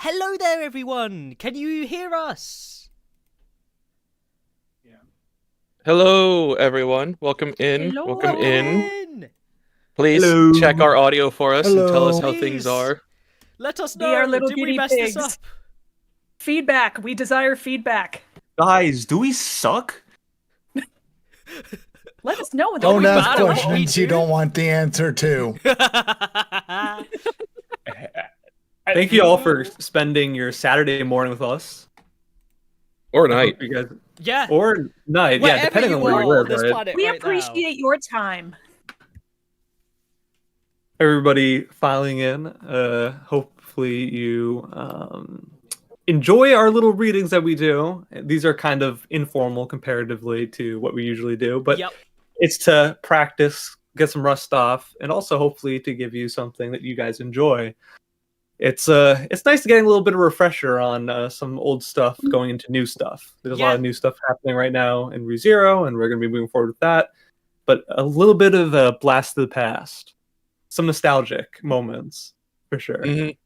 Hello there, everyone. Can you hear us? Yeah. Hello, everyone. Welcome in. Hello. Welcome Welcome in. in. Please Hello. check our audio for us and tell us Hello. how things Please. are. Let us Be our know. little Did we guinea mess this pigs. up? Feedback. We desire feedback. Guys, do we suck? Let us know in the Don't Don't we ask bad at what we questions you do? don't want the answer to. Thank you all for spending your Saturday morning with us. Or I night. hope you guys, Yeah. or night, Wherever yeah, depending you on where are you live, on this right? planet We right appreciate your time. Everybody filing in. Hopefully you enjoy our little readings that we do. These are kind of informal comparatively to what we usually do, now. but Yep. it's to practice, get some rust off, and also hopefully to give you something that you guys enjoy. It's nice to get a little bit of refresher on some old stuff going into new stuff. There's a lot of new stuff happening right now in ReZero, and we're going to be moving forward with that. But a little bit of a blast of the past, some nostalgic moments for sure. Mhm.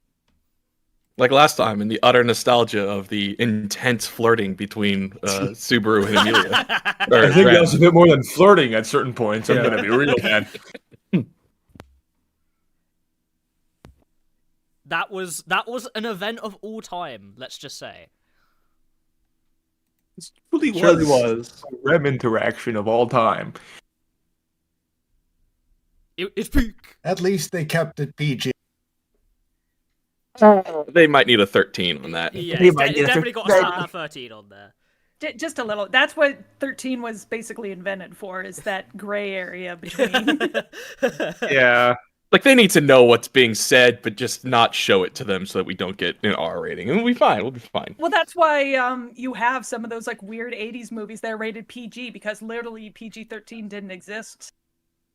Like last time, in the utter nostalgia of the intense flirting between Subaru and Amelia. Or I think Ren. that was a bit more than flirting at certain points. I'm Yeah. gonna be real, man. That was an event of all time. Let's just say. It really Surely was was. a REM interaction of all time. It's peak. At least they kept it PG. They might need a 13 on that. Yeah, They it's, might it's get a definitely got to slap that 13 on there. Just a little. That's what 13 was basically invented for, is that gray area between. Yeah. Like, they need to know what's being said, but just not show it to them so that we don't get an R rating. And we'll be fine. We'll be fine. Well, that's why you have some of those like weird 80s movies that are rated PG, because literally PG-13 didn't exist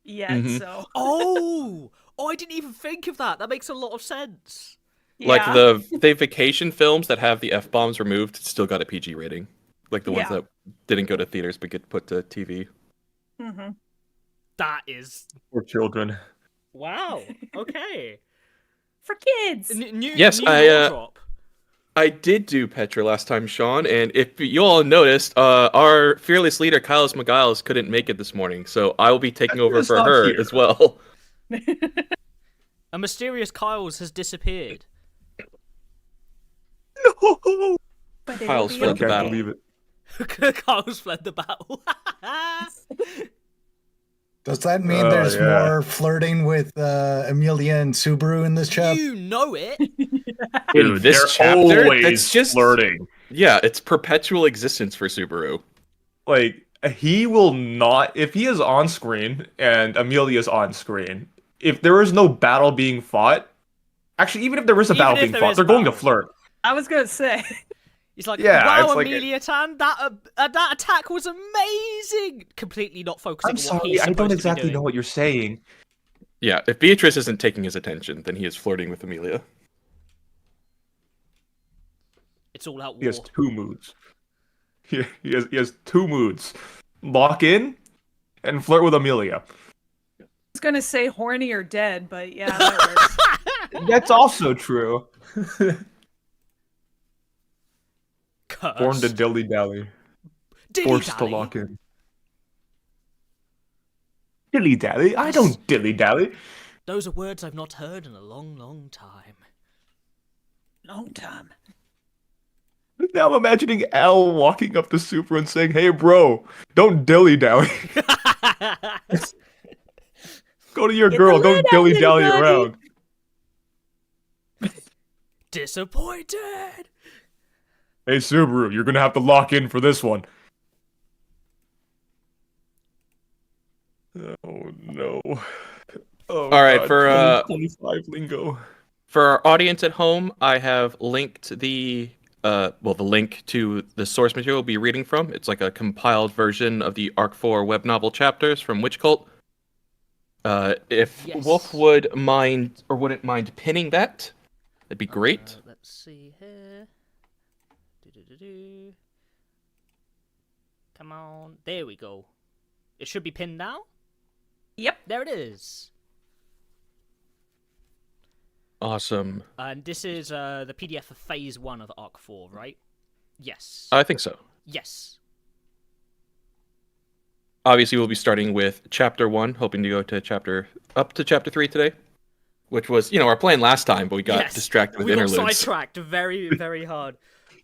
yet. Mhm. So Oh, I didn't even think of that. That makes a lot of sense. Like yeah. the vacation films that have the F-bombs removed still got a PG rating. Like the ones Yeah. that didn't go to theaters but get put to TV. Mhm. That is For children. wow. Okay. For kids. New Yes, new I, law drop. I did do Petra last time, Sean, and if you all noticed, our fearless leader, Kylos McGiles, couldn't make it this morning, so I will be taking over Petra's for not her here. as well. A mysterious Kyles has disappeared. No! But it'll Kyle's be fled I the can't battle. believe it. Kyles fled the battle. Does that mean Oh, there's yeah. more flirting with Amelia and Subaru in this chapter? You know it. Dude, this They're chapter, always that's just flirting. Yeah, it's perpetual existence for Subaru. Like, he will not, if he is on screen and Amelia's on screen, if there is no battle being fought, actually, even if there is a Even battle if being there fought, is they're going to battle. flirt. I was gonna say. He's like, Yeah, wow, it's like- Amelia Tan, that attack was amazing. Completely not focusing I'm on what sorry, he's I supposed don't to be exactly doing. know what you're saying. Yeah, if Beatrice isn't taking his attention, then he is flirting with Amelia. It's all out He has war. two moods. He has two moods. Lock in and flirt with Amelia. I was gonna say horny or dead, but yeah, that works. That's also true. Born to Cursed. dilly-dally. Dilly Forced to dally. lock in. Dilly-dally? I don't dilly-dally. Those are words I've not heard in a long, long time. Long time. Now I'm imagining Al walking up to Subaru and saying, "Hey, bro, don't dilly-dally. Go to your Get girl. the Don't lid out, dilly-dally little around." Disappointed. Hey, Subaru, you're gonna have to lock in for this one. Oh, no. Oh, All right, God, for 2025 lingo. For our audience at home, I have linked the link to the source material we'll be reading from. It's like a compiled version of the Arc 4 web novel chapters from Witch Cult. If Yes. Wolf would mind or wouldn't mind pinning that, that'd be great. Let's see here. Do-do-do-do. Come on. There we go. It should be pinned now. Yep. There it is. Awesome. And this is the PDF for Phase 1 of Arc 4, right? Yes. I think so. Yes. Obviously, we'll be starting with Chapter 1, hoping to go to up to Chapter 3 today, which was, our plan last time, but we got distracted with we interludes. got sidetracked very, very hard.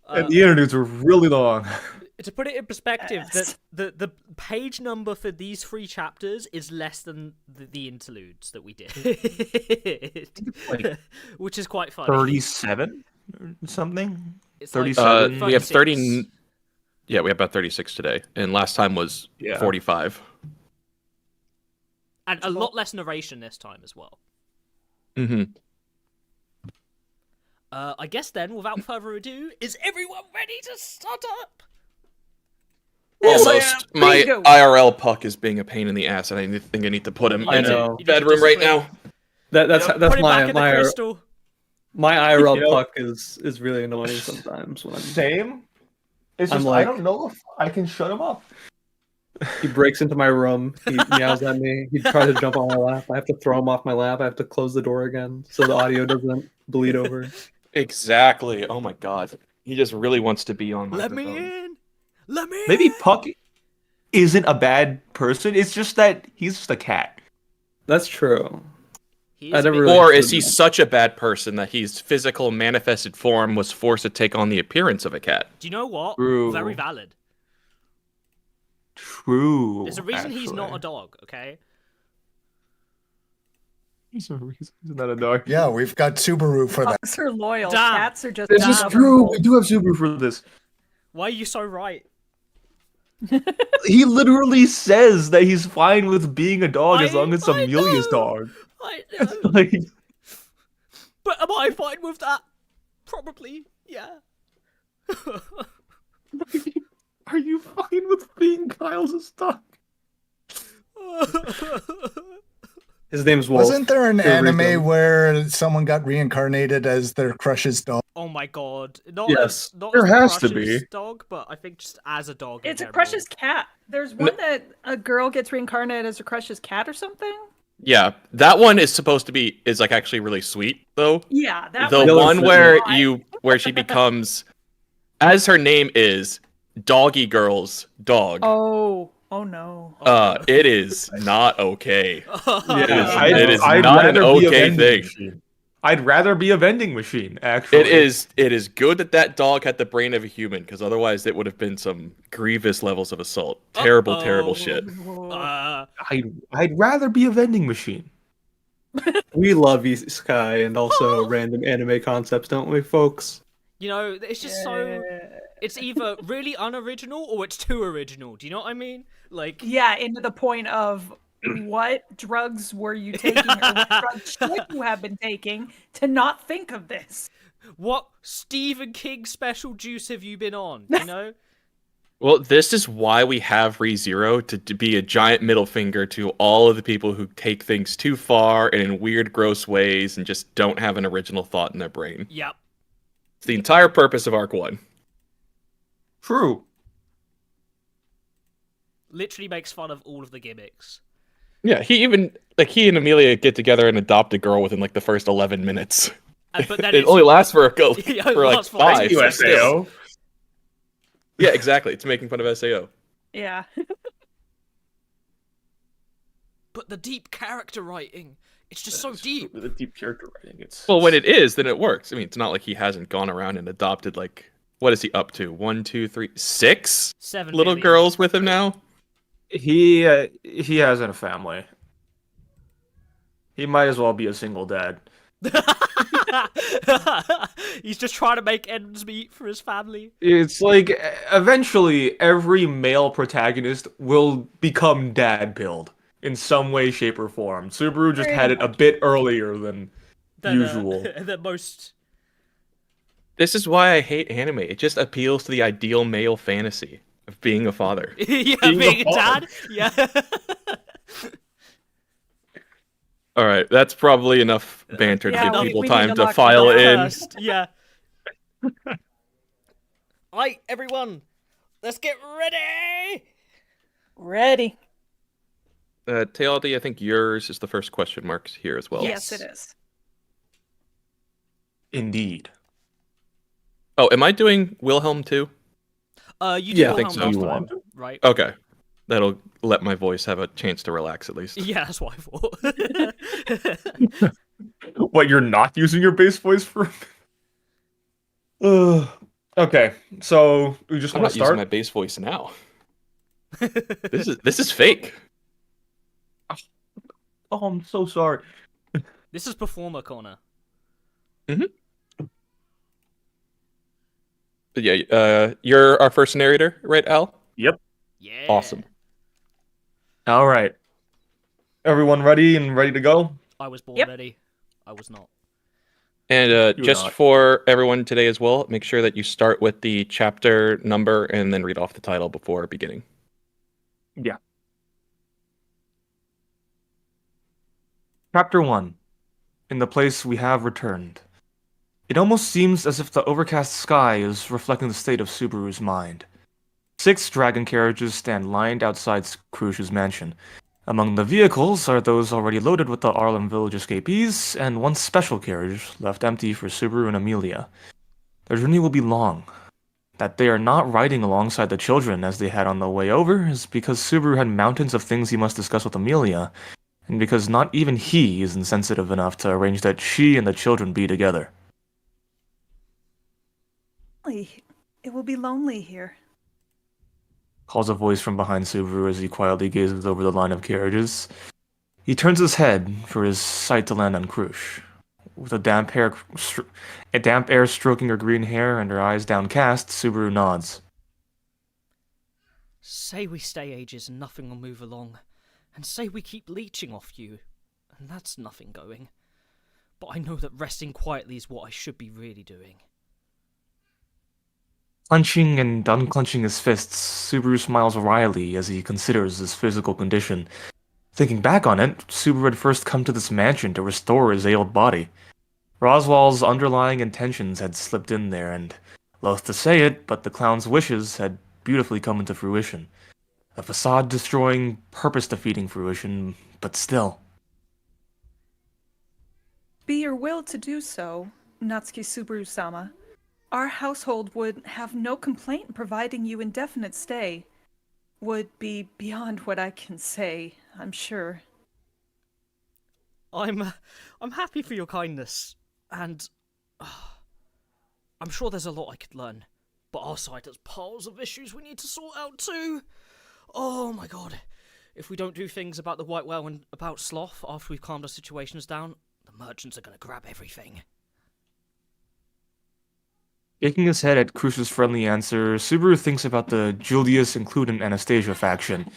And the interludes were really long. To put it in perspective, the page number for these 3 chapters is less than the interludes that we did, which is quite funny. 37 or something? It's 37? We have 30. 36. Yeah, we have about 36 today, and last time was 45. And a lot less narration this time as well. Mm-hmm. I guess then, without further ado, is everyone ready to start up? Almost. Yeah, My please go. IRL puck is being a pain in the ass, and I think I need to put him I in know. a You need to bedroom right discipline. now. That's Put that's it my back in the crystal. my IRL You know- puck is really annoying sometimes when Same. It's I'm just like- I don't know if I can shut him up. he breaks into my room, he meows at me, he tries to jump on my lap. I have to throw him off my lap. I have to close the door again so the audio doesn't bleed over. Exactly. Oh my god. He just really wants to be on my Let me in. Let me Maybe in. Puck isn't a bad person. It's just that he's just a cat. That's true. He I is a never bit- really Or understood is he that. such a bad person that his physical manifested form was forced to take on the appearance of a cat? Do you know what? True. Very valid. True. There's a reason he's not a actually. dog, okay? There's a reason he's not a dog. Yeah, we've got Subaru for that. Dogs are loyal. Damn. Cats are just. This is Damn. true. We do have Subaru for this. Why are you so right? He literally says that he's fine with being a dog as I- long as it's I Amelia's know. dog. I know. Like, But am I fine with that? Probably, yeah. are you fine with being Kyle's dog? His name's Wolf. Wasn't there an for a anime reason. where someone got reincarnated as their crush's dog? Oh my god. Not Yes. as, not There as the has to Crush's be. dog, but I think just as a dog. in It's a general. Crush's cat. There's one that a girl gets reincarnated as a Crush's cat or something. Yeah, that one is supposed to be like actually really sweet though. Yeah, that The Yellow one Fruit where she becomes, as her name is, Doggy Girl's dog. Oh no. It is not okay. Yeah. It is not an okay thing. Machine. I'd rather be a vending machine, actually. It is good that dog had the brain of a human, because otherwise it would have been some grievous levels of assault. Terrible, terrible shit. I'd rather be a vending machine. We love Isekai and also random anime concepts, don't we, folks? You know, it's just so. It's either really unoriginal or it's too original. Do you know what I mean? Like, Yeah, into the point of what drugs were you taking or what drugs should you have been taking to not think of this? what Stephen King special juice have you been on? You know? Well, this is why we have ReZero to be a giant middle finger to all of the people who take things too far and in weird, gross ways and just don't have an original thought in their brain. Yep. It's the entire purpose of Arc 1. True. Literally makes fun of all of the gimmicks. Yeah, he and Amelia get together and adopt a girl within like the first 11 minutes. But then It it's- only lasts for Yeah, it for like lasts for like 5. but still. Yeah, exactly. It's making fun of SAO. Yeah. But the deep character writing, it's just so deep. The deep character writing. It's Well, when it is, then it works. I mean, it's not like he hasn't gone around and adopted like what is he up to? 1, 2, 3, 6 7 little million. girls with him now. he hasn't a family. He might as well be a single dad. He's just trying to make ends meet for his family. It's like eventually every male protagonist will become dad pilled in some way, shape, or form. Subaru just had it a bit earlier than usual. The most. This is why I hate anime. It just appeals to the ideal male fantasy of being a father. Yeah, Being being a a dad. Yeah. All right, that's probably enough banter to Yeah, give we- people we time need to to lock file it in. First, yeah. Right, everyone, let's get ready. Ready. TLD, I think yours is the first question marks here as well. Yes. Yes, it is. Indeed. Oh, am I doing Wilhelm too? You do Yeah, I Wilhelm think so. last You time, want to? right? Okay. That'll let my voice have a chance to relax at least. Yeah, that's what I thought. What, you're not using your bass voice for? Okay, so we just I'm want to not using start. my bass voice now. This is fake. Oh, I'm so sorry. This is Performer Corner. But yeah, you're our first narrator, right, Al? Yep. Yeah. Awesome. All right. Everyone ready to go? I was born Yep. ready. I was not. And You're just not. for everyone today as well, make sure that you start with the chapter number and then read off the title before beginning. Yeah. Chapter 1. In the place we have returned. It almost seems as if the overcast sky is reflecting the state of Subaru's mind. 6 dragon carriages stand lined outside Krush's mansion. Among the vehicles are those already loaded with the Arlem Village escapees, and 1 special carriage left empty for Subaru and Amelia. Their journey will be long. That they are not riding alongside the children as they had on the way over is because Subaru had mountains of things he must discuss with Amelia, and because not even he is insensitive enough to arrange that she and the children be together. It will be lonely here. Calls a voice from behind Subaru as he quietly gazes over the line of carriages. He turns his head for his sight to land on Krush. With a damp air stroking her green hair and her eyes downcast, Subaru nods. Say we stay ages and nothing will move along. And say we keep leeching off you, and that's nothing going. But I know that resting quietly is what I should be really doing. Clenching and unclenching his fists, Subaru smiles wryly as he considers his physical condition. Thinking back on it, Subaru had first come to this mansion to restore his ailed body. Roswell's underlying intentions had slipped in there, and, loath to say it, but the clown's wishes had beautifully come into fruition. A facade-destroying, purpose-defeating fruition, but still. Be your will to do so, Natsuki Subaru-sama. Our household would have no complaint in providing you indefinite stay. Would be beyond what I can say, I'm sure. I'm happy for your kindness, and I'm sure there's a lot I could learn. But our side has piles of issues we need to sort out too. Oh my god. If we don't do things about the White Whale and about Sloth after we've calmed our situations down, the merchants are going to grab everything. Shaking his head at Krush's friendly answer, Subaru thinks about the Julius and Clude and Anastasia faction.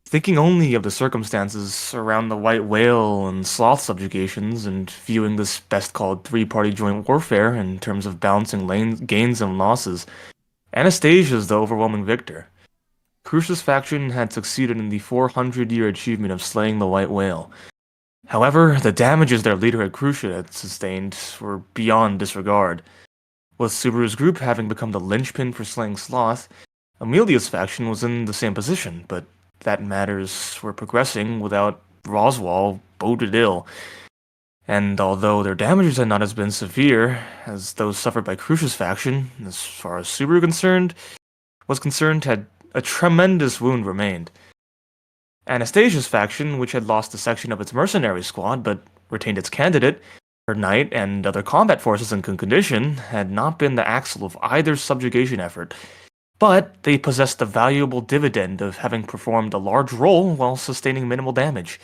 Thinking only of the circumstances around the White Whale and Sloth subjugations, and viewing this best called 3-party joint warfare in terms of balancing gains and losses, Anastasia is the overwhelming victor. Krush's faction had succeeded in the 400-year achievement of slaying the White Whale. However, the damages their leader Krusha had sustained were beyond disregard. With Subaru's group having become the linchpin for slaying Sloth, Amelia's faction was in the same position, but that matters were progressing without Roswell boded ill. And although their damages had not as been severe as those suffered by Krusha's faction, as far as Subaru was concerned, had a tremendous wound remained. Anastasia's faction, which had lost a section of its mercenary squad but retained its candidate, her knight and other combat forces in good condition, had not been the axle of either subjugation effort, but they possessed the valuable dividend of having performed a large role while sustaining minimal damage.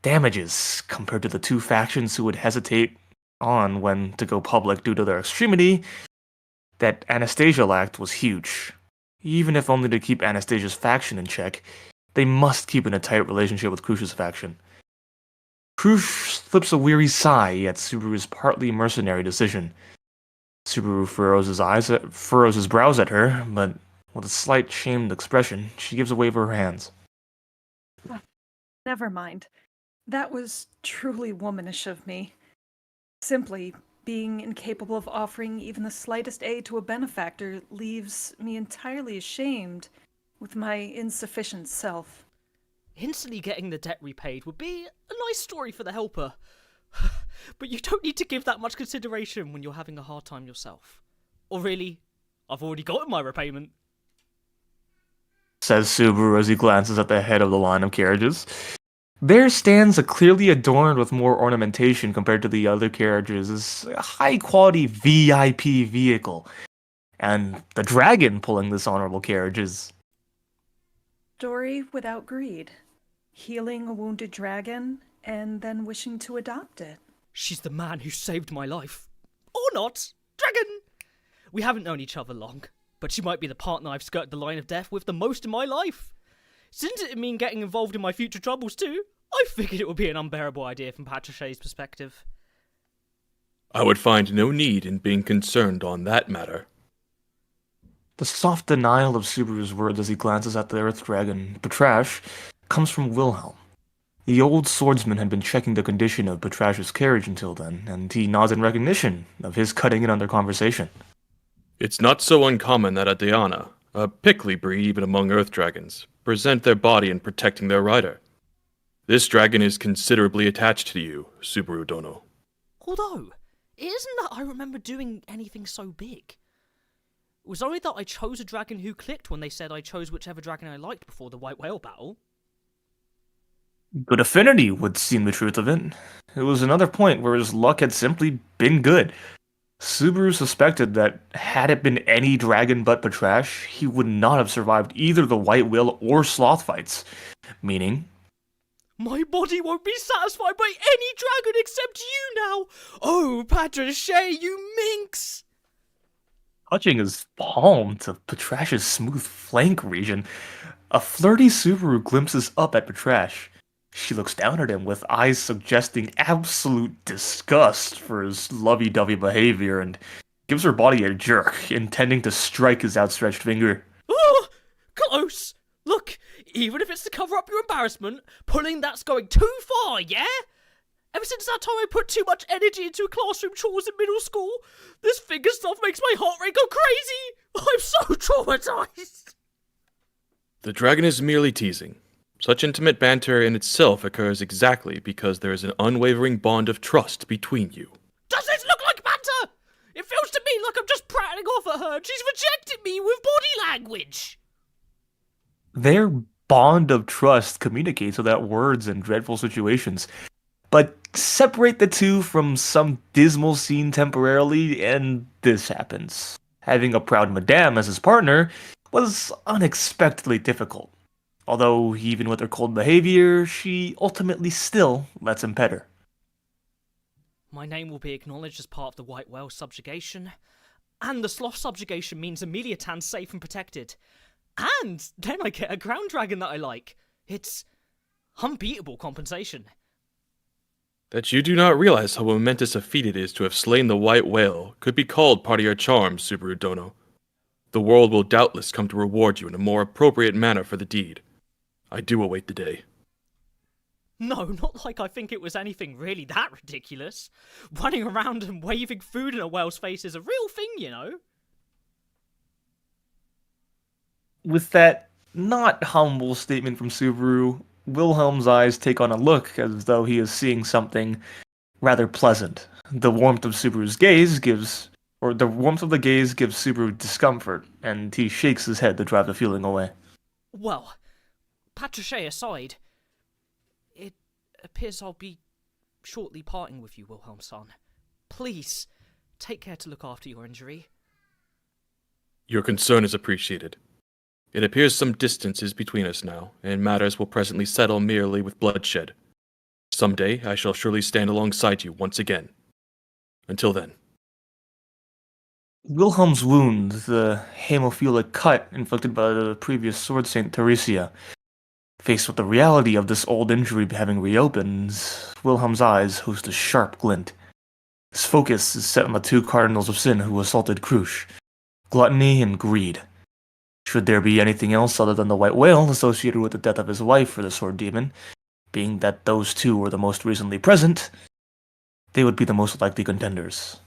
Damages, compared to the 2 factions who would hesitate on when to go public due to their extremity, that Anastasia lacked was huge. Even if only to keep Anastasia's faction in check, they must keep in a tight relationship with Krush's faction. Krush slips a weary sigh at Subaru's partly mercenary decision. Subaru furrows his brows at her, but with a slight shamed expression, she gives a wave of her hands. Never mind. That was truly womanish of me. Simply, being incapable of offering even the slightest aid to a benefactor leaves me entirely ashamed with my insufficient self. Instantly getting the debt repaid would be a nice story for the helper. but you don't need to give that much consideration when you're having a hard time yourself. Or really, I've already gotten my repayment. Says Subaru as he glances at the head of the line of carriages. There stands a clearly adorned with more ornamentation compared to the other carriages, a high-quality VIP vehicle. And the dragon pulling this honorable carriage is... Story without greed. Healing a wounded dragon, and then wishing to adopt it. She's the man who saved my life. Or not. Dragon! We haven't known each other long, but she might be the partner I've skirted the line of death with the most in my life. Since it mean getting involved in my future troubles too, I figured it would be an unbearable idea from Patrichet's perspective. I would find no need in being concerned on that matter. The soft denial of Subaru's words as he glances at the Earth Dragon, Patrash, comes from Wilhelm. The old swordsman had been checking the condition of Patrash's carriage until then, and he nods in recognition of his cutting in on their conversation. It's not so uncommon that a Diana, a pickly breed even among Earth dragons, present their body in protecting their rider. This dragon is considerably attached to you, Subaru Dono. Although, it isn't that I remember doing anything so big. It was only that I chose a dragon who clicked when they said I chose whichever dragon I liked before the White Whale battle. Good affinity would seem the truth of it. It was another point where his luck had simply been good. Subaru suspected that had it been any dragon but Patrash, he would not have survived either the White Whale or Sloth fights. Meaning... My body won't be satisfied by any dragon except you now! Oh, Patrichet, you minx! Touching his palm to Patrash's smooth flank region, a flirty Subaru glimpses up at Patrash. She looks down at him with eyes suggesting absolute disgust for his lovey-dovey behavior and gives her body a jerk, intending to strike his outstretched finger. Oh, close! Look, even if it's to cover up your embarrassment, pulling that's going too far, yeah? Ever since that time I put too much energy into classroom chores in middle school, this finger stuff makes my heart rate go crazy! I'm so traumatized! The dragon is merely teasing. Such intimate banter in itself occurs exactly because there is an unwavering bond of trust between you. Does this look like banter? It feels to me like I'm just prattling off at her and she's rejected me with body language. Their bond of trust communicates without words in dreadful situations. But separate the two from some dismal scene temporarily, and this happens. Having a proud madame as his partner was unexpectedly difficult. Although, even with her cold behavior, she ultimately still lets him pet her. My name will be acknowledged as part of the White Whale subjugation. And the Sloth subjugation means Ameliatan's safe and protected. And then I get a ground dragon that I like. It's unbeatable compensation. That you do not realize how momentous a feat it is to have slain the White Whale could be called part of your charm, Subaru Dono. The world will doubtless come to reward you in a more appropriate manner for the deed. I do await the day. No, not like I think it was anything really that ridiculous. Running around and waving food in a whale's face is a real thing, you know. With that not humble statement from Subaru, Wilhelm's eyes take on a look as though he is seeing something rather pleasant. The warmth of Subaru's gaze gives Subaru discomfort, and he shakes his head to drive the feeling away. Well, Patrichet aside, it appears I'll be shortly parting with you, Wilhelm-san. Please, take care to look after your injury. Your concern is appreciated. It appears some distance is between us now, and matters will presently settle merely with bloodshed. Someday I shall surely stand alongside you once again. Until then. Wilhelm's wound, the hemophilic cut inflicted by the previous Sword Saint Theresia. Faced with the reality of this old injury having reopened, Wilhelm's eyes host a sharp glint. His focus is set on the two cardinals of sin who assaulted Krush, gluttony and greed. Should there be anything else other than the White Whale associated with the death of his wife for the Sword Demon, being that those two were the most recently present, they would be the most likely contenders.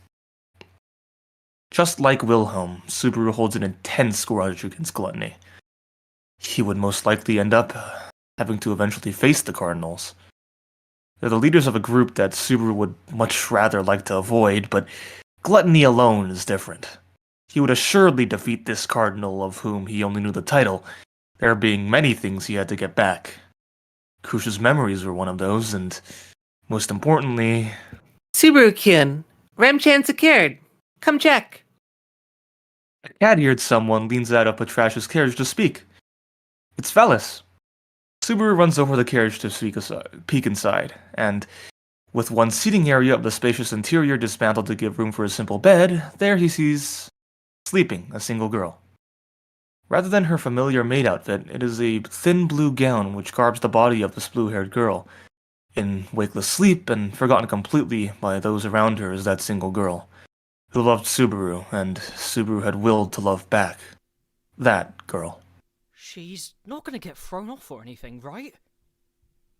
Just like Wilhelm, Subaru holds an intense grudge against Gluttony. He would most likely end up having to eventually face the Cardinals. They're the leaders of a group that Subaru would much rather like to avoid, but gluttony alone is different. He would assuredly defeat this cardinal of whom he only knew the title, there being many things he had to get back. Kush's memories were one of those, and most importantly... Subaru-kin, Remchan secured. Come check. A cat-eared someone leans out of Patrash's carriage to speak. It's Velis. Subaru runs over the carriage to peek inside, and with one seating area of the spacious interior dismantled to give room for a simple bed, there he sees, sleeping, a single girl. Rather than her familiar maid outfit, it is a thin blue gown which garbs the body of this blue-haired girl. In wakeless sleep and forgotten completely by those around her is that single girl, who loved Subaru, and Subaru had willed to love back. That girl. She's not gonna get thrown off or anything, right?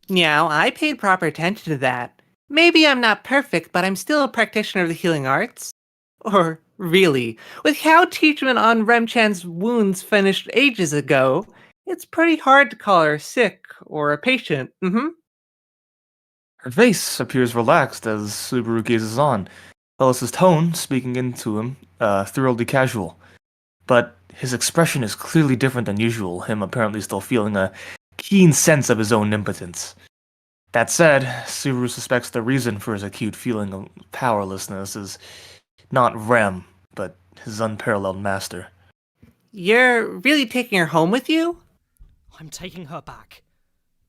Now, I paid proper attention to that. Maybe I'm not perfect, but I'm still a practitioner of the healing arts. Or, really, with how treatment on Remchan's wounds finished ages ago, it's pretty hard to call her sick or a patient, Her face appears relaxed as Subaru gazes on, Velis's tone speaking into him, thoroughly casual. But his expression is clearly different than usual, him apparently still feeling a keen sense of his own impotence. That said, Subaru suspects the reason for his acute feeling of powerlessness is not Rem, but his unparalleled master. You're really taking her home with you? I'm taking her back.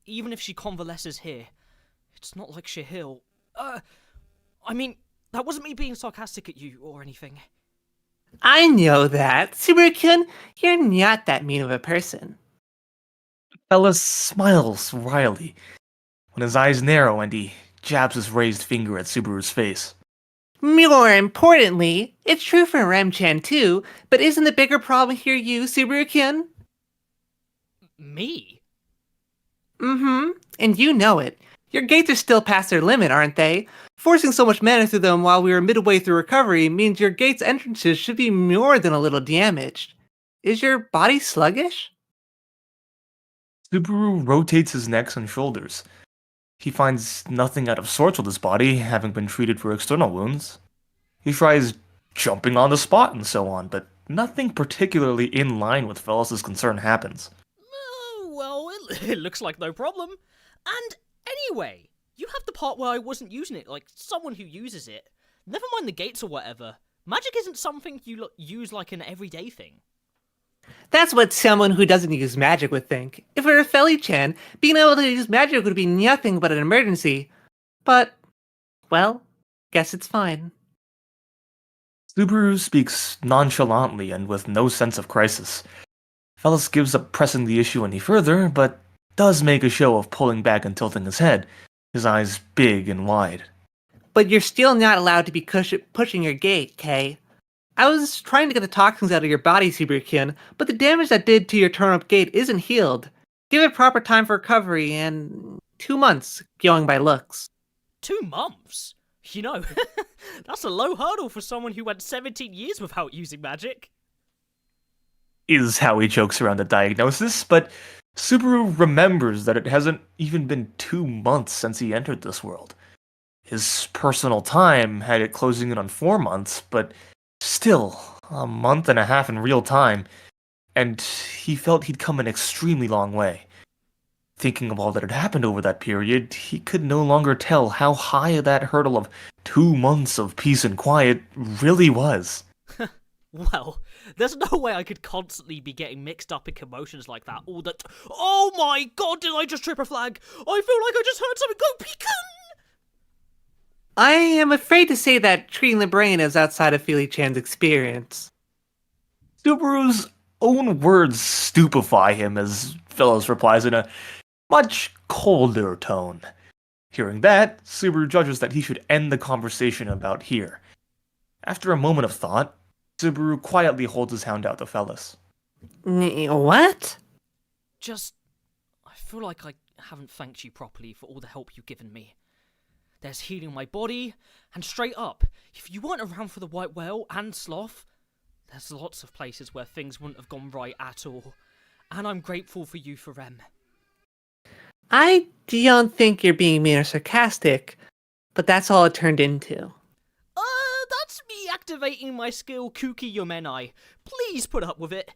Even if she convalesces here, it's not like she'll heal. I mean, that wasn't me being sarcastic at you or anything. I know that. Subaru-kin, you're not that mean of a person. Velis smiles wryly, when his eyes narrow and he jabs his raised finger at Subaru's face. More importantly, it's true for Remchan too, but isn't the bigger problem here you, Subaru-kin? Me? And you know it. Your gates are still past their limit, aren't they? Forcing so much mana through them while we were midway through recovery means your gate's entrances should be more than a little damaged. Is your body sluggish? Subaru rotates his neck and shoulders. He finds nothing out of sorts with his body, having been treated for external wounds. He tries jumping on the spot and so on, but nothing particularly in line with Velis's concern happens. Well, it looks like no problem. And anyway, you have the part where I wasn't using it, like someone who uses it. Never mind the gates or whatever. Magic isn't something you use like an everyday thing. That's what someone who doesn't use magic would think. If it were Feli-chan, being able to use magic would be nothing but an emergency. But, well, guess it's fine. Subaru speaks nonchalantly and with no sense of crisis. Velis gives up pressing the issue any further, but does make a show of pulling back and tilting his head, his eyes big and wide. But you're still not allowed to be pushing your gate, Kay. I was trying to get the toxins out of your body, Subaru-kin, but the damage that did to your turn-up gate isn't healed. Give it proper time for recovery, and 2 months, going by looks. 2 months? You know, that's a low hurdle for someone who went 17 years without using magic. Is how he jokes around the diagnosis, but Subaru remembers that it hasn't even been 2 months since he entered this world. His personal time had it closing in on 4 months, but still, a month and a half in real time, and he felt he'd come an extremely long way. Thinking of all that had happened over that period, he could no longer tell how high that hurdle of 2 months of peace and quiet really was. Well, there's no way I could constantly be getting mixed up in commotions like that all the Oh my god, did I just trip a flag? I feel like I just heard something go pecan! I am afraid to say that treating the brain is outside of Feli-chan's experience. Subaru's own words stupefy him as Velis replies in a much colder tone. Hearing that, Subaru judges that he should end the conversation about here. After a moment of thought, Subaru quietly holds his hound out to Velis. What? I feel like I haven't thanked you properly for all the help you've given me. There's healing my body, and straight up, if you weren't around for the white whale and sloth, there's lots of places where things wouldn't have gone right at all. And I'm grateful for you for Rem. I don't think you're being mean or sarcastic, but that's all it turned into. That's me activating my skill Kuki Yomenai. Please put up with it.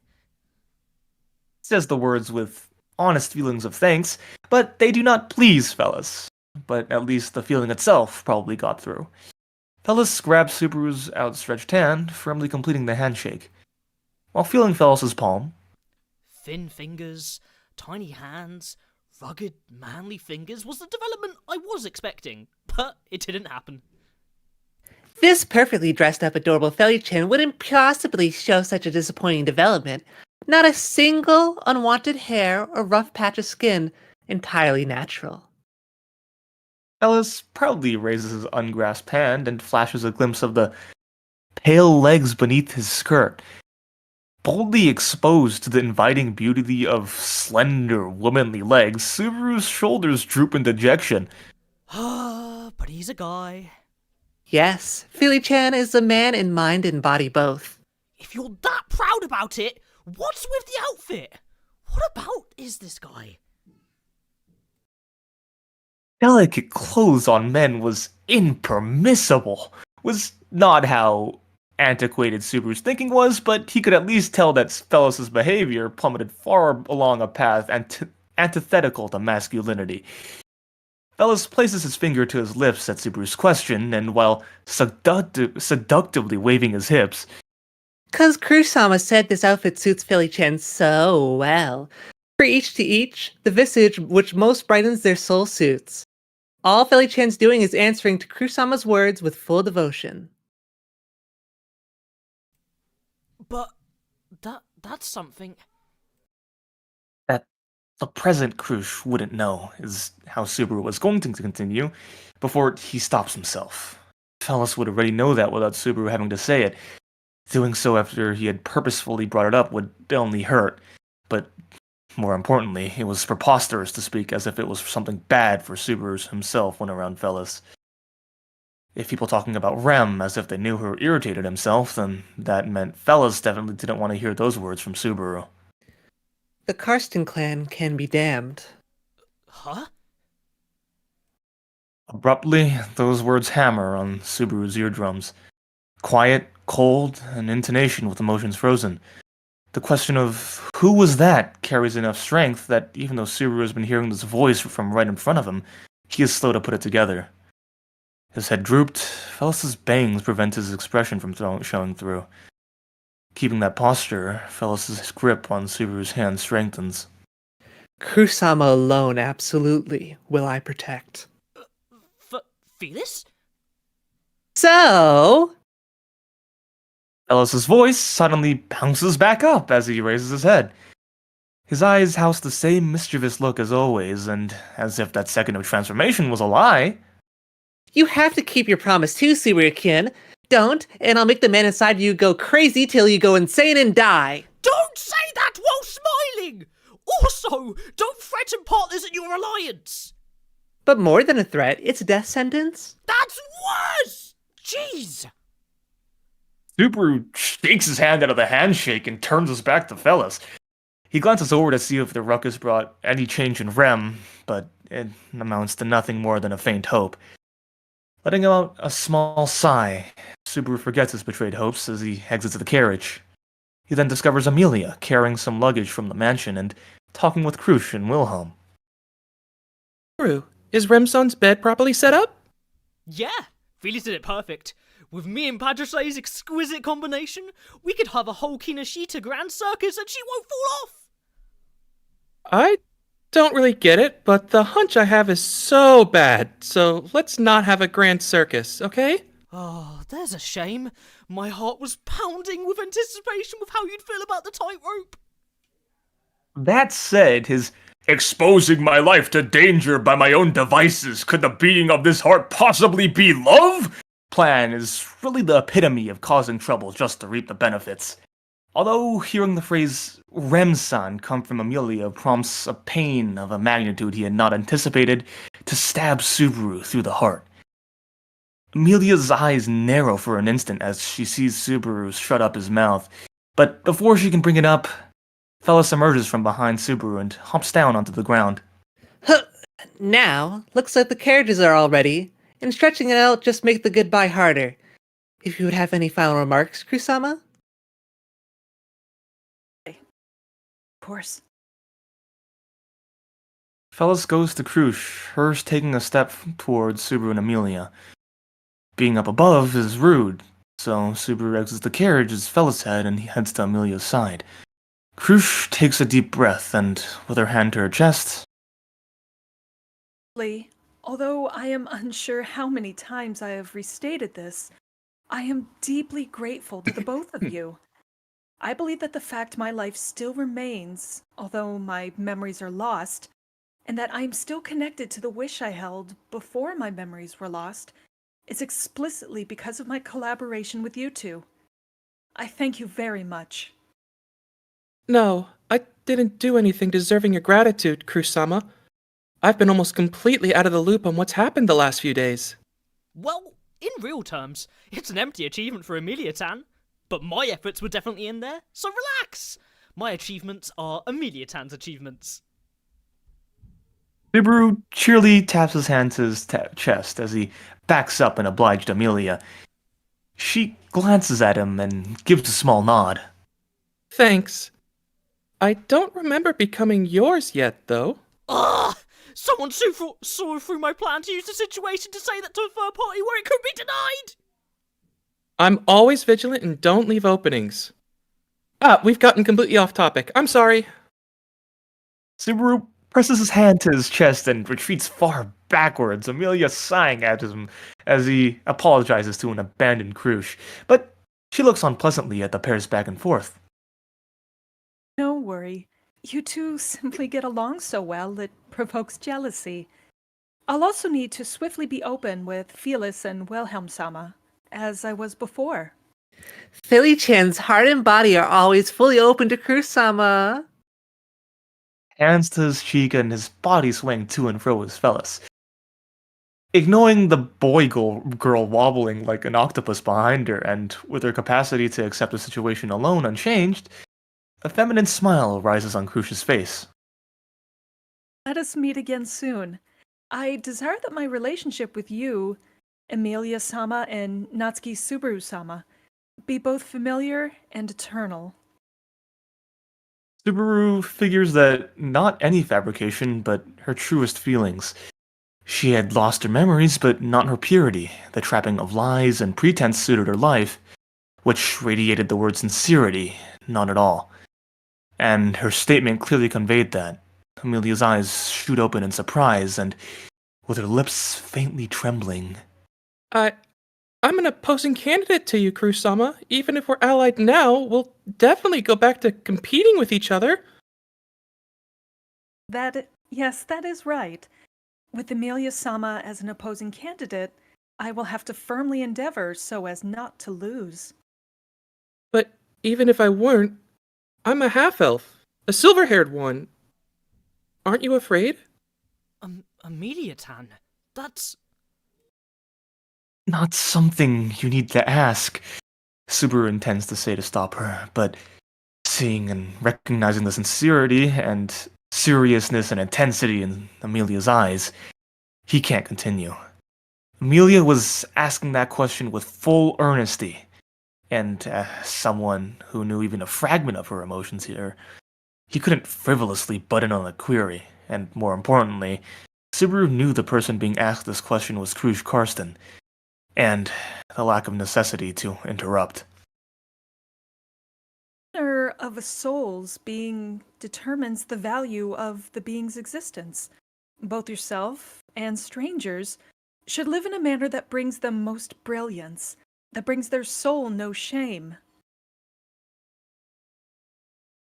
Says the words with honest feelings of thanks, but they do not please Fellas. But at least the feeling itself probably got through. Fellas grabbed Subaru's outstretched hand, firmly completing the handshake. While feeling Fellas's palm, Thin fingers, tiny hands, rugged, manly fingers was the development I was expecting, but it didn't happen. This perfectly dressed up adorable Felichin wouldn't possibly show such a disappointing development. Not a single unwanted hair or rough patch of skin, entirely natural. Fellas proudly raises his ungrasped hand and flashes a glimpse of the pale legs beneath his skirt. Boldly exposed to the inviting beauty of slender, womanly legs, Subaru's shoulders droop in dejection. But he's a guy. Yes, Felichan is a man in mind and body both. If you're that proud about it, what's with the outfit? What about is this guy? Delicate clothes on men was impermissible. Was not how antiquated Subaru's thinking was, but he could at least tell that Fellas' behavior plummeted far along a path antithetical to masculinity. Fellas places his finger to his lips at Subaru's question, and while seductively waving his hips, "'Cause Kurusama said this outfit suits Felichan so well. For each to each, the visage which most brightens their soul suits. All Felichan's doing is answering to Kurusama's words with full devotion." But that's something. that the present Krush wouldn't know is how Subaru was going to continue before he stops himself. Fellas would already know that without Subaru having to say it. Doing so after he had purposefully brought it up would only hurt, but more importantly, it was preposterous to speak as if it was something bad for Subaru himself when around Fellas. If people talking about Rem as if they knew her irritated himself, then that meant Fellas definitely didn't want to hear those words from Subaru. The Karsten clan can be damned. Huh? Abruptly, those words hammer on Subaru's eardrums. Quiet, cold, and intonation with emotions frozen. The question of who was that carries enough strength that even though Subaru has been hearing this voice from right in front of him, he is slow to put it together. His head drooped, Fellas' bangs prevent his expression from showing through. Keeping that posture, Fellas' grip on Subaru's hand strengthens. Kurusama alone, absolutely, will I protect. Felis? So... Fellas' voice suddenly bounces back up as he raises his head. His eyes house the same mischievous look as always, and as if that second of transformation was a lie. You have to keep your promise too, Subaru-kin. Don't, and I'll make the man inside you go crazy till you go insane and die. Don't say that while smiling! Also, don't threaten partners in your alliance! But more than a threat, it's a death sentence. That's worse! Jeez! Subaru shakes his hand out of the handshake and turns his back to Fellas. He glances over to see if the ruckus brought any change in Rem, but it amounts to nothing more than a faint hope. Letting out a small sigh, Subaru forgets his betrayed hopes as he exits the carriage. He then discovers Amelia carrying some luggage from the mansion and talking with Krush and Wilhelm. Is Remson's bed properly set up? Yeah, Felis did it perfect. With me and Padrasai's exquisite combination, we could have a whole Kinoshita Grand Circus and she won't fall off! I don't really get it, but the hunch I have is so bad, so let's not have a grand circus, okay? Oh, there's a shame. My heart was pounding with anticipation with how you'd feel about the tightrope. That said, his exposing my life to danger by my own devices, could the beating of this heart possibly be love? Plan is really the epitome of causing trouble just to reap the benefits. Although hearing the phrase Remsan come from Amelia prompts a pain of a magnitude he had not anticipated to stab Subaru through the heart. Amelia's eyes narrow for an instant as she sees Subaru shut up his mouth, but before she can bring it up, Fellas emerges from behind Subaru and hops down onto the ground. Huh, Now, looks like the carriages are all ready, and stretching it out just make the goodbye harder. If you would have any final remarks, Kusama? Of course. Fellas goes to Krush, hers taking a step towards Subaru and Amelia. Being up above is rude, so Subaru exits the carriage as Fellas head and he heads to Amelia's side. Krush takes a deep breath and, with her hand to her chest, Although I am unsure how many times I have restated this, I am deeply grateful to the both of you. I believe that the fact my life still remains, although my memories are lost, and that I am still connected to the wish I held before my memories were lost, is explicitly because of my collaboration with you two. I thank you very much. No, I didn't do anything deserving your gratitude, Kusama. I've been almost completely out of the loop on what's happened the last few days. Well, in real terms, it's an empty achievement for Amelia-tan. But my efforts were definitely in there, so relax! My achievements are Amelia-tan's achievements. Subaru cheerily taps his hand to his chest as he backs up and obliged Amelia. She glances at him and gives a small nod. Thanks. I don't remember becoming yours yet, though. Ugh! Someone saw through my plan to use the situation to say that to a third party where it could be denied! I'm always vigilant and don't leave openings. We've gotten completely off topic. I'm sorry. Subaru presses his hand to his chest and retreats far backwards, Amelia sighing at him as he apologizes to an abandoned Krush. But she looks unpleasantly at the pair's back and forth. No worry. You two simply get along so well it provokes jealousy. I'll also need to swiftly be open with Felix and Wilhelm-sama, as I was before. Philly-chan's heart and body are always fully open to Kusama. Hands to his cheek and his body swaying to and fro as Fellas. Ignoring the girl wobbling like an octopus behind her, and with her capacity to accept the situation alone unchanged, a feminine smile rises on Krush's face. Let us meet again soon. I desire that my relationship with you, Emilia-sama and Natsuki Subaru-sama, be both familiar and eternal. Subaru figures that not any fabrication, but her truest feelings. She had lost her memories, but not her purity. The trapping of lies and pretense suited her life, which radiated the word sincerity, not at all. And her statement clearly conveyed that. Amelia's eyes shoot open in surprise, and with her lips faintly trembling. I'm an opposing candidate to you, Kusama. Even if we're allied now, we'll definitely go back to competing with each other. Yes, that is right. With Emilia-sama as an opposing candidate, I will have to firmly endeavor so as not to lose. But even if I weren't, I'm a half-elf, a silver-haired one. Aren't you afraid? Amelia-tan? That's... Not something you need to ask, Subaru intends to say to stop her, but seeing and recognizing the sincerity and seriousness and intensity in Amelia's eyes, he can't continue. Amelia was asking that question with full earnesty, and as someone who knew even a fragment of her emotions here, he couldn't frivolously butt in on a query, and more importantly, Subaru knew the person being asked this question was Krush Karsten, and the lack of necessity to interrupt. The manner of a soul's being determines the value of the being's existence. Both yourself and strangers should live in a manner that brings them most brilliance, that brings their soul no shame.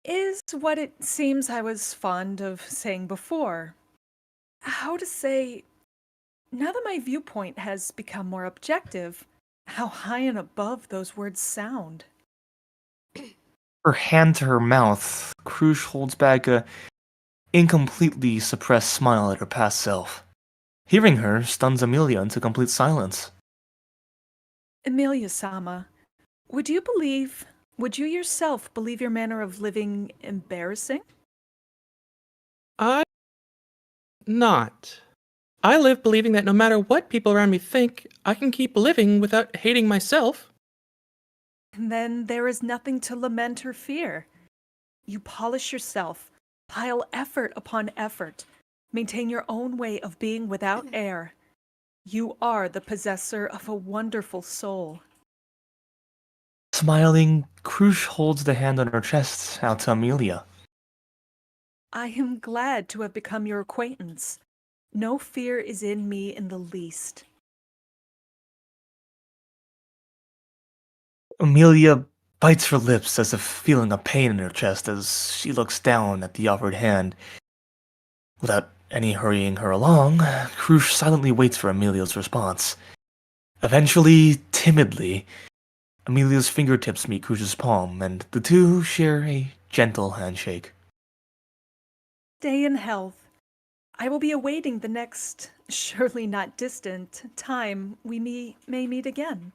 Is what it seems I was fond of saying before. How to say, now that my viewpoint has become more objective, how high and above those words sound. Her hand to her mouth, Krush holds back a incompletely suppressed smile at her past self. Hearing her stuns Amelia into complete silence. Emilia-sama, would you yourself believe your manner of living embarrassing? Not. I live believing that no matter what people around me think, I can keep living without hating myself. And then there is nothing to lament or fear. You polish yourself, pile effort upon effort, maintain your own way of being without air. You are the possessor of a wonderful soul. Smiling, Krush holds the hand on her chest out to Amelia. I am glad to have become your acquaintance. No fear is in me in the least. Amelia bites her lips as if feeling a pain in her chest as she looks down at the offered hand. Without any hurrying her along, Krush silently waits for Amelia's response. Eventually, timidly, Amelia's fingertips meet Krush's palm, and the two share a gentle handshake. Stay in health. I will be awaiting the next, surely not distant, time we may meet again.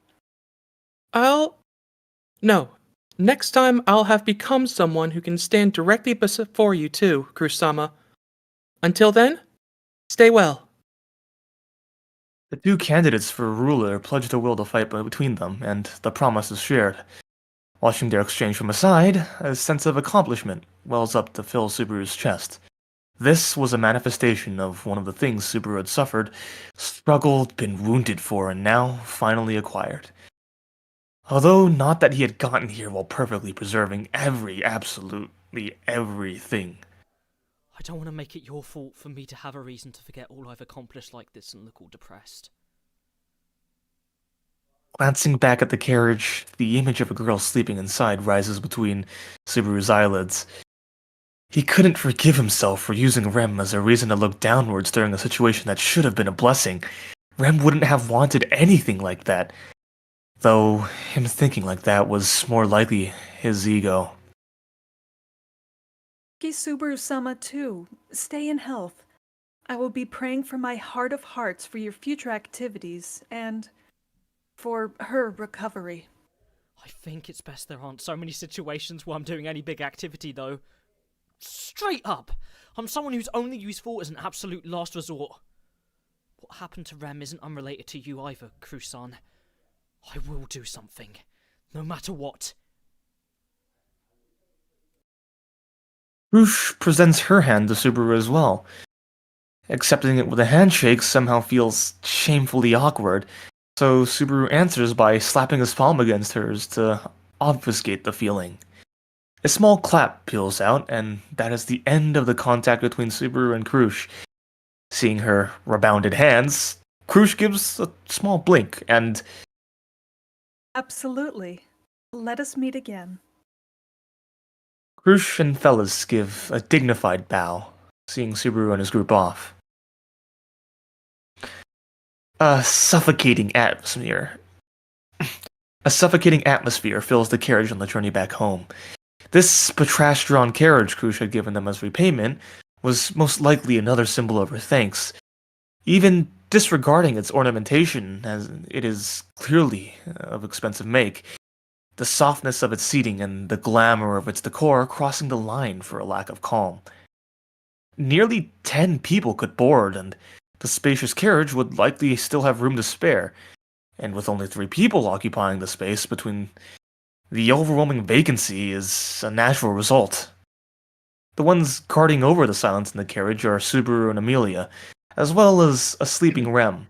No. Next time I'll have become someone who can stand directly before you too, Krush-sama. Until then, stay well. The two candidates for ruler pledge their will to fight between them, and the promise is shared. Watching their exchange from aside, a sense of accomplishment wells up to fill Subaru's chest. This was a manifestation of one of the things Subaru had suffered, struggled, been wounded for, and now finally acquired. Although not that he had gotten here while perfectly preserving absolutely everything. I don't want to make it your fault for me to have a reason to forget all I've accomplished like this and look all depressed. Glancing back at the carriage, the image of a girl sleeping inside rises between Subaru's eyelids. He couldn't forgive himself for using Rem as a reason to look downwards during a situation that should have been a blessing. Rem wouldn't have wanted anything like that. Though him thinking like that was more likely his ego. Subaru-sama too. Stay in health. I will be praying from my heart of hearts for your future activities and for her recovery. I think it's best there aren't so many situations where I'm doing any big activity, though. Straight up, I'm someone whose only useful is an absolute last resort. What happened to Rem isn't unrelated to you either, Krusan. I will do something, no matter what. Rush presents her hand to Subaru as well. Accepting it with a handshake somehow feels shamefully awkward, so Subaru answers by slapping his palm against hers to obfuscate the feeling. A small clap peels out, and that is the end of the contact between Subaru and Krush. Seeing her rebounded hands, Krush gives a small blink, and... Absolutely. Let us meet again. Krush and Fellas give a dignified bow, seeing Subaru and his group off. A suffocating atmosphere fills the carriage on the journey back home. This Patrash-drawn carriage Krush had given them as repayment was most likely another symbol of her thanks. Even disregarding its ornamentation, as it is clearly of expensive make, the softness of its seating and the glamour of its decor crossing the line for a lack of calm. Nearly 10 people could board, and the spacious carriage would likely still have room to spare, and with only 3 people occupying the space between the overwhelming vacancy is a natural result. The ones guarding over the silence in the carriage are Subaru and Amelia, as well as a sleeping Rem.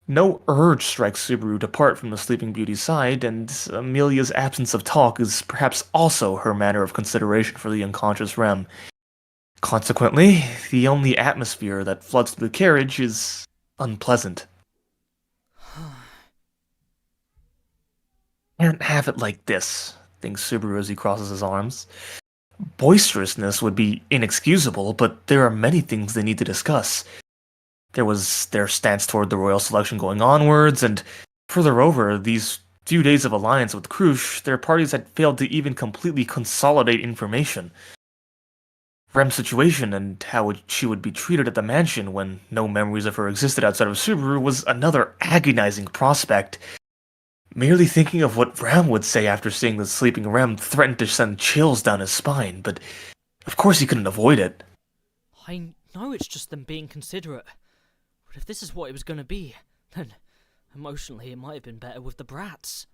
No urge strikes Subaru to part from the Sleeping Beauty's side, and Amelia's absence of talk is perhaps also her matter of consideration for the unconscious Rem. Consequently, the only atmosphere that floods through the carriage is unpleasant. Can't have it like this, thinks Subaru as he crosses his arms. Boisterousness would be inexcusable, but there are many things they need to discuss. There was their stance toward the royal selection going onwards, and further over, these few days of alliance with Krush, their parties had failed to even completely consolidate information. Rem's situation and how she would be treated at the mansion when no memories of her existed outside of Subaru was another agonizing prospect. Merely thinking of what Ram would say after seeing the sleeping Rem threatened to send chills down his spine, but of course he couldn't avoid it. I know it's just them being considerate. But if this is what it was going to be, then emotionally it might have been better with the brats.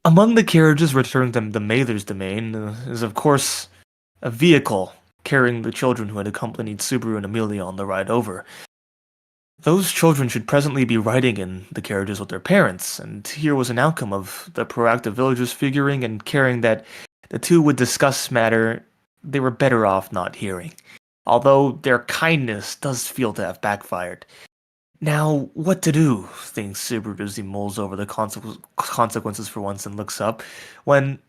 Among the carriages returning to the Mather's domain is, of course, a vehicle carrying the children who had accompanied Subaru and Amelia on the ride over. Those children should presently be riding in the carriages with their parents, and here was an outcome of the proactive villagers figuring and caring that the two would discuss matter they were better off not hearing, although their kindness does feel to have backfired. Now, what to do, thinks Subaru as he mulls over the consequences for once and looks up, when...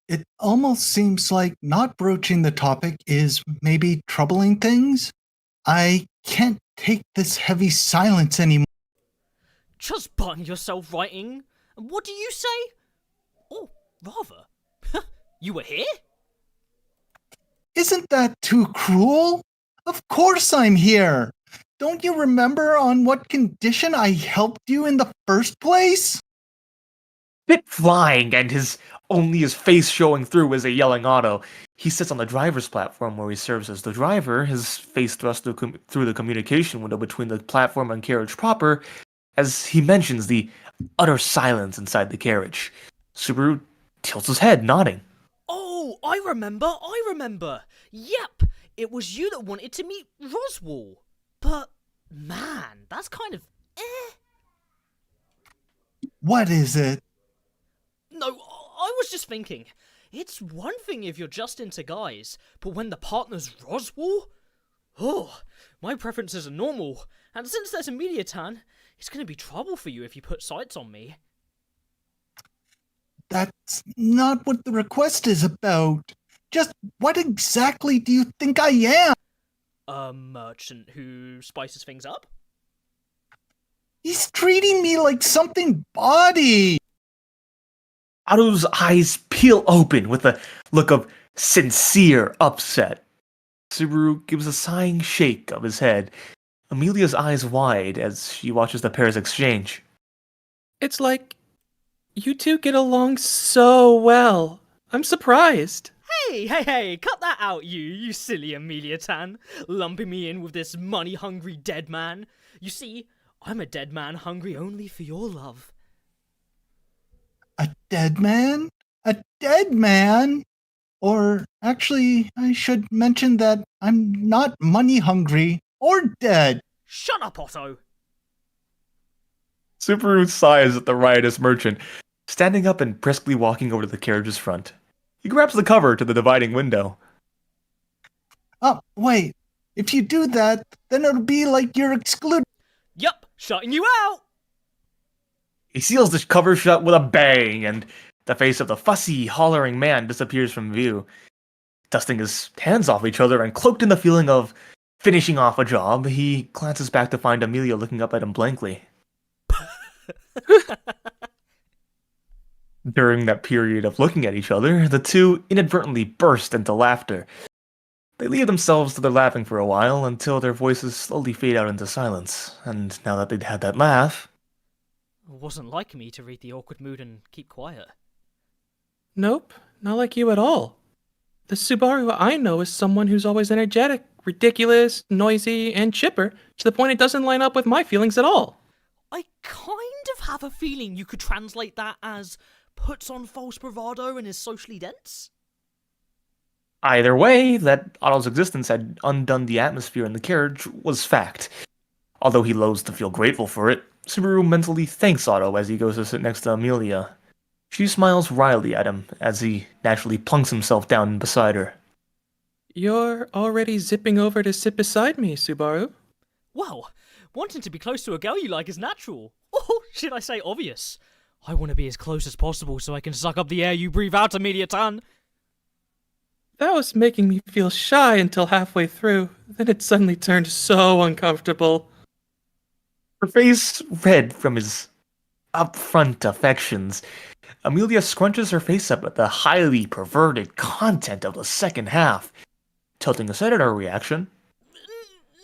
It almost seems like not broaching the topic is maybe troubling things. I can't take this heavy silence anymore. Just button yourself writing. And what do you say? Or rather, you were here? Isn't that too cruel? Of course I'm here. Don't you remember on what condition I helped you in the first place? Bit flying and only his face showing through as a yelling Otto. He sits on the driver's platform where he serves as the driver, his face thrust through the communication window between the platform and carriage proper, as he mentions the utter silence inside the carriage. Subaru tilts his head, nodding. Oh, I remember. Yep, it was you that wanted to meet Roswell. But, man, that's kind of What is it? No, I was just thinking, it's one thing if you're just into guys, but when the partner's Roswell? Oh, my preferences are normal, and since there's a media tan, it's gonna be trouble for you if you put sights on me. That's not what the request is about. Just what exactly do you think I am? A merchant who spices things up? He's treating me like something bawdy. Otto's eyes peel open with a look of sincere upset. Subaru gives a sighing shake of his head, Amelia's eyes wide as she watches the pair's exchange. It's like you two get along so well. I'm surprised. Hey, cut that out, you silly Amelia Tan, lumping me in with this money-hungry dead man. You see, I'm a dead man hungry only for your love. A dead man? A dead man? Or actually, I should mention that I'm not money hungry or dead. Shut up, Otto! Subaru sighs at the riotous merchant, standing up and briskly walking over to the carriage's front. He grabs the cover to the dividing window. Oh, wait. If you do that, then it'll be like you're excluded. Yup, shutting you out! He seals the cover shut with a bang, and the face of the fussy, hollering man disappears from view. Dusting his hands off each other and cloaked in the feeling of finishing off a job, he glances back to find Amelia looking up at him blankly. During that period of looking at each other, the two inadvertently burst into laughter. They leave themselves to their laughing for a while until their voices slowly fade out into silence, and now that they'd had that laugh... It wasn't like me to read the awkward mood and keep quiet. Nope, not like you at all. The Subaru I know is someone who's always energetic, ridiculous, noisy, and chipper, to the point it doesn't line up with my feelings at all. I kind of have a feeling you could translate that as puts on false bravado and is socially dense. Either way, that Otto's existence had undone the atmosphere in the carriage was fact. Although he loathes to feel grateful for it, Subaru mentally thanks Otto as he goes to sit next to Amelia. She smiles wryly at him as he naturally plunks himself down beside her. You're already zipping over to sit beside me, Subaru. Well, wanting to be close to a girl you like is natural. Or should I say obvious? I want to be as close as possible so I can suck up the air you breathe out, Amelia Tan. That was making me feel shy until halfway through. Then it suddenly turned so uncomfortable. Her face red from his upfront affections, Amelia scrunches her face up at the highly perverted content of the second half, tilting his head at her reaction.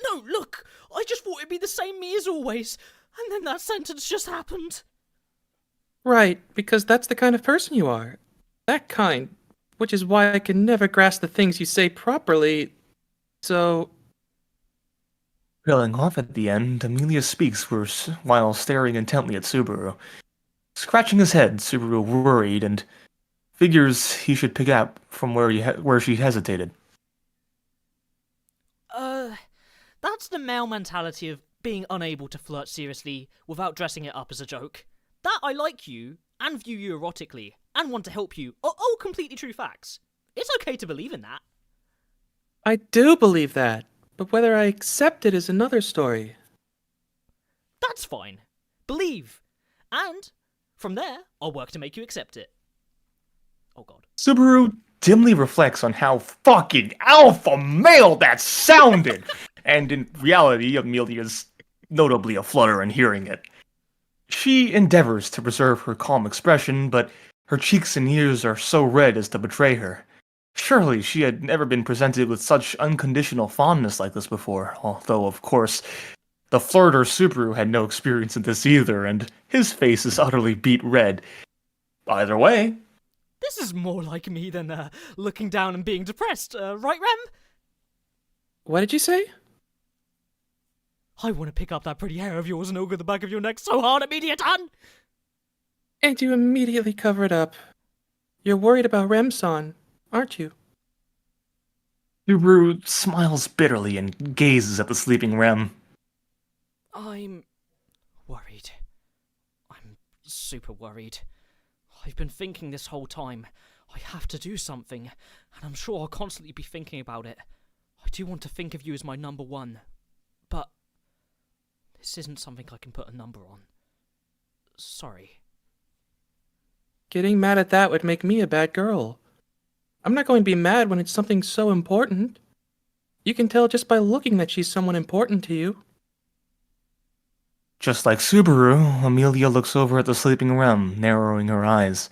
No, look, I just thought it'd be the same me as always, and then that sentence just happened. Right, because that's the kind of person you are. That kind. Which is why I can never grasp the things you say properly. So, Trailing off at the end, Amelia speaks while staring intently at Subaru. Scratching his head, Subaru worried and figures he should pick up from where she hesitated. That's the male mentality of being unable to flirt seriously without dressing it up as a joke. That I like you, and view you erotically, and want to help you are all completely true facts. It's okay to believe in that. I do believe that, but whether I accept it is another story. That's fine. Believe. And, from there, I'll work to make you accept it. Oh god. Subaru dimly reflects on how fucking alpha male that sounded, and in reality, Amelia's notably aflutter in hearing it. She endeavors to preserve her calm expression, but her cheeks and ears are so red as to betray her. Surely she had never been presented with such unconditional fondness like this before, although, of course, the flirter Subaru had no experience in this either, and his face is utterly beet red. Either way, This is more like me than looking down and being depressed, right, Rem? What did you say? I want to pick up that pretty hair of yours and over the back of your neck so hard, immediate-on! And you immediately cover it up. You're worried about Remsan, aren't you? Subaru smiles bitterly and gazes at the sleeping Rem. I'm worried. I'm super worried. I've been thinking this whole time. I have to do something, and I'm sure I'll constantly be thinking about it. I do want to think of you as my number one, but this isn't something I can put a number on. Sorry. Getting mad at that would make me a bad girl. I'm not going to be mad when it's something so important. You can tell just by looking that she's someone important to you. Just like Subaru, Amelia looks over at the sleeping Rem, narrowing her eyes.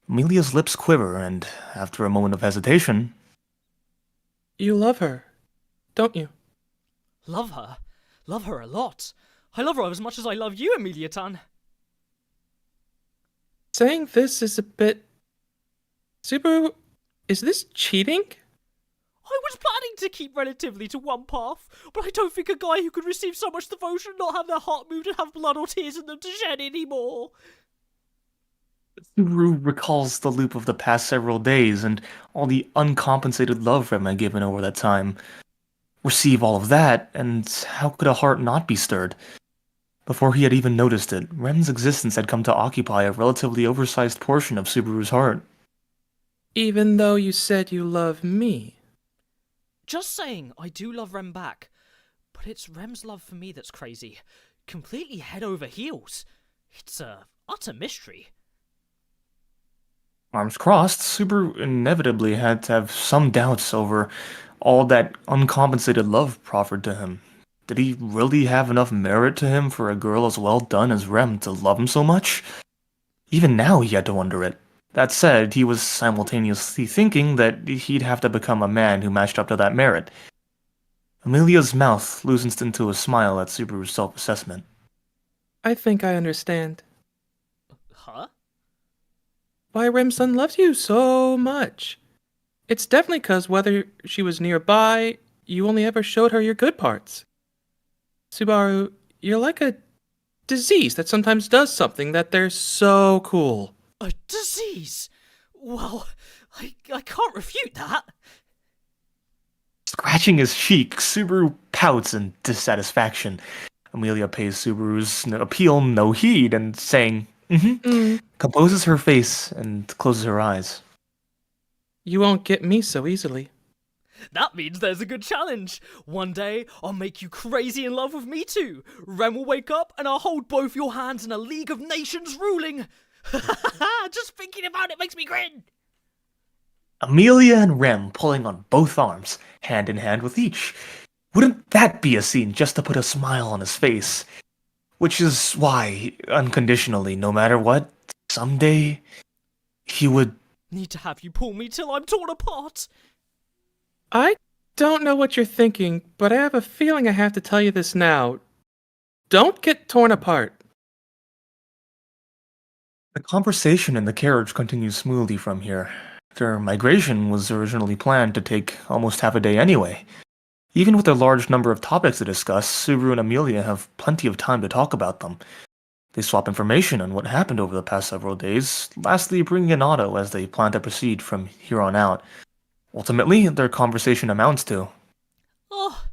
Amelia's lips quiver, and after a moment of hesitation, You love her, don't you? Love her? Love her a lot. I love her as much as I love you, Amelia-tan. Saying this is a bit... Subaru, is this cheating? I was planning to keep relatively to one path, but I don't think a guy who could receive so much devotion not have their heart moved and have blood or tears in them to shed anymore. Subaru recalls the loop of the past several days and all the uncompensated love Rem had given over that time. Receive all of that, and how could a heart not be stirred? Before he had even noticed it, Rem's existence had come to occupy a relatively oversized portion of Subaru's heart. Even though you said you love me. Just saying, I do love Rem back, but it's Rem's love for me that's crazy. Completely head over heels. It's a utter mystery. Arms crossed, Subaru inevitably had to have some doubts over all that uncompensated love proffered to him. Did he really have enough merit to him for a girl as well done as Rem to love him so much? Even now he had to wonder it. That said, he was simultaneously thinking that he'd have to become a man who matched up to that merit. Amelia's mouth loosens into a smile at Subaru's self-assessment. I think I understand. Huh? Why Remsun loves you so much. It's definitely 'cause whether she was nearby, you only ever showed her your good parts. Subaru, you're like a disease that sometimes does something that they're so cool. A disease? Well, I can't refute that. Scratching his cheek, Subaru pouts in dissatisfaction. Amelia pays Subaru's appeal no heed and saying, composes her face and closes her eyes. You won't get me so easily. That means there's a good challenge. One day, I'll make you crazy in love with me too. Rem will wake up and I'll hold both your hands in a League of Nations ruling. Just thinking about it makes me grin. Amelia and Rem pulling on both arms, hand in hand with each. Wouldn't that be a scene just to put a smile on his face? Which is why, unconditionally, no matter what, someday, he would... Need to have you pull me till I'm torn apart. I don't know what you're thinking, but I have a feeling I have to tell you this now. Don't get torn apart. The conversation in the carriage continues smoothly from here. Their migration was originally planned to take almost half a day anyway. Even with their large number of topics to discuss, Subaru and Amelia have plenty of time to talk about them. They swap information on what happened over the past several days, lastly bringing in Otto as they plan to proceed from here on out. Ultimately, their conversation amounts to, Oh,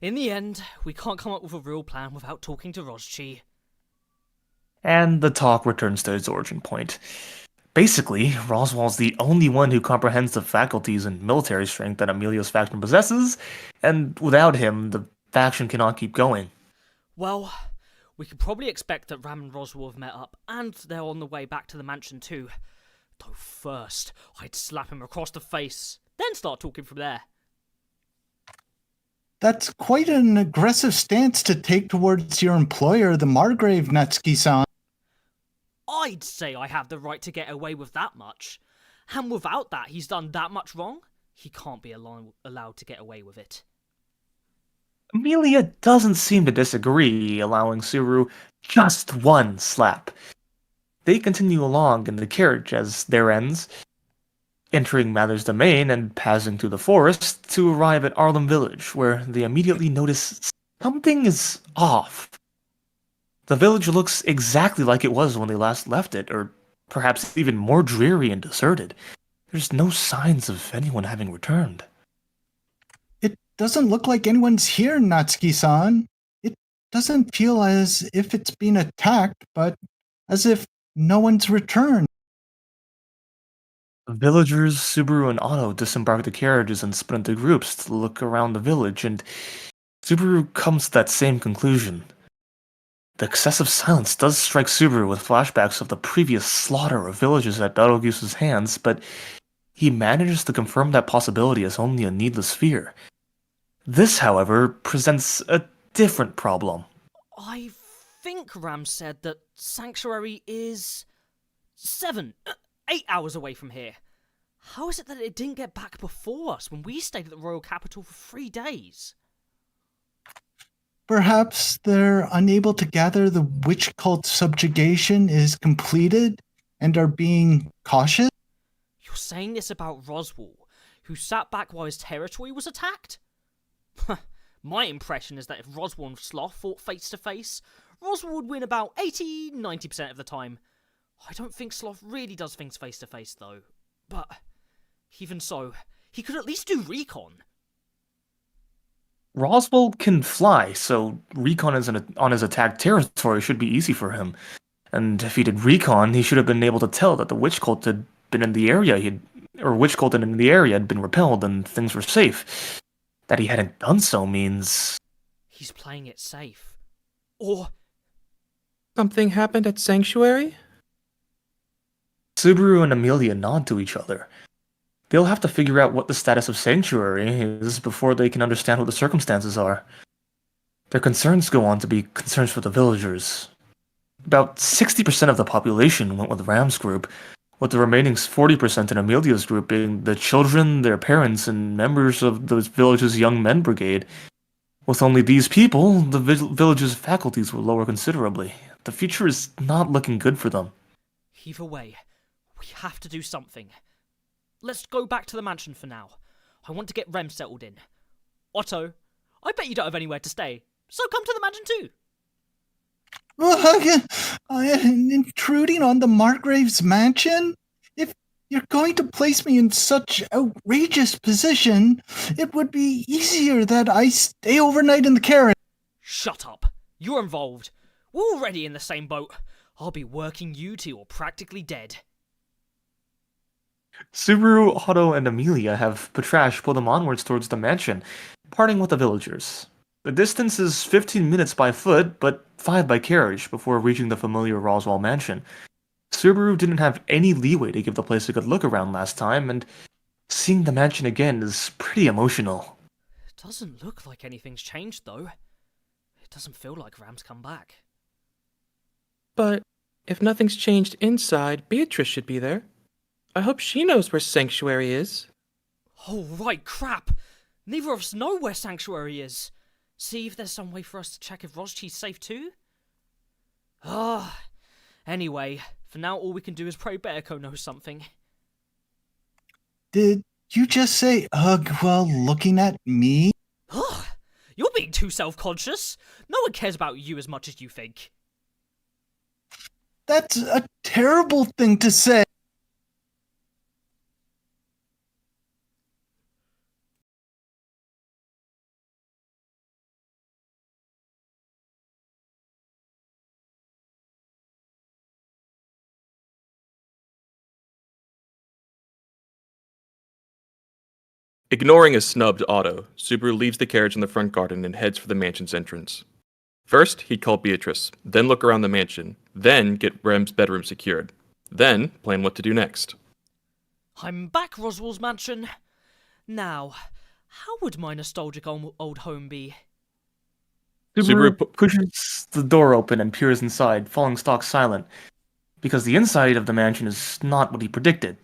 in the end, we can't come up with a real plan without talking to Rozchi. and the talk returns to its origin point. Basically, Roswell's the only one who comprehends the faculties and military strength that Amelia's faction possesses, and without him, the faction cannot keep going. Well, we could probably expect that Ram and Roswell have met up, and they're on the way back to the mansion too. Though first, I'd slap him across the face, then start talking from there. That's quite an aggressive stance to take towards your employer, the Margrave, Natsuki-san. I'd say I have the right to get away with that much. And without that, he's done that much wrong, he can't be allowed to get away with it. Amelia doesn't seem to disagree, allowing Subaru just one slap. They continue along in the carriage as there ends, entering Mather's domain and passing through the forest to arrive at Arlem Village, where they immediately notice something is off. The village looks exactly like it was when they last left it, or perhaps even more dreary and deserted. There's no signs of anyone having returned. It doesn't look like anyone's here, Natsuki-san. It doesn't feel as if it's been attacked, but as if no one's returned. The villagers, Subaru and Otto disembark the carriages and split into groups to look around the village, and Subaru comes to that same conclusion. The excessive silence does strike Subaru with flashbacks of the previous slaughter of villages at Betelgeuse's hands, but he manages to confirm that possibility as only a needless fear. This, however, presents a different problem. I think Ram said that Sanctuary is 8 hours away from here. How is it that it didn't get back before us when we stayed at the royal capital for 3 days? Perhaps they're unable to gather the witch cult subjugation is completed and are being cautious? You're saying this about Roswell, who sat back while his territory was attacked? My impression is that if Roswell and Sloth fought face to face, Roswell would win about 80-90% of the time. I don't think Sloth really does things face to face though. But even so, he could at least do recon. Roswell can fly, so recon on his attacked territory should be easy for him. And if he did recon, he should have been able to tell that the witch cult had been in the area witch cult in the area had been repelled and things were safe. That he hadn't done so means He's playing it safe. Or Something happened at Sanctuary? Subaru and Amelia nod to each other. They'll have to figure out what the status of Sanctuary is before they can understand what the circumstances are. Their concerns go on to be concerns for the villagers. About 60% of the population went with Ram's group, with the remaining 40% in Amelia's group being the children, their parents, and members of the village's young men brigade. With only these people, the village's faculties will lower considerably. The future is not looking good for them. either way, we have to do something. Let's go back to the mansion for now. I want to get Rem settled in. Otto, I bet you don't have anywhere to stay, so come to the mansion too. Intruding on the Margrave's mansion? If you're going to place me in such outrageous position, it would be easier that I stay overnight in the carriage. Shut up. You're involved. We're already in the same boat. I'll be working you till you're practically dead. Subaru, Otto, and Amelia have Patrash pull them onwards towards the mansion, parting with the villagers. The distance is 15 minutes by foot, but 5 by carriage before reaching the familiar Roswell mansion. Subaru didn't have any leeway to give the place a good look around last time, and seeing the mansion again is pretty emotional. It doesn't look like anything's changed, though. It doesn't feel like Ram's come back. But if nothing's changed inside, Beatrice should be there. I hope she knows where Sanctuary is. Oh, right, crap! Neither of us know where Sanctuary is. See if there's some way for us to check if Rozchi's safe too? Anyway, for now all we can do is pray Bearco knows something. Did you just say ugh while looking at me? Ugh! You're being too self-conscious. No one cares about you as much as you think. That's a terrible thing to say. Ignoring a snubbed auto, Subaru leaves the carriage in the front garden and heads for the mansion's entrance. First, he'd call Beatrice, then look around the mansion, then get Rem's bedroom secured, then plan what to do next. I'm back, Roswell's mansion. Now, how would my nostalgic old home be? Subaru pushes the door open and peers inside, falling stock silent, because the inside of the mansion is not what he predicted.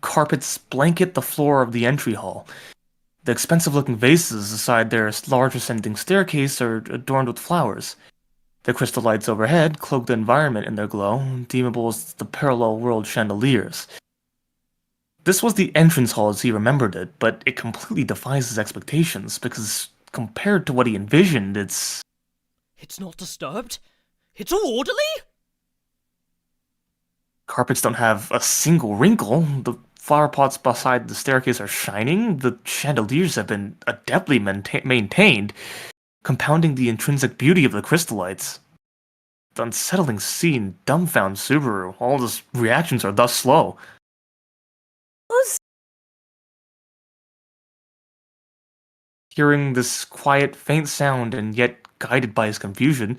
Carpets blanket the floor of the entry hall. The expensive-looking vases beside their large ascending staircase are adorned with flowers. The crystal lights overhead cloak the environment in their glow, deemable as the parallel world chandeliers. This was the entrance hall as he remembered it, but it completely defies his expectations, because compared to what he envisioned, it's not disturbed? It's all orderly? carpets don't have a single wrinkle. The flower pots beside the staircase are shining. The chandeliers have been adeptly maintained, compounding the intrinsic beauty of the crystal lights. The unsettling scene dumbfounds Subaru. All his reactions are thus slow. Hearing this quiet, faint sound and yet guided by his confusion,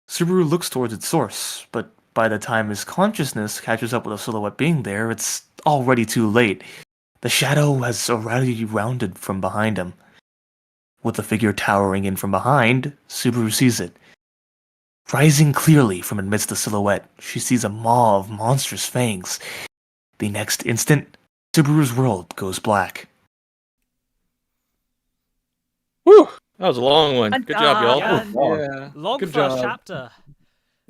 Subaru looks towards its source, but by the time his consciousness catches up with a silhouette being there, it's already too late. The shadow has already rounded from behind him. With the figure towering in from behind, Subaru sees it. Rising clearly from amidst the silhouette, she sees a maw of monstrous fangs. The next instant, Subaru's world goes black. Whew! That was a long one. Good job, y'all. Yeah. Yeah. Long Good first job. chapter.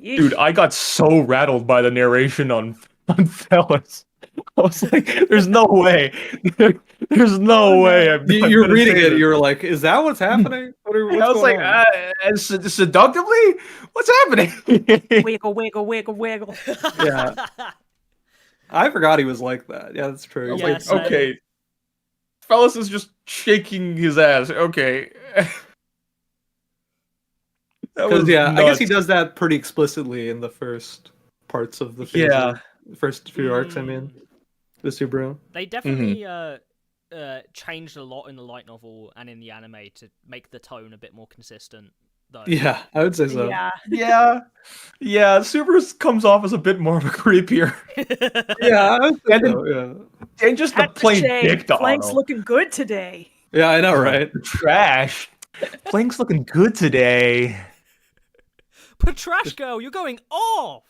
Dude, I got so rattled by the narration on Fellas. I was like, there's no way. There's no way. You're reading it, you're like, is that what's happening? What's I was going like, on? seductively? What's happening? Wiggle, wiggle, wiggle, wiggle. Yeah. I forgot he was like that. Yeah, that's true. I was Yeah, like, same. okay. Fellas is just shaking his ass. Okay. That was Because I guess he nuts. does that pretty explicitly in the first parts of the phase. Yeah. First few arcs, I mean. The Subaru. They definitely changed a lot in the light novel and in the anime to make the tone a bit more consistent, though. Yeah, I would say so. Yeah. Yeah, Subaru comes off as a bit more of a creepier. Yeah, I would say And then- so, yeah. And just the At plain shade. dick to Flank's Otto. looking good today. Yeah, I know, right? Trash. Plank's looking good today. Patrash girl, you're going off!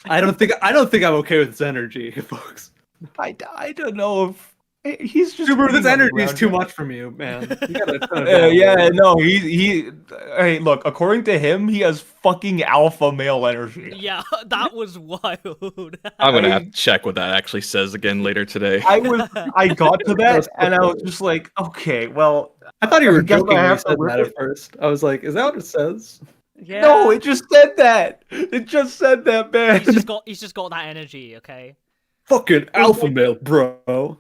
I don't think I'm okay with this energy, folks. I don't know if he's just Subaru, this being energy is around too here. much from you, man. You got a ton of Yeah, no, he. Hey, look. According to him, he has fucking alpha male energy. Yeah, that was wild. I'm gonna have to check what that actually says again later today. I got to that, That's and I was just like, okay, well, I thought you were I guess joking I when you have to said rip that it. at first. I was like, is that what it says? Yeah. no, it just said that. It just said that, man. he's just got that energy, okay? Fucking alpha male, bro.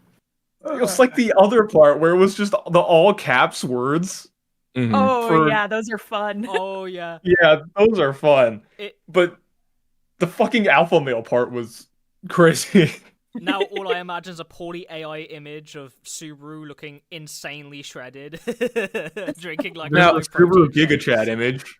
It was like the other part where it was just the all caps words. Mhm. Oh, for- yeah, those are fun. Oh yeah. Yeah, those are fun. It, But the fucking alpha male part was crazy. now all I imagine is a poorly AI image of Subaru looking insanely shredded, drinking like Now a the Subaru low-protein Giga Chat shakes. image.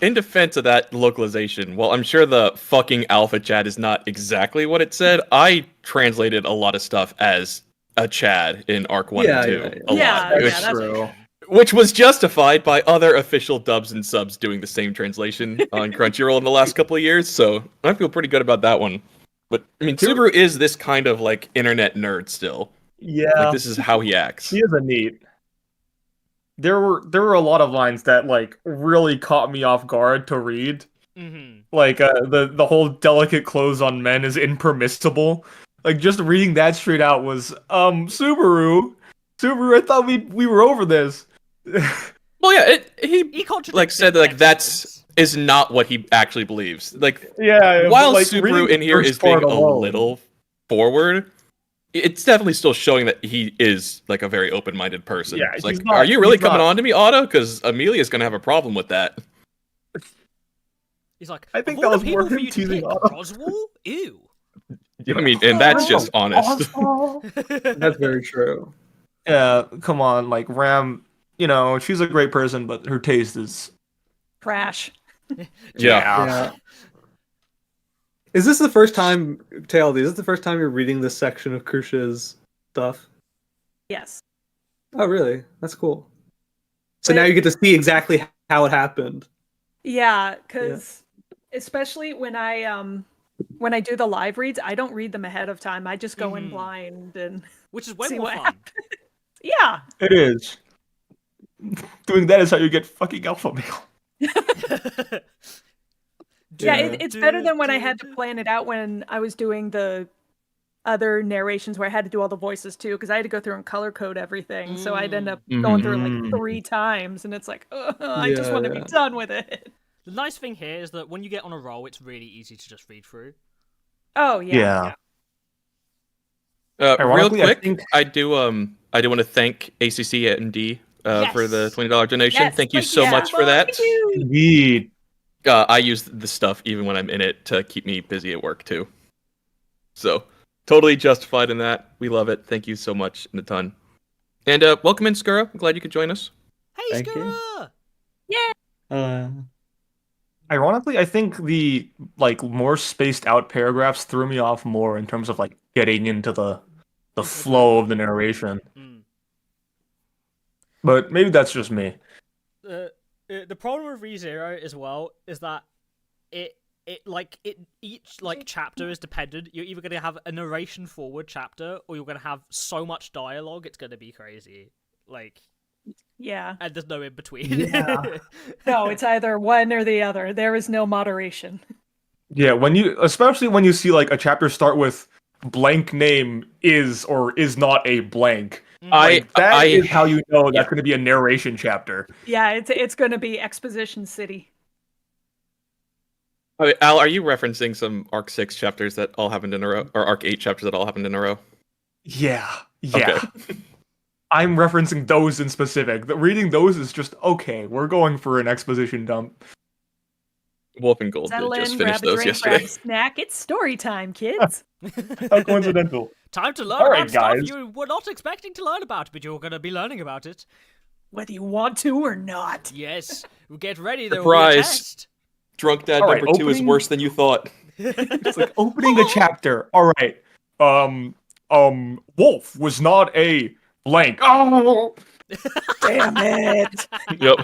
In defense of that localization, well, I'm sure the fucking alpha chat is not exactly what it said. I translated a lot of stuff as a Chad in Arc 1 Yeah, and 2. yeah, A yeah. lot. Yeah, which, that's true. which was justified by other official dubs and subs doing the same translation on Crunchyroll in the last couple of years, so I feel pretty good about that one. But, I mean, Subaru is this kind of, like, internet nerd still. Yeah, Like, this is how he acts. he is a neat. There were a lot of lines that like really caught me off guard to read. Mm-hmm. Like the whole delicate clothes on men is impermissible. Like just reading that straight out was Subaru, I thought we were over this. Well, yeah, he He contradicts like said it like in that's excellence. is not what he actually believes. Like Yeah, while but, like, Subaru reading in the here first is being part a alone- little forward, it's definitely still showing that he is like a very open-minded person. Yeah, It's he's like, not- are you really he's coming not- on to me, Otto? Because Amelia's gonna have a problem with that. He's like, I think of all that the was more people for him you to teasing pick, Otto. Roswell? Ew. I mean, and that's just honest. That's very true. Yeah, come on, like Ram. You know, she's a great person, but her taste is. Trash. Yeah. Is this the first time, TLD, is this the first time you're reading this section of Krusha's stuff? Yes. Oh, really? That's cool. So But- now you get to see exactly how it happened. Yeah, because especially when I do the live reads, I don't read them ahead of time. I just go in blind and Which is way see more what fun. happens. Yeah. It is. Doing that is how you get fucking alpha male. Yeah, it's better than when I had to plan it out when I was doing the other narrations where I had to do all the voices too, because I had to go through and color code everything. So I'd end up going through it like 3 times, and it's like, I just want to be done with it. The nice thing here is that when you get on a roll, it's really easy to just read through. Oh yeah. Real Ironically, I quick, think- I do want to thank ACC and D for the Yes. $20 donation. Yes, Thank you thank so you much so for that. much. Thank you. Indeed. I use the stuff even when I'm in it to keep me busy at work too. So totally justified in that. We love it. Thank you so much and a ton. And welcome in, Skura. I'm glad you could join us. Hey, Thank you. Skura! Ironically, I think the like more spaced out paragraphs threw me off more in terms of like getting into the flow of the narration. But maybe that's just me. The problem with ReZero as well is that each chapter is dependent. You're either gonna have a narration forward chapter or you're gonna have so much dialogue it's gonna be crazy. Yeah. And there's no in between. Yeah. No, it's either one or the other. There is no moderation. Yeah, especially when you see like a chapter start with blank name is or is not a blank. That is how you know that's going to be a narration chapter. Yeah, it's going to be Exposition City. Al, are you referencing some Arc 6 chapters that all happened in a row, or Arc 8 chapters that all happened in a row? Yeah. Okay. I'm referencing those in specific. Reading those is just okay. We're going for an exposition dump. Wolf and Gold Settle did just in, finish grab a those drink, yesterday. grab a snack. It's story time, kids. How coincidental. Time to learn All right, about stuff guys. you were not expecting to learn about, but you're gonna be learning about it. Whether you want to or not. Yes. Get ready, there will be a Surprise. test. Drunk Dad All right, number 2 is opening- worse than you thought. It's like opening a chapter. All right. Wolf was not a blank. Oh, Damn it. Yep.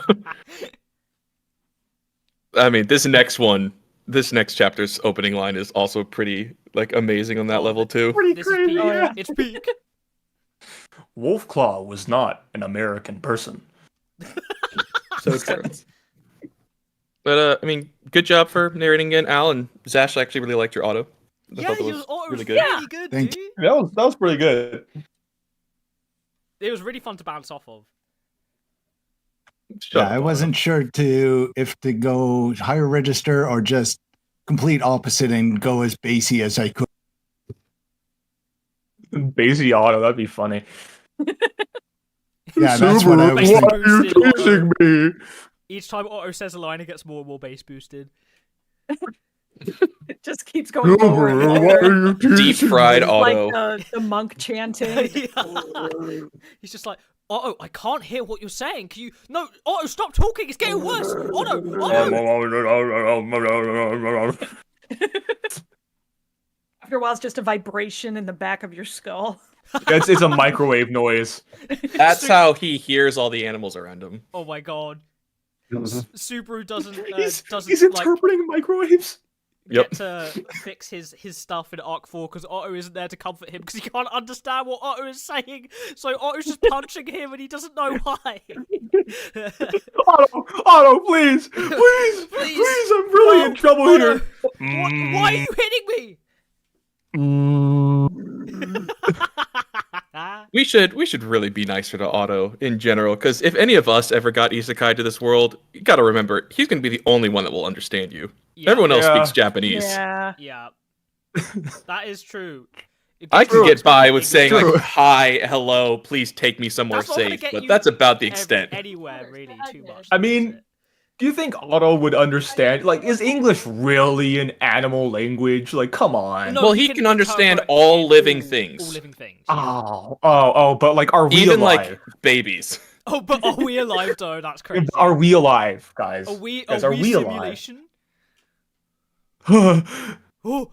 I mean, this next chapter's opening line is also pretty amazing on that level too. pretty This is crazy. peak. Yeah. It's peak. Wolfclaw was not an American person. So true. But I mean, good job for narrating again, Al, and Zash actually really liked your auto. I Yeah, thought that it was was really good. really good, Thank dude. That was pretty good. It was really fun to bounce off of. Shut Yeah, up, I Otto. wasn't sure if to go higher register or just complete opposite and go as bassy as I could. Basie auto, that'd be funny. Yeah, that's what I was Super, thinking. why are you teasing me? Each time Otto says a line, it gets more and more bass boosted. It just keeps going lower and Why lower. are you Deep teasing fried me? auto. Like the monk chanting. He's just like, Otto, I can't hear what you're saying. Can you? No, Otto, stop talking. It's getting worse. Otto. After a while, it's just a vibration in the back of your skull. It's a microwave noise. That's how he hears all the animals around him. Oh my god. Subaru doesn't He's interpreting microwaves. Yep. get to fix his stuff in Arc 4 because Otto isn't there to comfort him because he can't understand what Otto is saying. So Otto's just punching him and he doesn't know why. Otto, please, I'm really in trouble Otto, here. why are you hitting me? We should really be nicer to Otto in general, because if any of us ever got isekai to this world, you gotta remember, he's gonna be the only one that will understand you. Yeah. Everyone else Yeah. speaks Japanese. Yeah. Yeah. That is true. It I gets can you get to by speak with English. saying True. like, hi, hello, please take me somewhere That's not gonna safe, get but you that's about the extent. Anywhere really too much. I is mean, it? do you think Otto would understand? Like, is English really an animal language? Like, come on. No, Well, he can understand interpret all in living all things. living things. Yeah. Oh, but like, are we Even alive? like babies. Oh, but are we alive though? That's crazy. Are we alive, guys? Are we? Guys, are we alive? simulation? Oh,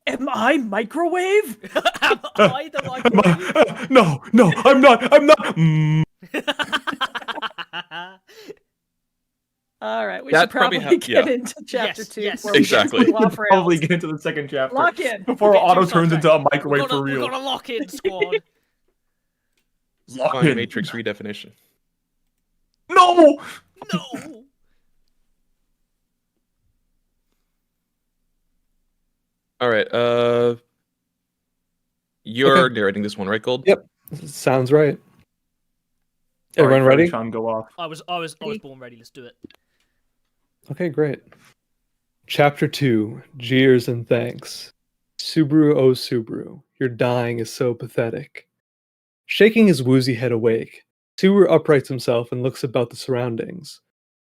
Am I microwave? am I the microwave? No, I'm not. I'm not. All right, we That's should probably probably get yeah. into chapter Yes, 2 yes. before we Exactly. go off Probably rails. get into the second chapter Lock in. before We're getting Otto too turns into a sidetracked. microwave for We real. got a lock-in squad. Lock Fine, in. Matrix redefinition. No. No. All right, you're Okay. narrating this one, right, Gold? Yep. Sounds right. All right, Everyone ready? Sean, go off. I was born ready. Let's do it. Okay, great. Chapter 2, Jeers and Thanks. Subaru, oh Subaru, your dying is so pathetic. Shaking his woozy head awake, Subaru uprights himself and looks about the surroundings.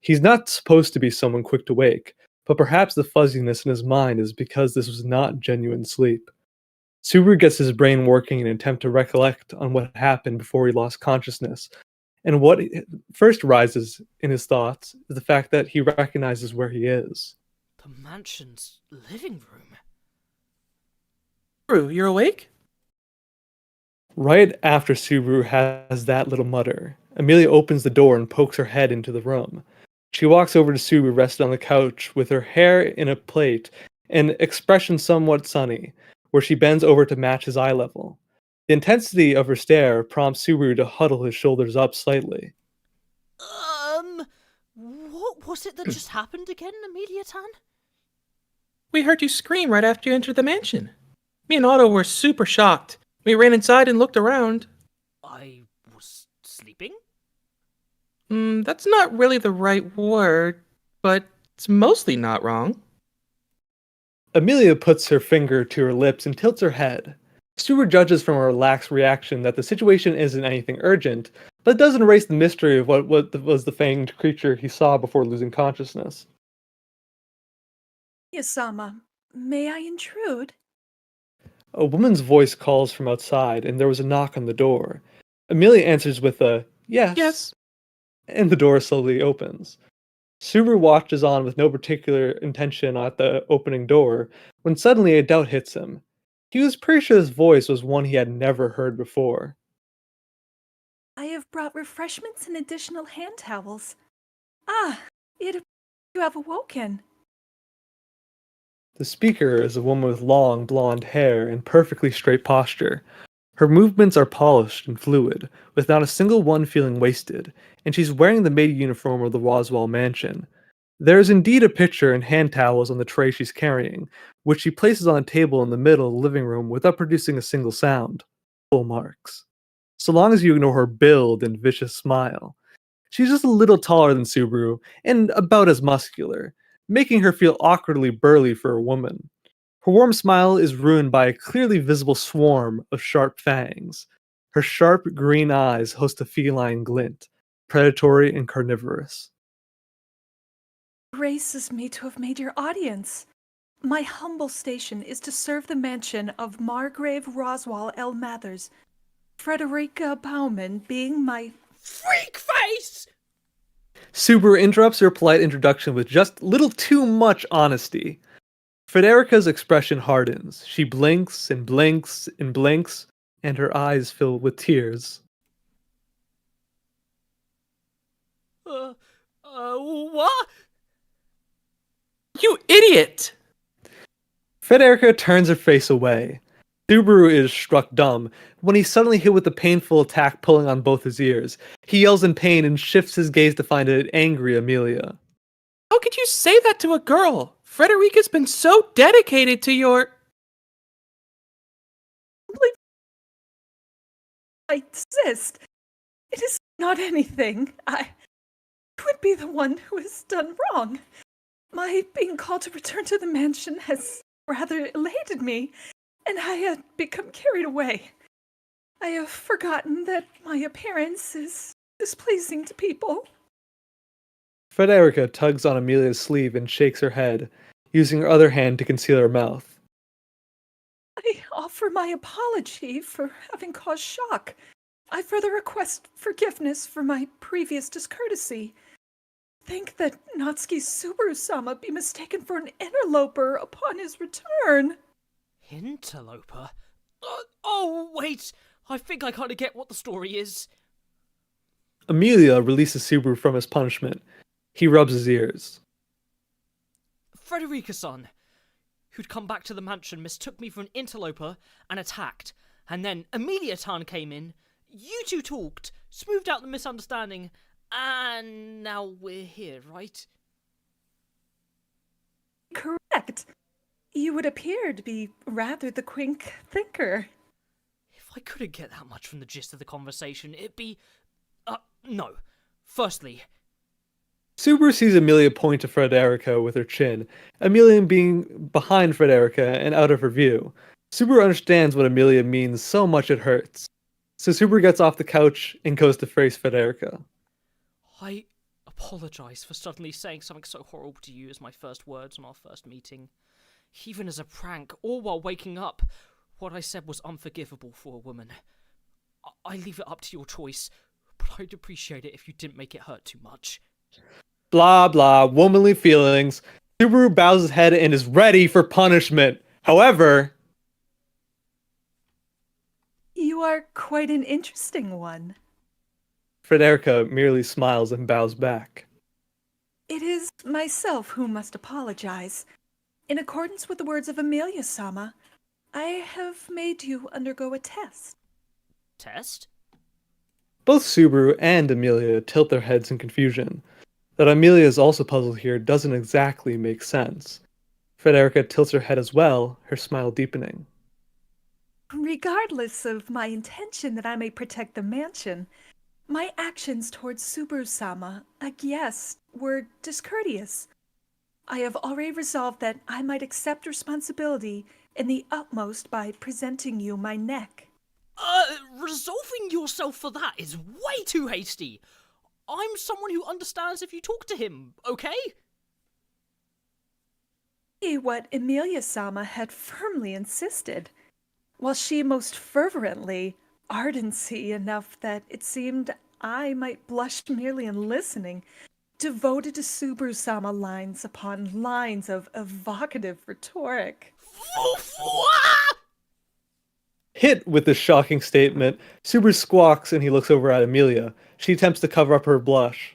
He's not supposed to be someone quick to wake, but perhaps the fuzziness in his mind is because this was not genuine sleep. Subaru gets his brain working in an attempt to recollect on what happened before he lost consciousness, and what first rises in his thoughts is the fact that he recognizes where he is. The mansion's living room. Subaru, you're awake? Right after Subaru has that little mutter, Amelia opens the door and pokes her head into the room. She walks over to Subaru rested on the couch with her hair in a plait and expression somewhat sunny, where she bends over to match his eye level. The intensity of her stare prompts Subaru to huddle his shoulders up slightly. What was it that just happened again, Amelia-tan? We heard you scream right after you entered the mansion. Me and Otto were super shocked. We ran inside and looked around. I was sleeping? That's not really the right word, but it's mostly not wrong. Amelia puts her finger to her lips and tilts her head. Subaru judges from a relaxed reaction that the situation isn't anything urgent, but it doesn't erase the mystery of what was the fanged creature he saw before losing consciousness. Yasama, may I intrude? A woman's voice calls from outside, and there was a knock on the door. Amelia answers with a yes. Yes. And the door slowly opens. Subaru watches on with no particular intention at the opening door, when suddenly a doubt hits him. He was pretty sure his voice was one he had never heard before. I have brought refreshments and additional hand towels. Ah, it appears you have awoken. The speaker is a woman with long blonde hair and perfectly straight posture. Her movements are polished and fluid, with not a single one feeling wasted, and she's wearing the maid uniform of the Roswell mansion. There is indeed a pitcher and hand towels on the tray she's carrying, which she places on a table in the middle of the living room without producing a single sound. Full marks. So long as you ignore her build and vicious smile. She's just a little taller than Subaru, and about as muscular, making her feel awkwardly burly for a woman. Her warm smile is ruined by a clearly visible swarm of sharp fangs. Her sharp green eyes host a feline glint, predatory and carnivorous. Graces me to have made your audience. My humble station is to serve the mansion of Margrave Roswell L. Mathers, Frederica Bauman being my Freak face! Subaru interrupts her polite introduction with just little too much honesty. Frederica's expression hardens. She blinks and blinks and blinks, and her eyes fill with tears. What? You idiot! Frederica turns her face away. Subaru is struck dumb when he's suddenly hit with a painful attack pulling on both his ears. He yells in pain and shifts his gaze to find an angry Amelia. How could you say that to a girl? Frederica's been so dedicated to your... I desist. It is not anything. I would be the one who has done wrong. My being called to return to the mansion has rather elated me, and I had become carried away. I have forgotten that my appearance is displeasing to people. Frederica tugs on Amelia's sleeve and shakes her head, using her other hand to conceal her mouth. I offer my apology for having caused shock. I further request forgiveness for my previous discourtesy. Think that Natsuki Subaru-sama be mistaken for an interloper upon his return. Interloper? Oh, wait! I think I kind of get what the story is. Amelia releases Subaru from his punishment. He rubs his ears. Frederica-san, who'd come back to the mansion, mistook me for an interloper and attacked. And then Amelia-tan came in, you two talked, smoothed out the misunderstanding, and now we're here, right? Correct. You would appear to be rather the quick thinker. If I couldn't get that much from the gist of the conversation, it'd be... no. Firstly... Subaru sees Amelia point to Frederica with her chin, Amelia being behind Frederica and out of her view. Subaru understands what Amelia means so much it hurts. So Subaru gets off the couch and goes to face Frederica. I apologize for suddenly saying something so horrible to you as my first words on our first meeting. Even as a prank, or while waking up, what I said was unforgivable for a woman. I leave it up to your choice, but I'd appreciate it if you didn't make it hurt too much. Blah blah, womanly feelings. Subaru bows his head and is ready for punishment. However... You are quite an interesting one. Frederica merely smiles and bows back. It is myself who must apologize. In accordance with the words of Amelia-sama, I have made you undergo a test. Test? Both Subaru and Amelia tilt their heads in confusion. That Amelia is also puzzled here doesn't exactly make sense. Frederica tilts her head as well, her smile deepening. Regardless of my intention that I may protect the mansion, my actions towards Subaru-sama, a guest, were discourteous. I have already resolved that I might accept responsibility in the utmost by presenting you my neck. Resolving yourself for that is way too hasty. I'm someone who understands if you talk to him, okay? What Amelia-sama had firmly insisted, while she most fervently, ardency enough that it seemed I might blush merely in listening, devoted to Subaru-sama lines upon lines of evocative rhetoric. Hit with this shocking statement, Subaru squawks and he looks over at Amelia. She attempts to cover up her blush.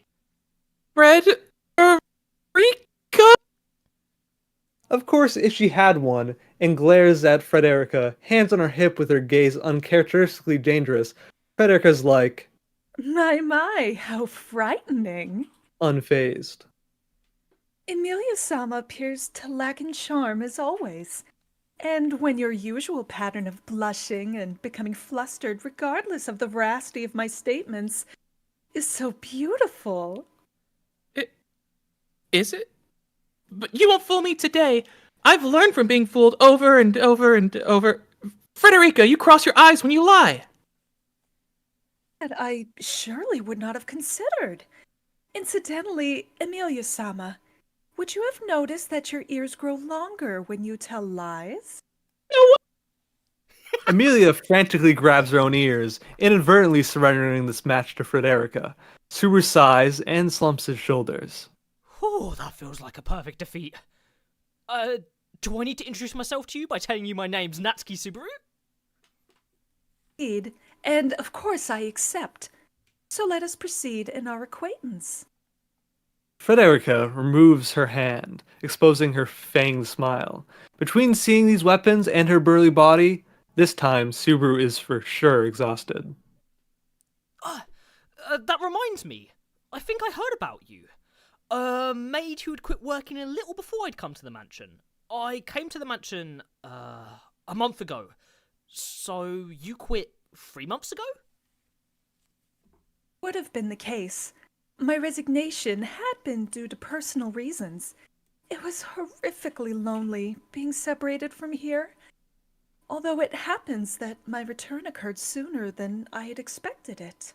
Frederica? Of course, if she had one, and glares at Frederica, hands on her hip with her gaze uncharacteristically dangerous, Frederica's like... My, how frightening. Unfazed. Amelia-sama appears to lack in charm as always. And when your usual pattern of blushing and becoming flustered regardless of the veracity of my statements is so beautiful. Is it? But you won't fool me today. I've learned from being fooled over and over and over. Frederica, you cross your eyes when you lie. That I surely would not have considered. Incidentally, Amelia-sama, would you have noticed that your ears grow longer when you tell lies? Amelia frantically grabs her own ears, inadvertently surrendering this match to Frederica. Subaru sighs and slumps his shoulders. Oh, that feels like a perfect defeat. Do I need to introduce myself to you by telling you my name's Natsuki Subaru? Indeed, and of course I accept. So let us proceed in our acquaintance. Frederica removes her hand, exposing her fanged smile. Between seeing these weapons and her burly body, this time Subaru is for sure exhausted. That reminds me. I think I heard about you. A maid who had quit working a little before I'd come to the mansion. I came to the mansion, 1 month ago. So you quit 3 months ago? would have been the case. My resignation had been due to personal reasons. It was horrifically lonely being separated from here. Although it happens that my return occurred sooner than I had expected it.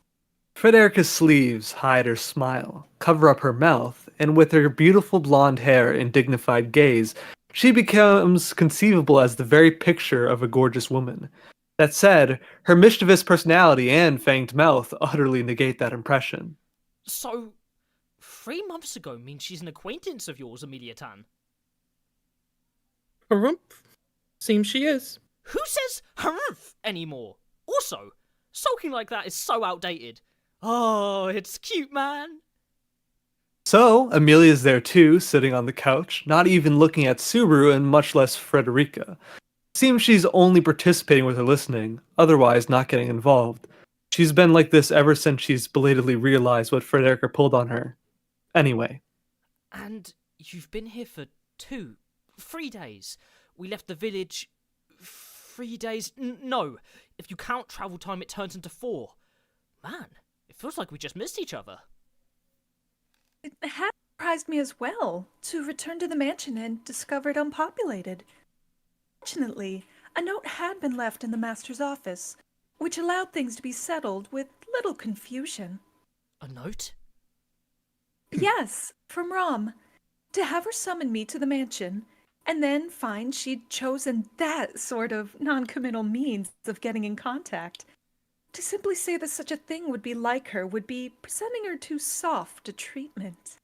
Frederica's sleeves hide her smile, cover up her mouth, and with her beautiful blonde hair and dignified gaze, she becomes conceivable as the very picture of a gorgeous woman. That said, her mischievous personality and fanged mouth utterly negate that impression. So, 3 months ago means she's an acquaintance of yours, Amelia Tan. Harumph. Seems she is. Who says harumph anymore? Also, sulking like that is so outdated. Oh, it's cute, man. So, Amelia's there too, sitting on the couch, not even looking at Subaru and much less Frederica. Seems she's only participating with her listening, otherwise not getting involved. She's been like this ever since she's belatedly realized what Frederica pulled on her. Anyway. And you've been here for 3 days. We left the village 3 days. No, if you count travel time, it turns into 4. Man, it feels like we just missed each other. It had surprised me as well to return to the mansion and discover it unpopulated. Fortunately, a note had been left in the master's office, which allowed things to be settled with little confusion. A note? Yes, from Rom, to have her summon me to the mansion, and then find she'd chosen that sort of non-committal means of getting in contact. To simply say that such a thing would be like her would be presenting her too soft a treatment.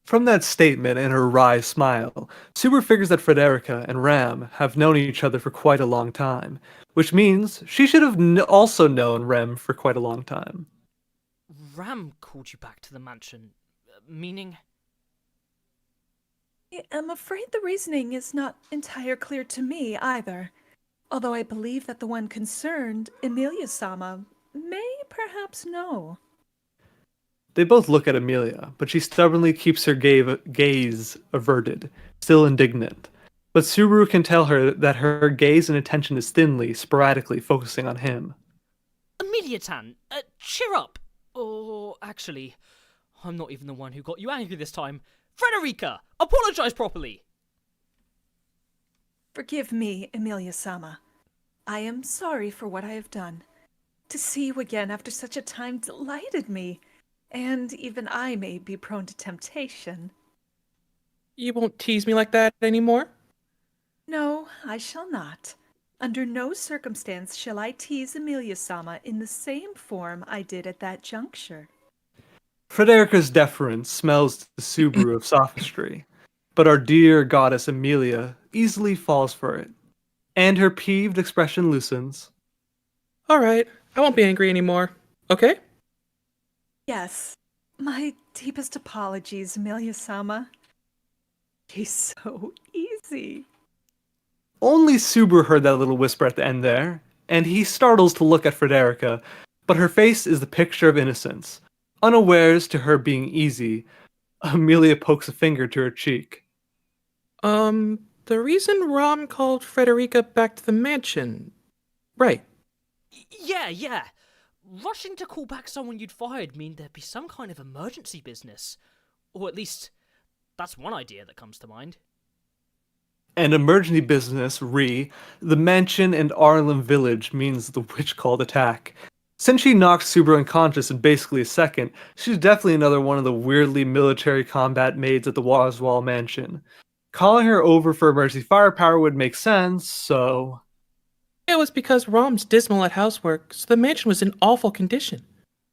From that statement and her wry smile, Subaru figures that Frederica and Ram have known each other for quite a long time, which means she should have also known Rem for quite a long time. Ram called you back to the mansion, meaning? I'm afraid the reasoning is not entirely clear to me either, although I believe that the one concerned, Emilia-sama, may perhaps know. They both look at Amelia, but she stubbornly keeps her gaze averted, still indignant. But Subaru can tell her that her gaze and attention is thinly, sporadically focusing on him. Amelia Tan, cheer up. Or, actually, I'm not even the one who got you angry this time. Frederica, apologize properly. Forgive me, Emilia-sama. I am sorry for what I have done. To see you again after such a time delighted me, and even I may be prone to temptation. You won't tease me like that anymore? No, I shall not. Under no circumstance shall I tease Emilia-sama in the same form I did at that juncture. Frederica's deference smells to the Subaru of sophistry, but our dear goddess Amelia easily falls for it, and her peeved expression loosens. Alright, I won't be angry anymore. Okay? Yes, my deepest apologies, Emilia-sama. She's so easy. Only Subaru heard that little whisper at the end there, and he startles to look at Frederica, but her face is the picture of innocence. Unawares to her being easy, Amelia pokes a finger to her cheek. The reason Rom called Frederica back to the mansion. Right. Yeah. Rushing to call back someone you'd fired mean there'd be some kind of emergency business. Or at least, that's one idea that comes to mind. An emergency business, the mansion and Arlen village means the witch-called attack. Since she knocked Subaru unconscious in basically a second, she's definitely another one of the weirdly military combat maids at the Waswall mansion. Calling her over for emergency firepower would make sense, so... It was because Rom's dismal at housework, so the mansion was in awful condition.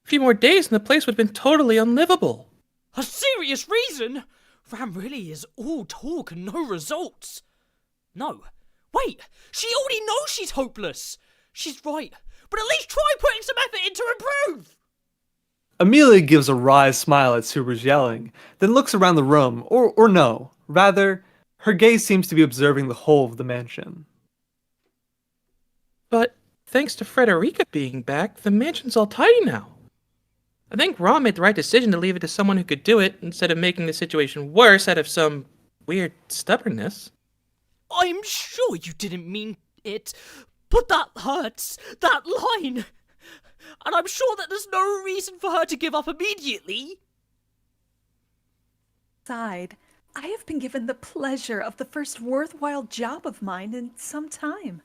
A few more days and the place would have been totally unlivable. A serious reason? Ram really is all talk and no results. No. Wait, she already knows she's hopeless. She's right, but at least try putting some effort in to improve. Amelia gives a wry smile at Subaru's yelling, then looks around the room, or no, rather, her gaze seems to be observing the whole of the mansion. But thanks to Frederica being back, the mansion's all tidy now. I think Rom made the right decision to leave it to someone who could do it, instead of making the situation worse out of some weird stubbornness. I'm sure you didn't mean it, but that hurts. That line. and I'm sure that there's no reason for her to give up immediately. Side, I have been given the pleasure of the first worthwhile job of mine in some time.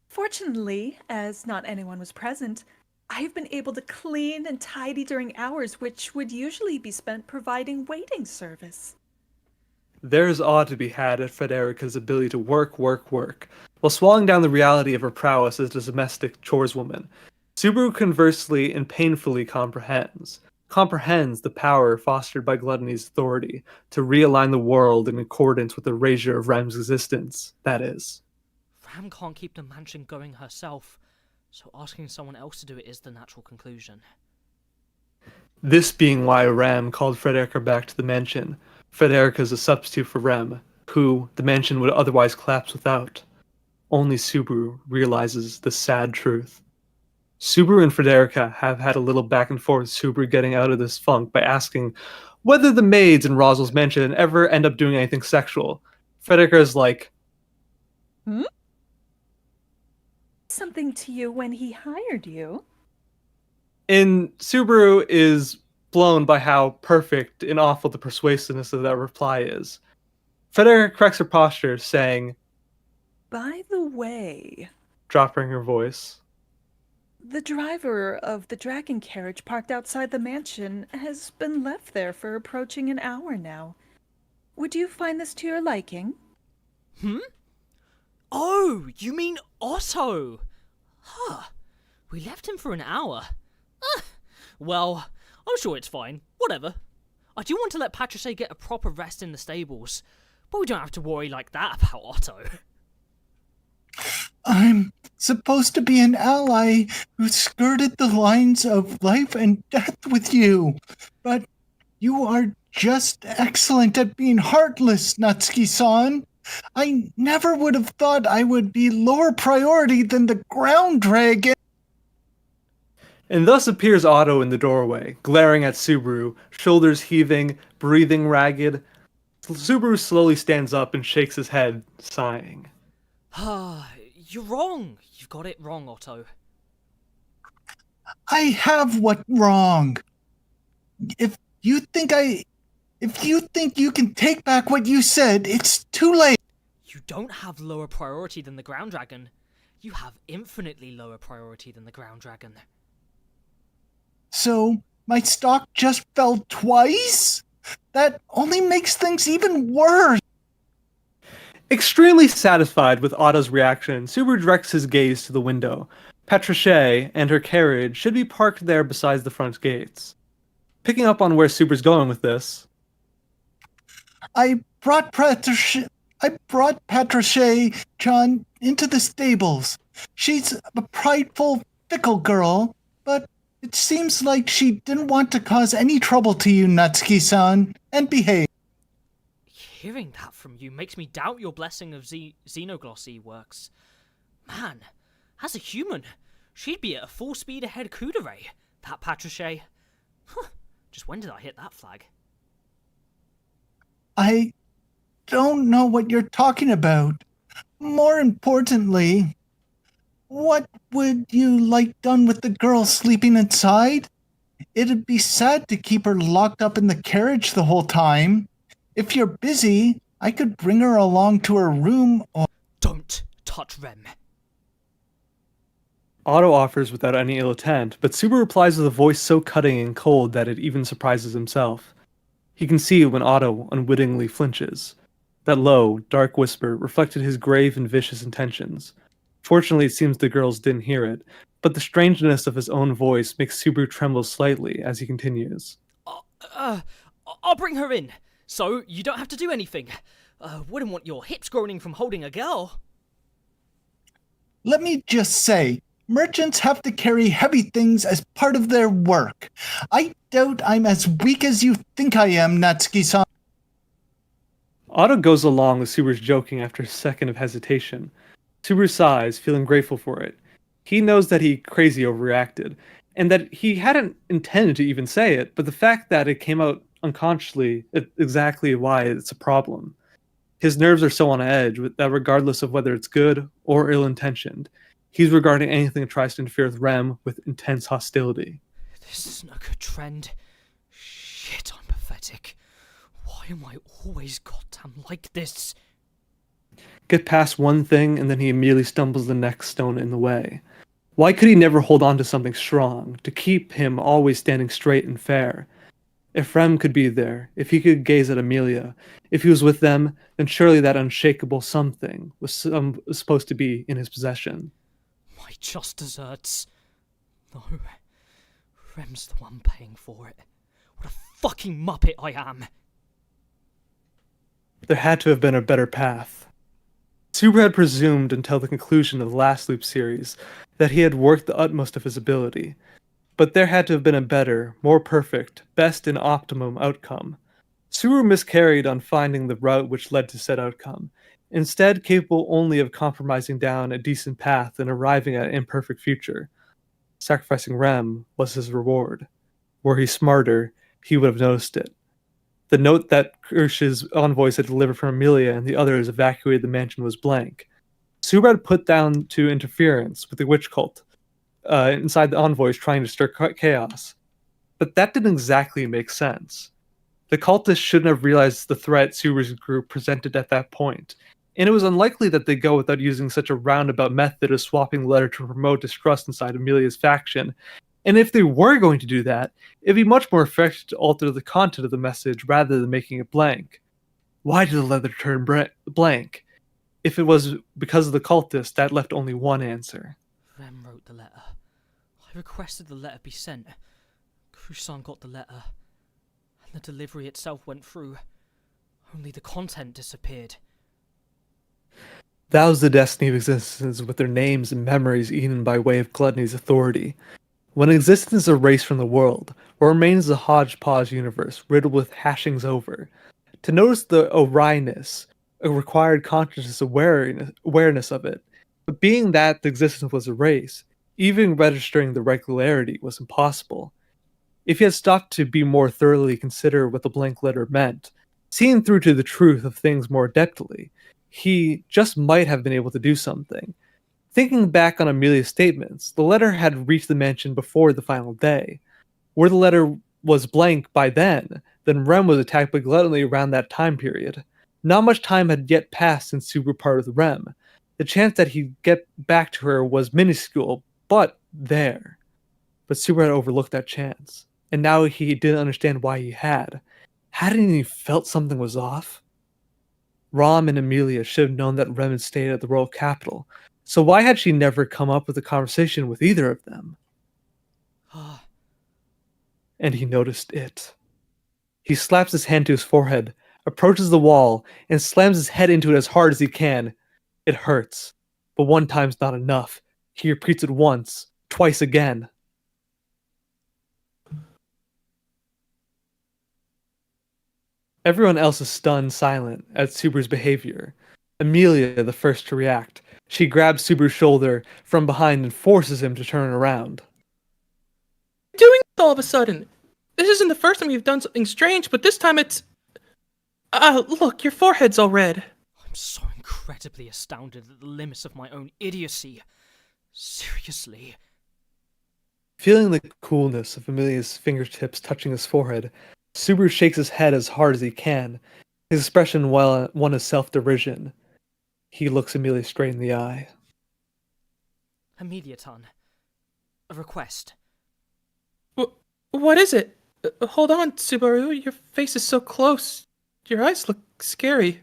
Fortunately, as not anyone was present, I have been able to clean and tidy during hours which would usually be spent providing waiting service. There's awe to be had at Frederica's ability to work, while swallowing down the reality of her prowess as a domestic chores woman. Subaru conversely and painfully comprehends the power fostered by Gluttony's authority to realign the world in accordance with the erasure of Ram's existence, that is. Ram can't keep the mansion going herself, so asking someone else to do it is the natural conclusion. This being why Ram called Frederica back to the mansion. Frederica is a substitute for Rem, who the mansion would otherwise collapse without. Only Subaru realizes the sad truth. Subaru and Frederica have had a little back and forth, Subaru getting out of this funk by asking whether the maids in Rosal's mansion ever end up doing anything sexual. Frederica is like, Something to you when he hired you. and Subaru is blown by how perfect and awful the persuasiveness of that reply is. Frederica corrects her posture, saying, By the way, dropping her voice, the driver of the dragon carriage parked outside the mansion has been left there for approaching an hour now. Would you find this to your liking? Oh, you mean Otto? Huh. We left him for an hour. Well, I'm sure it's fine. Whatever. I do want to let Patricia get a proper rest in the stables, but we don't have to worry like that about Otto. I'm supposed to be an ally who skirted the lines of life and death with you, but you are just excellent at being heartless, Natsuki-san. I never would have thought I would be lower priority than the ground dragon. and thus appears Otto in the doorway, glaring at Subaru, shoulders heaving, breathing ragged. Subaru slowly stands up and shakes his head, sighing. You're wrong. You've got it wrong, Otto. I have what wrong. If you think you can take back what you said, it's too late. You don't have lower priority than the ground dragon. You have infinitely lower priority than the ground dragon. So, my stock just fell twice? That only makes things even worse. Extremely satisfied with Otto's reaction, Subaru directs his gaze to the window. Patricia and her carriage should be parked there beside the front gates. Picking up on where Subaru's going with this, I brought Patricia Chan into the stables. She's a prideful, fickle girl, but it seems like she didn't want to cause any trouble to you, Natsuki-san, and behave. Hearing that from you makes me doubt your blessing of xenoglossy works. Man, as a human, she'd be at a full speed ahead Kudere, that Patricia. Just when did I hit that flag? I don't know what you're talking about. More importantly, what would you like done with the girl sleeping inside? It'd be sad to keep her locked up in the carriage the whole time. If you're busy, I could bring her along to her room or... Don't touch Rem. Otto offers without any ill intent, but Subaru replies with a voice so cutting and cold that it even surprises himself. He can see when Otto unwittingly flinches. That low, dark whisper reflected his grave and vicious intentions. Fortunately, it seems the girls didn't hear it, but the strangeness of his own voice makes Subaru tremble slightly as he continues. I'll bring her in, so you don't have to do anything. Wouldn't want your hips groaning from holding a girl. Let me just say, merchants have to carry heavy things as part of their work. I doubt I'm as weak as you think I am, Natsuki-san. Otto goes along with Subaru's joking after a second of hesitation. Subaru sighs, feeling grateful for it. He knows that he crazy overreacted, and that he hadn't intended to even say it, but the fact that it came out unconsciously is exactly why it's a problem. His nerves are so on edge that regardless of whether it's good or ill-intentioned, He's regarding anything that tries to interfere with Rem with intense hostility. This isn't a good trend. Shit, I'm pathetic. Why am I always goddamn like this? Get past one thing, and then he immediately stumbles the next stone in the way. Why could he never hold on to something strong, to keep him always standing straight and fair? If Rem could be there, if he could gaze at Amelia, if he was with them, then surely that unshakable something was supposed to be in his possession. My just desserts. No. Rem's the one paying for it. What a fucking muppet I am. There had to have been a better path. Subaru had presumed until the conclusion of the last Loop series that he had worked the utmost of his ability, but there had to have been a better, more perfect, best and optimum outcome. Subaru miscarried on finding the route which led to said outcome, instead capable only of compromising down a decent path and arriving at an imperfect future. Sacrificing Rem was his reward. Were he smarter, he would have noticed it. The note that Kirsch's envoys had delivered from Amelia and the others evacuated the mansion was blank. Subaru had put down to interference with the witch cult inside the envoys trying to stir chaos. But that didn't exactly make sense. The cultists shouldn't have realized the threat Subaru's group presented at that point, and it was unlikely that they'd go without using such a roundabout method of swapping the letter to promote distrust inside Amelia's faction. And if they were going to do that, it'd be much more effective to alter the content of the message rather than making it blank. Why did the letter turn blank? If it was because of the cultists, that left only one answer. Rem wrote the letter. I requested the letter be sent. Kusan got the letter. And the delivery itself went through. Only the content disappeared. That was the destiny of existence, with their names and memories eaten by way of gluttony's authority. When existence is erased from the world, what remains is a hodgepodge universe riddled with hashings over. To notice the awryness, a required consciousness awareness of it, but being that the existence was erased, even registering the regularity was impossible. If he had stopped to be more thoroughly consider what the blank letter meant, seeing through to the truth of things more adeptly, he just might have been able to do something. Thinking back on Amelia's statements, the letter had reached the mansion before the final day. Where the letter was blank by then Rem was attacked by gluttony around that time period. Not much time had yet passed since Subaru parted with Rem. The chance that he'd get back to her was minuscule, but there. But Subaru had overlooked that chance, and now he didn't understand why he had. Hadn't he felt something was off? Rom and Amelia should have known that Rem had stayed at the royal capital, so why had she never come up with a conversation with either of them? And he noticed it. He slaps his hand to his forehead, approaches the wall, and slams his head into it as hard as he can. It hurts, but one time's not enough. He repeats it once, twice again. Everyone else is stunned silent at Subaru's behavior. Amelia, the first to react. She grabs Subaru's shoulder from behind and forces him to turn around. Doing this all of a sudden? This isn't the first time you've done something strange, but this time it's... look, your forehead's all red. I'm so incredibly astounded at the limits of my own idiocy. Seriously. Feeling the coolness of Amelia's fingertips touching his forehead, Subaru shakes his head as hard as he can, his expression one of self-derision. He looks Amelia straight in the eye. Amelia-tan, a request. What is it? Hold on, Subaru. Your face is so close. Your eyes look scary.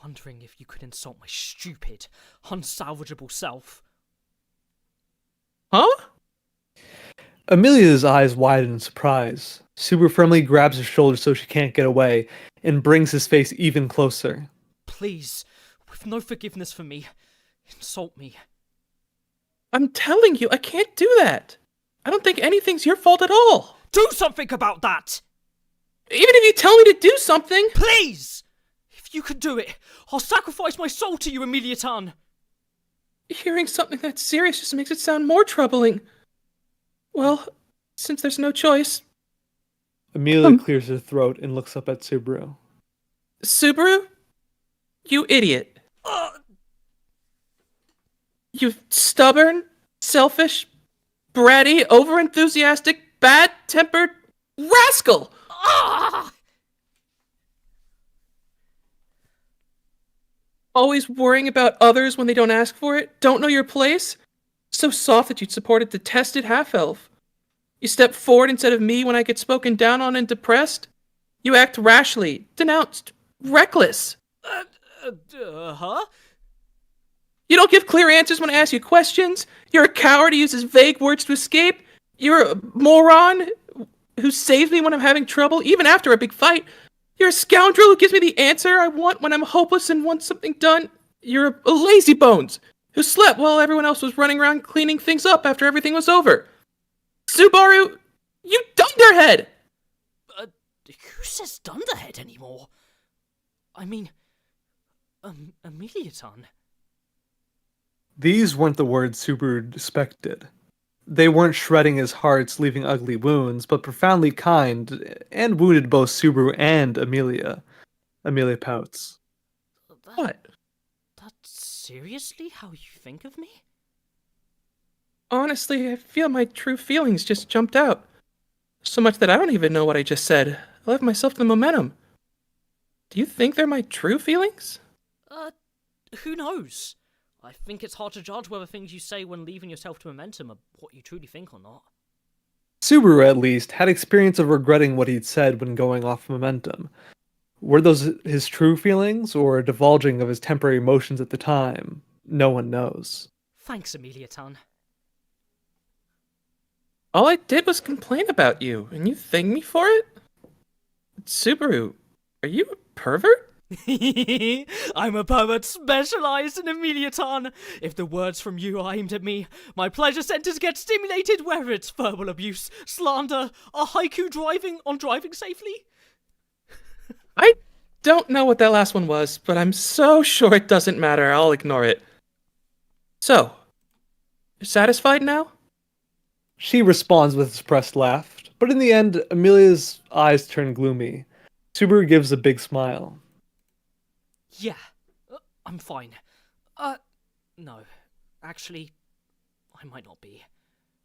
Wondering if you could insult my stupid, unsalvageable self. Huh? Amelia's eyes widen in surprise. Subaru firmly grabs her shoulder so she can't get away, and brings his face even closer. Please, with no forgiveness for me, insult me. I'm telling you, I can't do that. I don't think anything's your fault at all. Do something about that! Even if you tell me to do something. Please! If you could do it, I'll sacrifice my soul to you, Amelia-tan. Hearing something that serious just makes it sound more troubling. Well, since there's no choice... Amelia clears her throat and looks up at Subaru. Subaru? You idiot. You stubborn, selfish, bratty, overenthusiastic, bad-tempered rascal! Ah! Always worrying about others when they don't ask for it, don't know your place? So soft that you'd support a detested half-elf. You step forward instead of me when I get spoken down on and depressed. You act rashly, denounced, reckless. Huh? You don't give clear answers when I ask you questions. You're a coward who uses vague words to escape. You're a moron who saves me when I'm having trouble, even after a big fight. You're a scoundrel who gives me the answer I want when I'm hopeless and want something done. You're a lazy bones who slept while everyone else was running around cleaning things up after everything was over. Subaru, you dunderhead! Who says Dunderhead anymore? I mean, Amelia-tan. These weren't the words Subaru expected. They weren't shredding his hearts, leaving ugly wounds, but profoundly kind, and wounded both Subaru and Amelia. Amelia pouts. What? That's seriously how you think of me? Honestly, I feel my true feelings just jumped out. So much that I don't even know what I just said. I left myself the momentum. Do you think they're my true feelings? Who knows? I think it's hard to judge whether things you say when leaving yourself to momentum are what you truly think or not. Subaru, at least, had experience of regretting what he'd said when going off momentum. Were those his true feelings, or a divulging of his temporary emotions at the time? No one knows. Thanks, Amelia-tan. All I did was complain about you, and you thank me for it? Subaru, are you a pervert? I'm a pervert specialized in Amelia-tan. If the words from you are aimed at me, my pleasure centers get stimulated, whether it's verbal abuse, slander, or haiku driving safely. I don't know what that last one was, but I'm so sure it doesn't matter. I'll ignore it. So, you're satisfied now? She responds with a suppressed laugh, but in the end, Amelia's eyes turn gloomy. Subaru gives a big smile. Yeah, I'm fine. No. Actually, I might not be.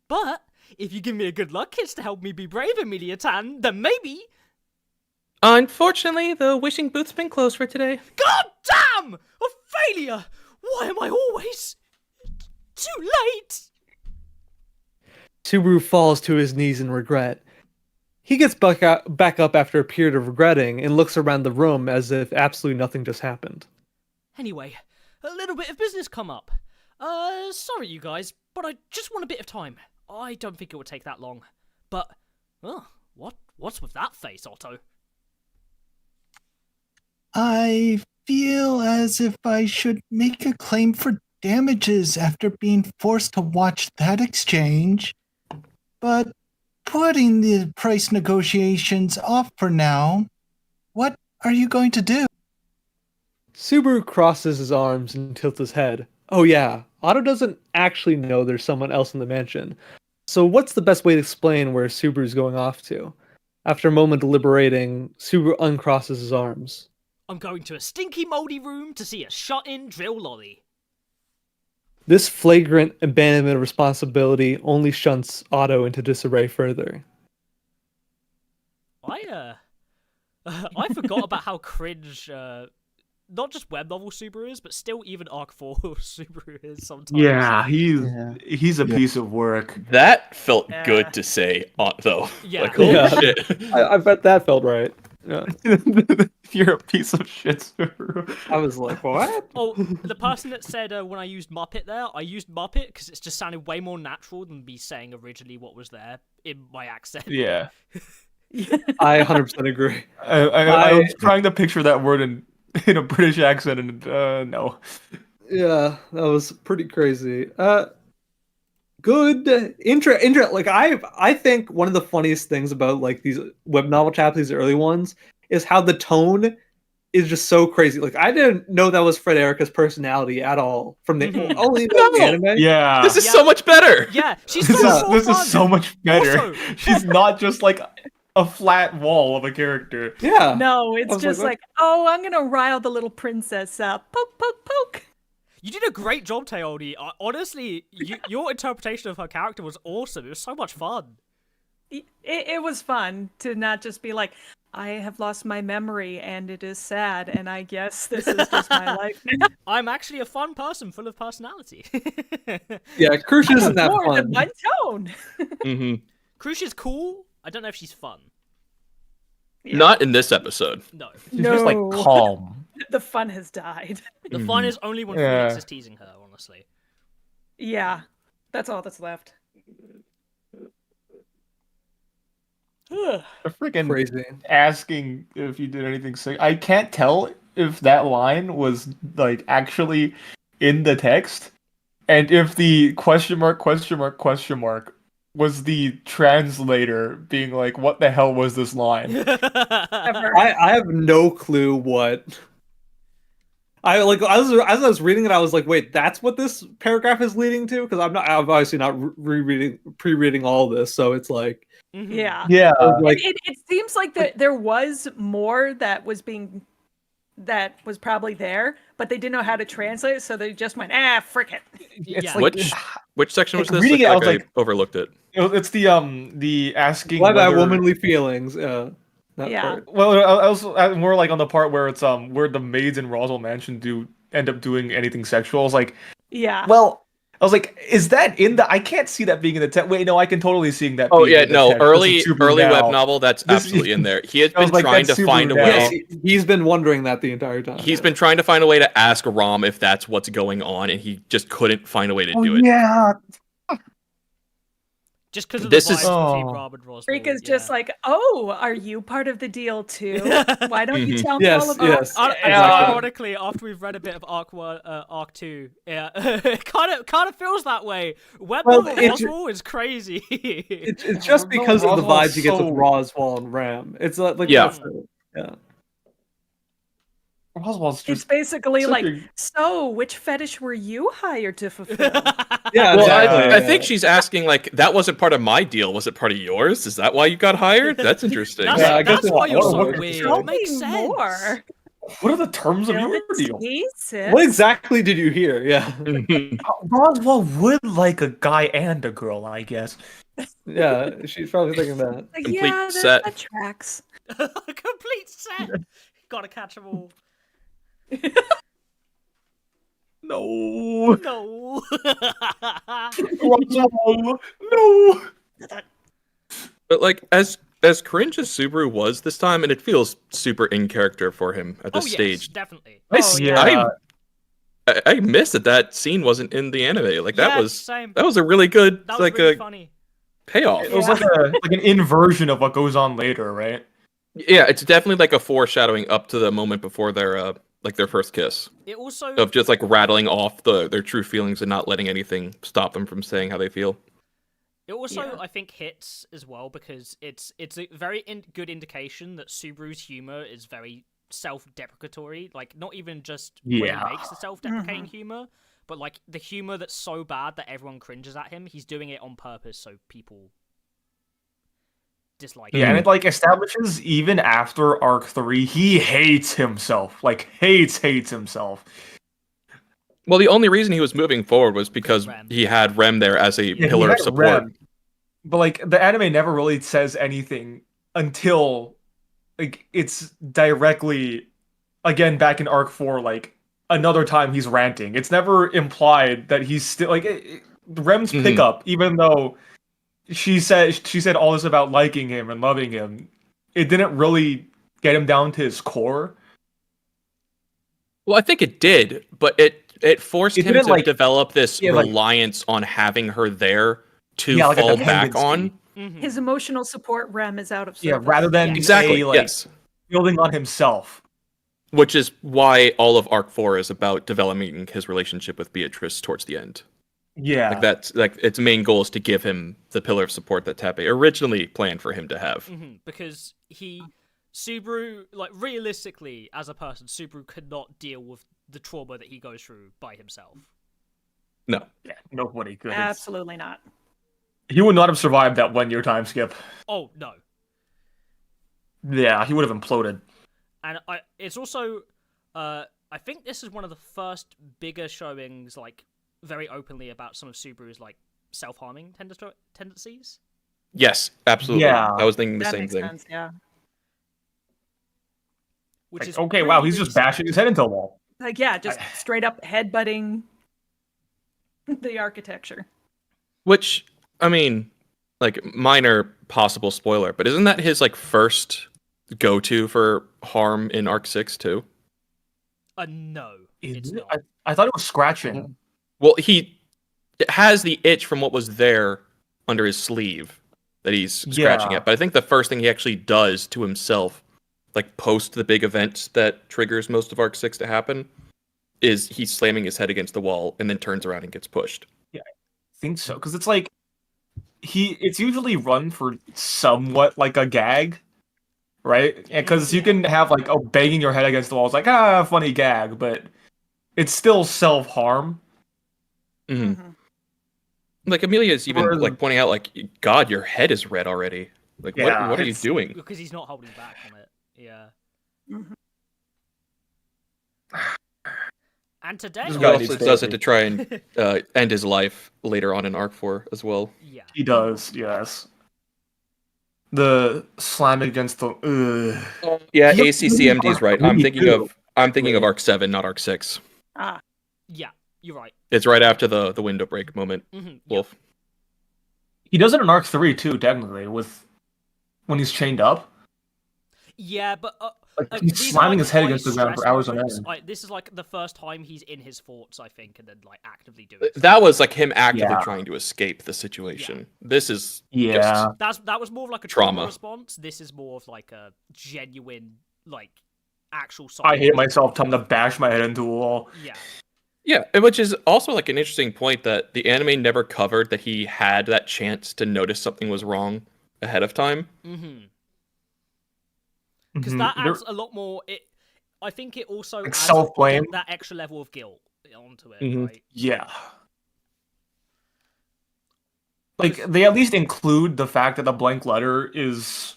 But, if you give me a good luck kiss to help me be brave, Amelia-tan, then maybe... Unfortunately, the wishing booth's been closed for today. God damn! A failure! Why am I always... too late? Subaru falls to his knees in regret. He gets back up after a period of regretting and looks around the room as if absolutely nothing just happened. Anyway, a little bit of business come up. Sorry you guys, but I just want a bit of time. I don't think it would take that long. But, what's with that face, Otto? I feel as if I should make a claim for damages after being forced to watch that exchange. But putting the price negotiations off for now, what are you going to do? Subaru crosses his arms and tilts his head. Oh yeah, Otto doesn't actually know there's someone else in the mansion. So what's the best way to explain where Subaru's going off to? After a moment deliberating, Subaru uncrosses his arms. I'm going to a stinky moldy room to see a shut-in drill lolly. This flagrant abandonment of responsibility only shunts Otto into disarray further. I forgot about how cringe, not just web novel Subaru is, but still even Arc 4 Subaru is sometimes. Yeah, he's a piece of work. That felt Yeah. good to say, though. Yeah. Like, holy Yeah. shit. I bet that felt right. Yeah. You're a piece of shit, Subaru. I was like, what? Oh, the person that said when I used Muppet there, I used Muppet because it just sounded way more natural than me saying originally what was there in my accent. Yeah. I 100% agree. I was trying to picture that word in a British accent, and no. Yeah, that was pretty crazy. Good intro. Like I think one of the funniest things about like these web novel chapters, these early ones, is how the tone is just so crazy. Like I didn't know that was Fred Erica's personality at all from the only the anime. Yeah. This is so much better. Yeah, she's This so is fun. this is so much better. Also- She's not just like a flat wall of a character. Yeah. No, I it's was just like, like, oh, I'm gonna rile the little princess up. Poke, poke, poke. You did a great job, Teodi. Honestly, your interpretation of her character was awesome. It was so much fun. It was fun to not just be like, I have lost my memory and it is sad, and I guess this is just my life now. I'm actually a fun person full of personality. Yeah, Crush isn't that More than fun. one tone. Mm-hmm. Crush is cool. I don't know if she's fun. Yeah. Not in this episode. No. She's just like calm. The fun has died. The fun is only when Yeah. Felix is teasing her, honestly. Yeah, that's all that's left. Freaking Crazy. asking if you did anything sick. I can't tell if that line was like actually in the text, and if the question mark was the translator being like, "What the hell was this line?" I have no clue what. I like as I was reading it, I was like, "Wait, that's what this paragraph is leading to?" Because I'm obviously not pre-reading all this, so it's like, Yeah. Yeah, like It seems like there was more that was probably there, but they didn't know how to translate it, so they just went, frick it. Yeah. like- Which section was Like, this? reading it, I was I like- overlooked it. it's the asking. why that whether- womanly feelings. That Yeah. part. Well, I was more like on the part where it's where the maids in Roswell Mansion end up doing anything sexual. I was like, Yeah. well, I was like, is that in the? I can't see that being in the text. Wait, no, I can totally see that. Oh being yeah, in the no, text. early This is Subaru web now. novel. That's This- absolutely in there. He has I was been like, trying that's to find a Subaru now. way. Yes, he's been wondering that the entire time. He's been trying to find a way to ask Rom if that's what's going on, and he just couldn't find a way to do it. Yeah, Just because of This the is- vibes between Oh. Rob and Roswell. Freak is just like, oh, are you part of the deal too? Why don't you Mhm. tell me Yes, all about yes. Ironically, after we've read a bit of Arc 2, yeah, it kind of feels that way. Web Well, novel it's- Roswell is crazy. It's just No, because of the Roswell's vibes you get with so- Roswell and Ram. It's like Yeah. yeah. Roswell's It's just basically such like, a- so which fetish were you hired to fulfill? Yeah, Well, exactly. I think she's asking like, that wasn't part of my deal. Was it part of yours? Is that why you got hired? That's interesting. That's, Yeah, I guess that's it's why you're so more. weird. Tell It makes me sense. more. What are the terms of Spill your the deal? tea, sis. What exactly did you hear? Yeah, Roswell would like a guy and a girl, I guess. yeah. She's probably thinking that. Like, Complete yeah, set. that tracks. Complete set. Gotta catch them all. No, No. Roswell, no. But like, as cringe as Subaru was this time, and it feels super in character for him at this yes, stage. definitely. I missed that scene wasn't in the anime. Like that Yeah, was same. a really good That was like really a funny. payoff. It was like an inversion of what goes on later, right? Yeah, it's definitely like a foreshadowing up to the moment before their first kiss, It also of just like rattling off their true feelings and not letting anything stop them from saying how they feel. Yeah. I think hits as well because it's a very good indication that Subaru's humor is very self-deprecatory. Like not even just when he Yeah. makes the self-deprecating humor, but like the humor that's so bad that everyone cringes at him. He's doing it on purpose so people dislike Yeah, him. and it like establishes even after Arc 3, he hates himself. Like hates himself. Well, the only reason he was moving forward was because Rem. he had Rem there as a Yeah, he pillar of had support. Rem. But like the anime never really says anything until like it's directly again back in Arc 4, like another time he's ranting. It's never implied that he's still like Rem's Mhm. pickup, even though she said all this about liking him and loving him, it didn't really get him down to his core. Well, I think it did, but it forced It him didn't, to like- develop this yeah, like- reliance on having her there to Yeah, like a fall back dependency. on. Mhm. His emotional support rem is out of service. Yeah, rather than Yeah. Exactly. like Yes. building on himself. Which is why all of Arc 4 is about developing his relationship with Beatrice towards the end. Yeah. Like that's like its main goal is to give him the pillar of support that Tepe originally planned for him to have. Because Subaru, like realistically, as a person, Subaru could not deal with the trauma that he goes through by himself. No. Yeah, nobody could. Absolutely not. He would not have survived that 1 year time skip. Oh no. Yeah, he would have imploded. And it's also, I I think this is one of the first bigger showings, like, very openly about some of Subaru's, like, self-harming tendencies. Yes, absolutely. Yeah. I was thinking the That same makes thing. sense, yeah. Which Like, is okay, really, wow, he's really just bashing his head into a wall. Like, yeah, just straight up headbutting the architecture. Which, I mean, like, minor possible spoiler, but isn't that his, like, first go-to for harm in Arc 6, too? No, Is it's it? not. I thought it was scratching. Well, he has the itch from what was there under his sleeve that he's scratching Yeah. at, but I think the first thing he actually does to himself, like, post the big event that triggers most of Arc 6 to happen, is he's slamming his head against the wall and then turns around and gets pushed. I think so, because it's like it's usually run for somewhat like a gag, right? Because you can have like banging your head against the wall is like funny gag, but it's still self harm. Mm-hmm. Mm-hmm. Like, Amelia's even Whereas- like pointing out, like, God, your head is red already. Like, Yeah, what are you it's- doing? Because he's not holding back on it. Yeah. Mm-hmm. And today, He guy also needs does it therapy. to try and end his life later on in Arc 4 as well. yeah. He does, yes. The slamming against the. Yeah, He- ACCMD's right. I'm thinking too. of Arc 7, not Arc 6. Ah, Yeah, you're right. It's right after the window break moment, Mm-hmm. Wolf. He does it in Arc 3 too, technically, with when he's chained up. Yeah, but Like, he's these are, slamming like, his head high against the ground for stress hours on moments. end. This is like the first time he's in his thoughts, I think, and then like actively doing stuff. That was like him actively Yeah. trying to escape the situation. This is Yeah. That was more of like a Trauma. trauma response. This is more of like a genuine, like, actual. I hate myself, time to bash my head into a wall. Yeah. Yeah, and which is also like an interesting point that the anime never covered that he had that chance to notice something was wrong ahead of time. Mm-hmm. Because Mhm. that There- adds a lot more. I think it also Like adds self-blame? that extra level of guilt onto it, Mhm. right? Yeah. Like, they at least include the fact that the blank letter is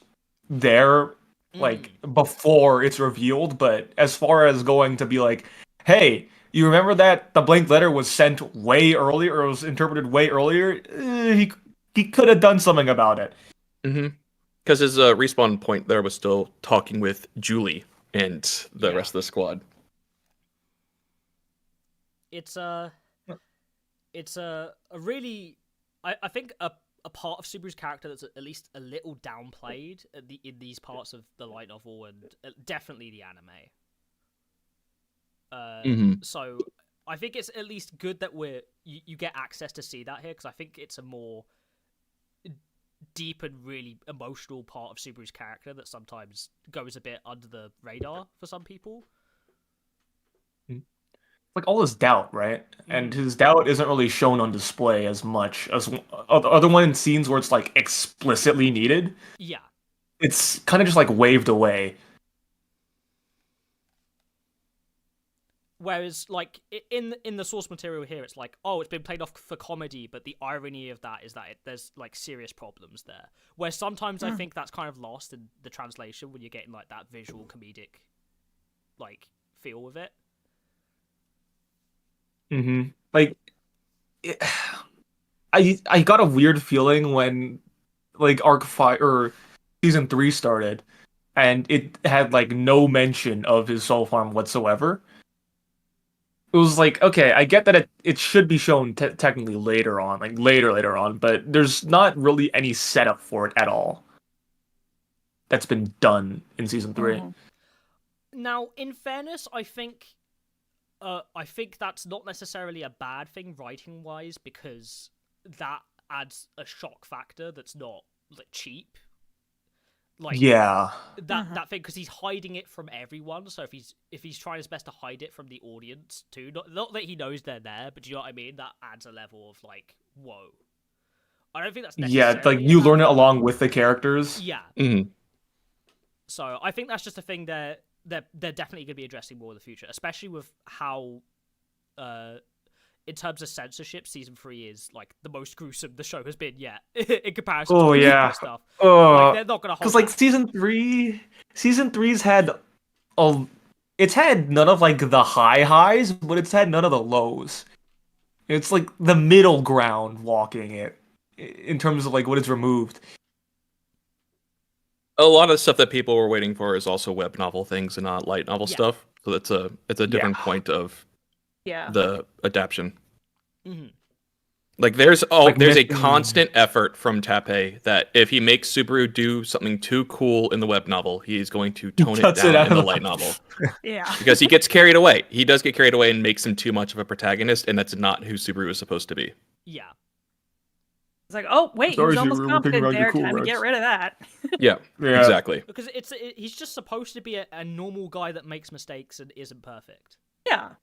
there, like, before it's revealed, but as far as going to be like, hey, you remember that the blank letter was sent way earlier, or was interpreted way earlier? He could have done something about it. Mm-hmm. Because his respawn point there was still talking with Julie and the rest of the squad. It's a really, I think a part of Subaru's character that's at least a little downplayed in these parts of the light novel and definitely the anime. So I think it's at least good that you get access to see that here, because I think it's a more deep and really emotional part of Subaru's character that sometimes goes a bit under the radar for some people. Like, all his doubt, right? And his doubt isn't really shown on display as much as other one in scenes where it's like explicitly needed. Yeah. It's kind of just like waved away. Whereas, like, in the source material here, it's like, oh, it's been played off for comedy, but the irony of that is that there's, like, serious problems there. Where sometimes I think that's kind of lost in the translation when you're getting, like, that visual comedic, like, feel with it. Mm-hmm. Like, I got a weird feeling when, like, Arc 5 or Season 3 started, and it had, like, no mention of his self-harm whatsoever. It was like, okay, I get that it should be shown technically later on, like later on, but there's not really any setup for it at all. That's been done in Season 3. Now, in fairness, I think that's not necessarily a bad thing writing-wise, because that adds a shock factor that's not, like, cheap. Like, Yeah. that thing, because he's hiding it from everyone. So if he's trying his best to hide it from the audience too, not that he knows they're there, but do you know what I mean? That adds a level of, like, whoa. I don't think that's necessarily Yeah, like, you learn it along with the characters. Yeah. Mm-hmm. So I think that's just a thing they're definitely going to be addressing more in the future, especially with how, in terms of censorship, Season 3 is, like, the most gruesome the show has been yet in comparison to the yeah. stuff. Oh, Like, they're not going to hold because, like, back. Season 3's had a it's had none of like the high highs, but it's had none of the lows. It's like the middle ground walking it in terms of like what it's removed. A lot of stuff that people were waiting for is also web novel things and not light novel Yeah. stuff. So it's a different point of Yeah. the adaptation. Mhm. Like there's a missing- constant effort from Tappei that if he makes Subaru do something too cool in the web novel, he's going to tone it Cuts it down out in the of the- light novel. Yeah. Because he gets carried away. He does get carried away and makes him too much of a protagonist, and that's not who Subaru is supposed to be. Yeah. It's like, oh wait, he Sorry, was almost Subaru, we're picking competent on your there. cool Time to get rights. rid of that. Yeah, Yeah. exactly. Because he's just supposed to be a normal guy that makes mistakes and isn't perfect. Yeah.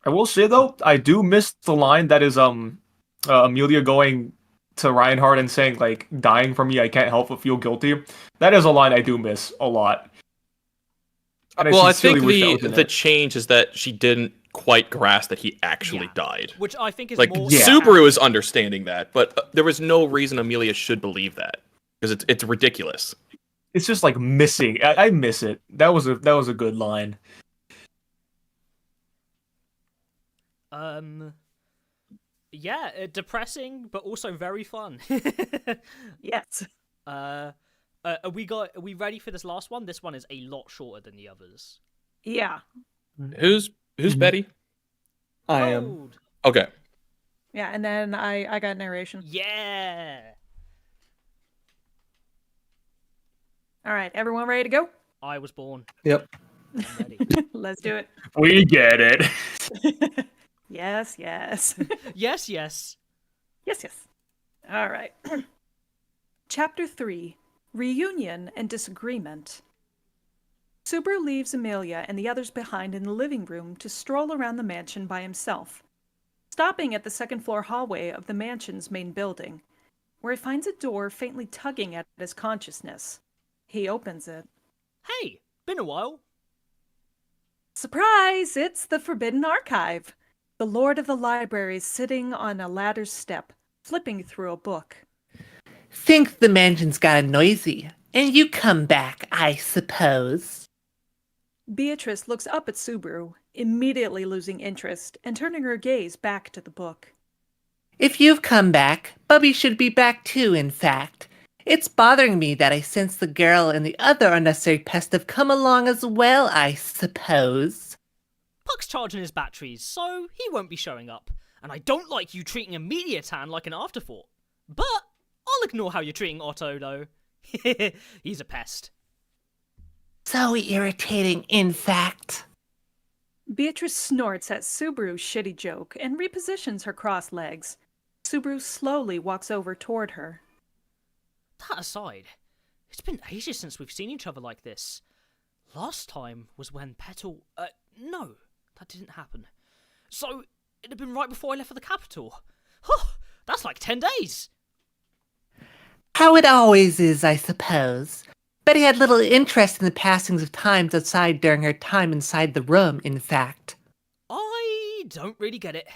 I will say though, I do miss the line that is Amelia going to Reinhardt and saying like, "Dying for me, I can't help but feel guilty." That is a line I do miss a lot. And Well, I sincerely think wish that was in the it. change is that she didn't quite grasp that he actually Yeah. died. Which I think is Like more... Yeah. Subaru is understanding that, but there was no reason Amelia should believe that because it's ridiculous. It's just like missing. I miss it. That was a good line. Yeah, depressing, but also very fun. Yes. Are we ready for this last one? This one is a lot shorter than the others. Yeah. Who's Betty? I am. Gold. Okay. Yeah. And then I got narration. Yeah. All right. Everyone ready to go? I was born. Yep. I'm ready. Let's do it. We get it. Yes. Yes. Yes, yes. Yes. Yes. All right. Chapter 3: Reunion and Disagreement. Subaru leaves Amelia and the others behind in the living room to stroll around the mansion by himself, stopping at the second-floor hallway of the mansion's main building, where he finds a door faintly tugging at his consciousness. He opens it. Hey, been a while. Surprise! It's the Forbidden Archive. The Lord of the Library is sitting on a ladder step, flipping through a book. Think the mansion's got noisy, and you come back, I suppose. Beatrice looks up at Subaru, immediately losing interest and turning her gaze back to the book. If you've come back, Bubby should be back too, in fact. It's bothering me that I sense the girl and the other unnecessary pest have come along as well, I suppose. Puck's charging his batteries, so he won't be showing up. And I don't like you treating Amelia Tan like an afterthought. But I'll ignore how you're treating Otto, though. He's a pest. So irritating, in fact. Beatrice snorts at Subaru's shitty joke and repositions her crossed legs. Subaru slowly walks over toward her. That aside, it's been ages since we've seen each other like this. Last time was when Petal... no, that didn't happen. So, it had been right before I left for the capital. Huh, that's like 10 days. How it always is, I suppose. Betty had little interest in the passings of times outside during her time inside the room, in fact. I don't really get it.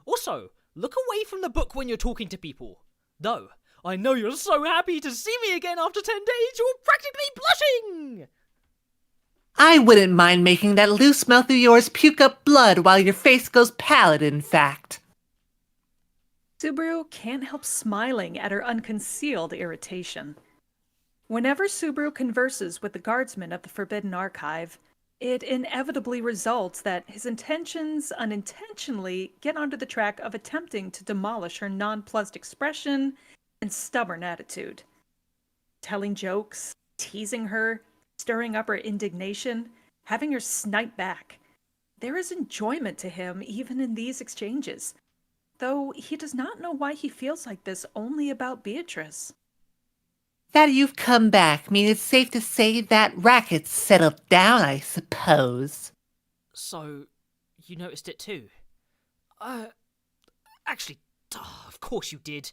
Also, look away from the book when you're talking to people. Though, I know you're so happy to see me again after 10 days, you're practically blushing! I wouldn't mind making that loose mouth of yours puke up blood while your face goes pallid, in fact. Subaru can't help smiling at her unconcealed irritation. Whenever Subaru converses with the guardsman of the Forbidden Archive, it inevitably results that his intentions unintentionally get onto the track of attempting to demolish her nonplussed expression and stubborn attitude. Telling jokes, teasing her, stirring up her indignation, having her snipe back. There is enjoyment to him even in these exchanges, though he does not know why he feels like this only about Beatrice. That you've come back means it's safe to say that racket's settled down, I suppose. So, you noticed it too? Actually, of course you did.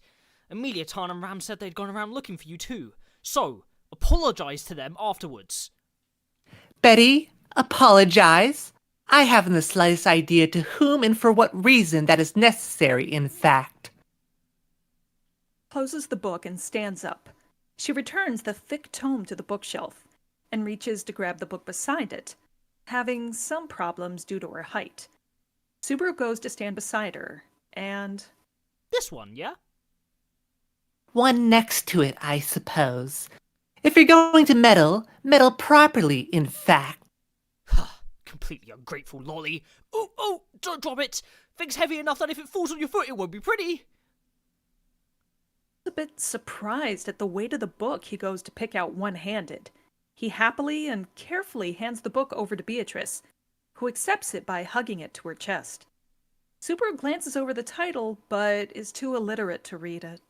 Amelia Tan and Ram said they'd gone around looking for you too. So, apologise to them afterwards. Betty, apologize. I haven't the slightest idea to whom and for what reason that is necessary, in fact. Closes the book and stands up. She returns the thick tome to the bookshelf, and reaches to grab the book beside it, having some problems due to her height. Subaru goes to stand beside her, and This one, yeah? One next to it, I suppose. If you're going to meddle, meddle properly, in fact. Completely ungrateful lolly. Oh, don't drop it! Thing's heavy enough that if it falls on your foot, it won't be pretty. a bit surprised at the weight of the book he goes to pick out one-handed. He happily and carefully hands the book over to Beatrice, who accepts it by hugging it to her chest. Subaru glances over the title, but is too illiterate to read it.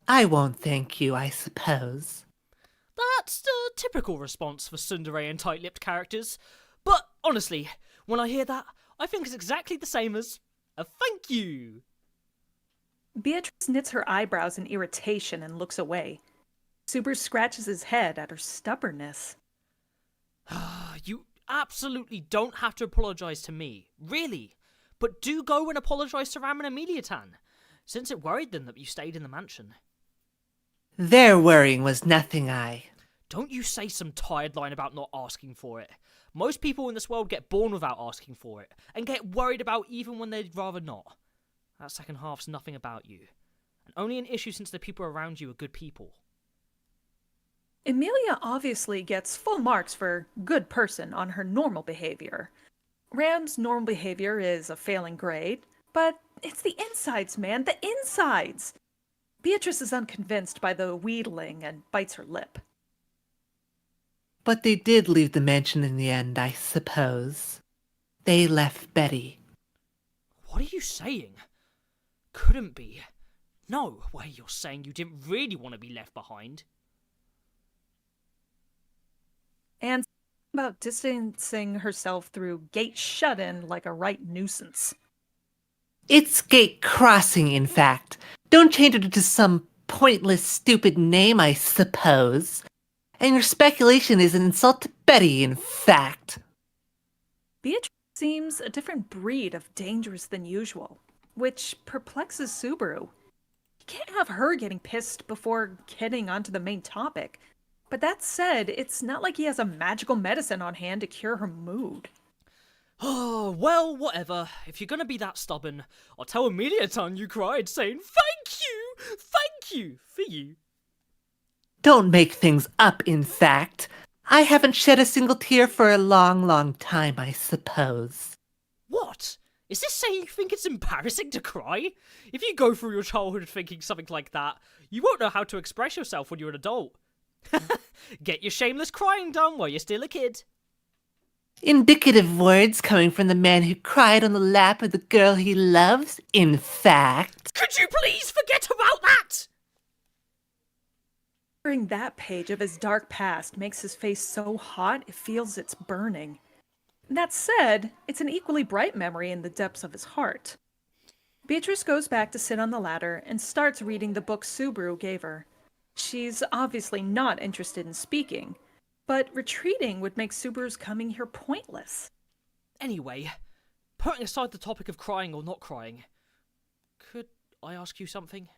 I won't thank you, I suppose. That's the typical response for tsundere and tight-lipped characters. But honestly, when I hear that, I think it's exactly the same as a thank you. Beatrice knits her eyebrows in irritation and looks away. Subaru scratches his head at her stubbornness. You absolutely don't have to apologise to me, really. But do go and apologise to Ram and Emiliatan, since it worried them that you stayed in the mansion. Their worrying was nothing, Don't you say some tired line about not asking for it. Most people in this world get born without asking for it, and get worried about even when they'd rather not. That second half's nothing about you, and only an issue since the people around you are good people. Emilia obviously gets full marks for good person on her normal behavior. Ram's normal behavior is a failing grade, but it's the insides, man, the insides! Beatrice is unconvinced by the wheedling and bites her lip. But they did leave the mansion in the end, I suppose. They left Betty. What are you saying? Couldn't be. No way you're saying you didn't really want to be left behind. And about distancing herself through gate shut-in like a right nuisance. It's gate crossing, in fact. Don't change it to some pointless, stupid name, I suppose. And your speculation is an insult to Betty, in fact. Beatrice seems a different breed of dangerous than usual, which perplexes Subaru. You can't have her getting pissed before getting onto the main topic. But that said, it's not like he has a magical medicine on hand to cure her mood. Oh, well, whatever. If you're gonna be that stubborn, I'll tell Emiliatan you cried, saying thank you for you. Don't make things up, in fact. I haven't shed a single tear for a long, long time, I suppose. What? Is this saying you think it's embarrassing to cry? If you go through your childhood thinking something like that, you won't know how to express yourself when you're an adult. Get your shameless crying done while you're still a kid. Indicative words coming from the man who cried on the lap of the girl he loves, in fact. Could you please forget about that? Hearing that page of his dark past makes his face so hot it feels it's burning. That said, it's an equally bright memory in the depths of his heart. Beatrice goes back to sit on the ladder and starts reading the book Subaru gave her. She's obviously not interested in speaking, but retreating would make Subaru's coming here pointless. Anyway, putting aside the topic of crying or not crying, could I ask you something?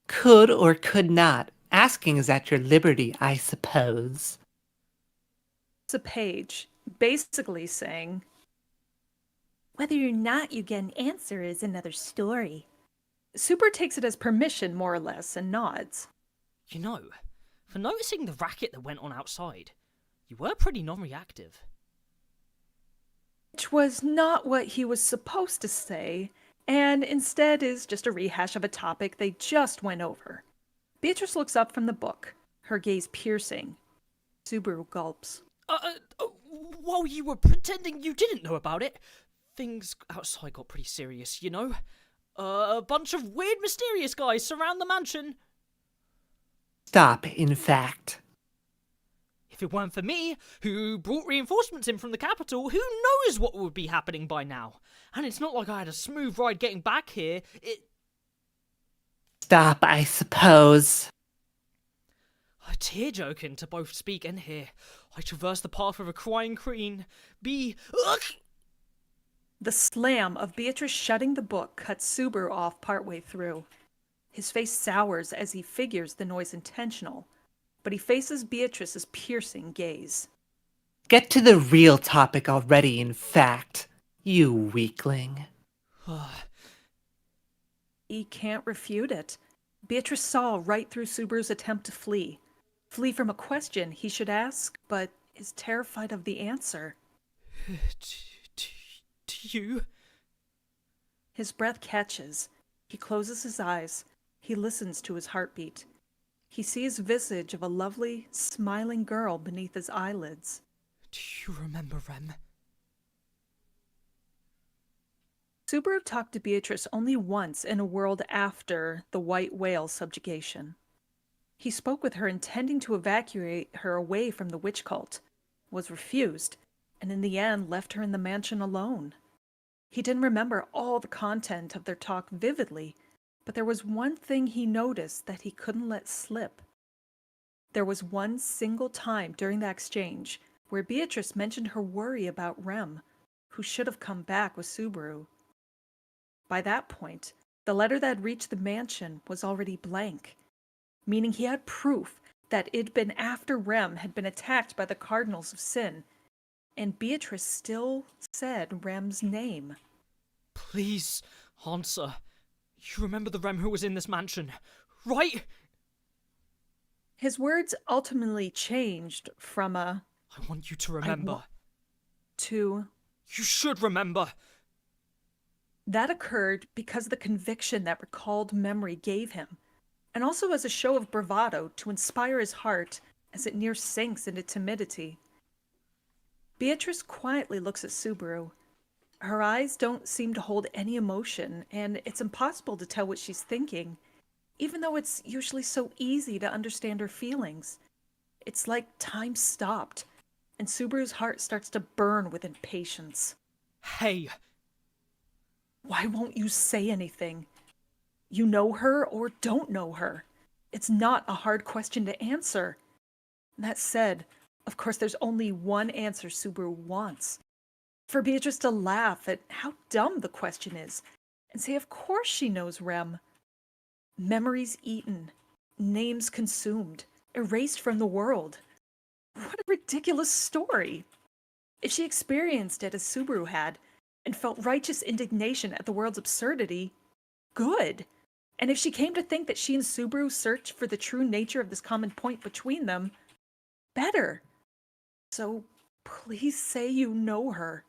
Could or could not. Asking is at your liberty, I suppose. It's a page, basically saying, whether or not you get an answer is another story. Super takes it as permission, more or less, and nods. You know, for noticing the racket that went on outside, you were pretty non-reactive. Which was not what he was supposed to say, and instead is just a rehash of a topic they just went over. Beatrice looks up from the book, her gaze piercing. Subaru gulps. While you were pretending you didn't know about it, things outside got pretty serious, you know? A bunch of weird, mysterious guys surround the mansion. Stop, in fact. If it weren't for me, who brought reinforcements in from the capital, who knows what would be happening by now? And it's not like I had a smooth ride getting back here. Stop, I suppose. Tear-joking to both speak and hear. I traverse the path of a crying queen. The slam of Beatrice shutting the book cuts Subaru off partway through. His face sours as he figures the noise intentional. but he faces Beatrice's piercing gaze. Get to the real topic already, in fact, you weakling. He can't refute it. Beatrice saw right through Subaru's attempt to flee. Flee from a question he should ask, but is terrified of the answer. Do you? His breath catches. He closes his eyes. He listens to his heartbeat. He sees visage of a lovely, smiling girl beneath his eyelids. Do you remember, Rem? Subaru talked to Beatrice only once in a world after the white whale subjugation. He spoke with her intending to evacuate her away from the witch cult, was refused, and in the end left her in the mansion alone. He didn't remember all the content of their talk vividly, but there was one thing he noticed that he couldn't let slip. There was one single time during that exchange where Beatrice mentioned her worry about Rem, who should have come back with Subaru. By that point, the letter that had reached the mansion was already blank, meaning he had proof that it'd been after Rem had been attacked by the Cardinals of Sin, and Beatrice still said Rem's name. Please, answer. You remember the Rem who was in this mansion, right? His words ultimately changed from a I want you to remember. to You should remember. that occurred because of the conviction that recalled memory gave him, and also as a show of bravado to inspire his heart as it near sinks into timidity. Beatrice quietly looks at Subaru. Her eyes don't seem to hold any emotion, and it's impossible to tell what she's thinking, even though it's usually so easy to understand her feelings. It's like time stopped, and Subaru's heart starts to burn with impatience. Hey, Why won't you say anything? You know her or don't know her. It's not a hard question to answer. That said, of course there's only one answer Subaru wants. For Beatrice to laugh at how dumb the question is, and say of course she knows Rem. Memories eaten, names consumed, erased from the world. What a ridiculous story. If she experienced it as Subaru had, and felt righteous indignation at the world's absurdity, good. And if she came to think that she and Subaru searched for the true nature of this common point between them, better. So please say you know her.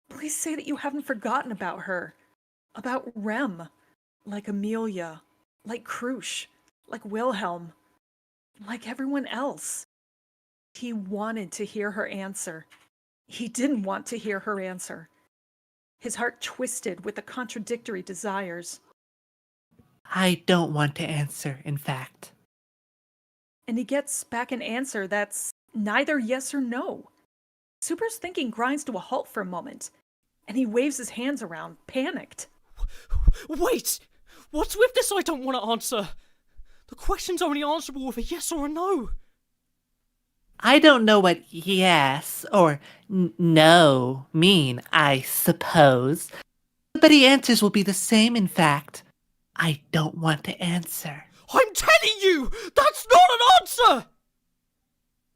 Please say that you haven't forgotten about her. About Rem. Like Amelia. Like Krusch. Like Wilhelm. Like everyone else. He wanted to hear her answer. He didn't want to hear her answer. His heart twisted with the contradictory desires. I don't want to answer, in fact. And he gets back an answer that's neither yes or no. Super's thinking grinds to a halt for a moment, and he waves his hands around, panicked. wait! What's with this I don't want to answer? The question's only answerable with a yes or a no. I don't know what yes or no mean, I suppose. But the answers will be the same, in fact. I don't want to answer. I'm telling you, that's not an answer!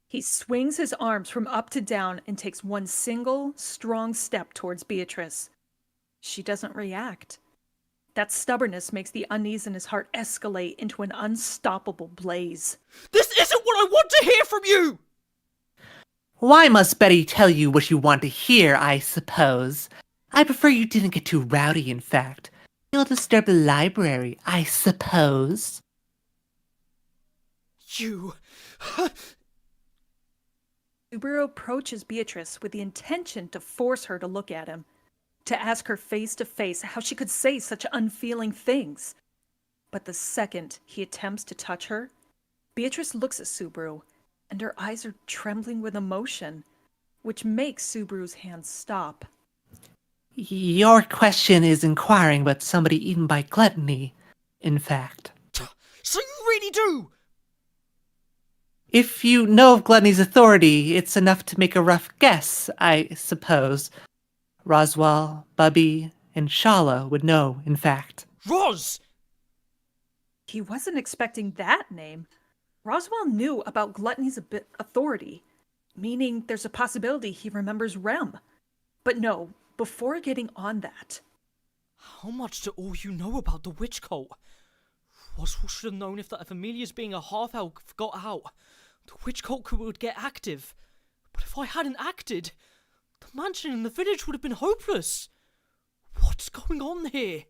He swings his arms from up to down and takes one single, strong step towards Beatrice. She doesn't react. That stubbornness makes the unease in his heart escalate into an unstoppable blaze. This isn't what I want to hear from you! Why must Betty tell you what you want to hear, I suppose? I prefer you didn't get too rowdy, in fact. You'll disturb the library, I suppose. You... Subaru approaches Beatrice with the intention to force her to look at him, to ask her face to face how she could say such unfeeling things. But the second he attempts to touch her, Beatrice looks at Subaru, and her eyes are trembling with emotion, which makes Subaru's hands stop. Your question is inquiring about somebody eaten by gluttony, in fact. So you really do? If you know of gluttony's authority, it's enough to make a rough guess, I suppose. Roswell, Bubby, and Shala would know, in fact. Roz! He wasn't expecting that name. Roswell knew about Gluttony's authority, meaning there's a possibility he remembers Rem. But no, before getting on that, How much do all you know about the witch cult? Roswell should have known if Amelia's being a half-elf got out, the witch cult would get active. But if I hadn't acted, the mansion in the village would have been hopeless. What's going on here?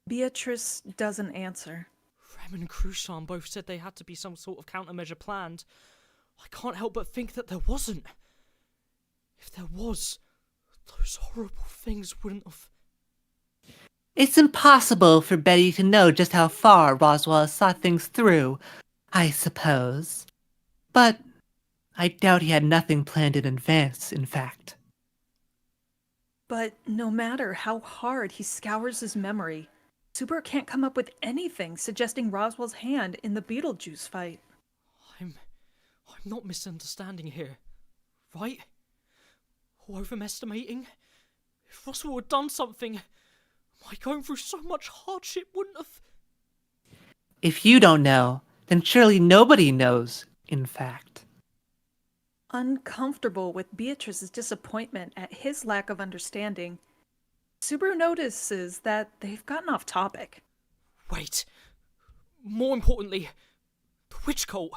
Beatrice doesn't answer. Rem and Cruchon both said they had to be some sort of countermeasure planned. I can't help but think that there wasn't. If there was, those horrible things wouldn't have... It's impossible for Betty to know just how far Roswell has thought things through, I suppose. But I doubt he had nothing planned in advance, in fact. But no matter how hard he scours his memory, Subaru can't come up with anything suggesting Roswell's hand in the Beetlejuice fight. I'm not misunderstanding here, right? Or overestimating? If Roswell had done something, my going through so much hardship wouldn't have... If you don't know, then surely nobody knows, in fact. Uncomfortable with Beatrice's disappointment at his lack of understanding, Subaru notices that they've gotten off topic. Wait. More importantly, the witch cult.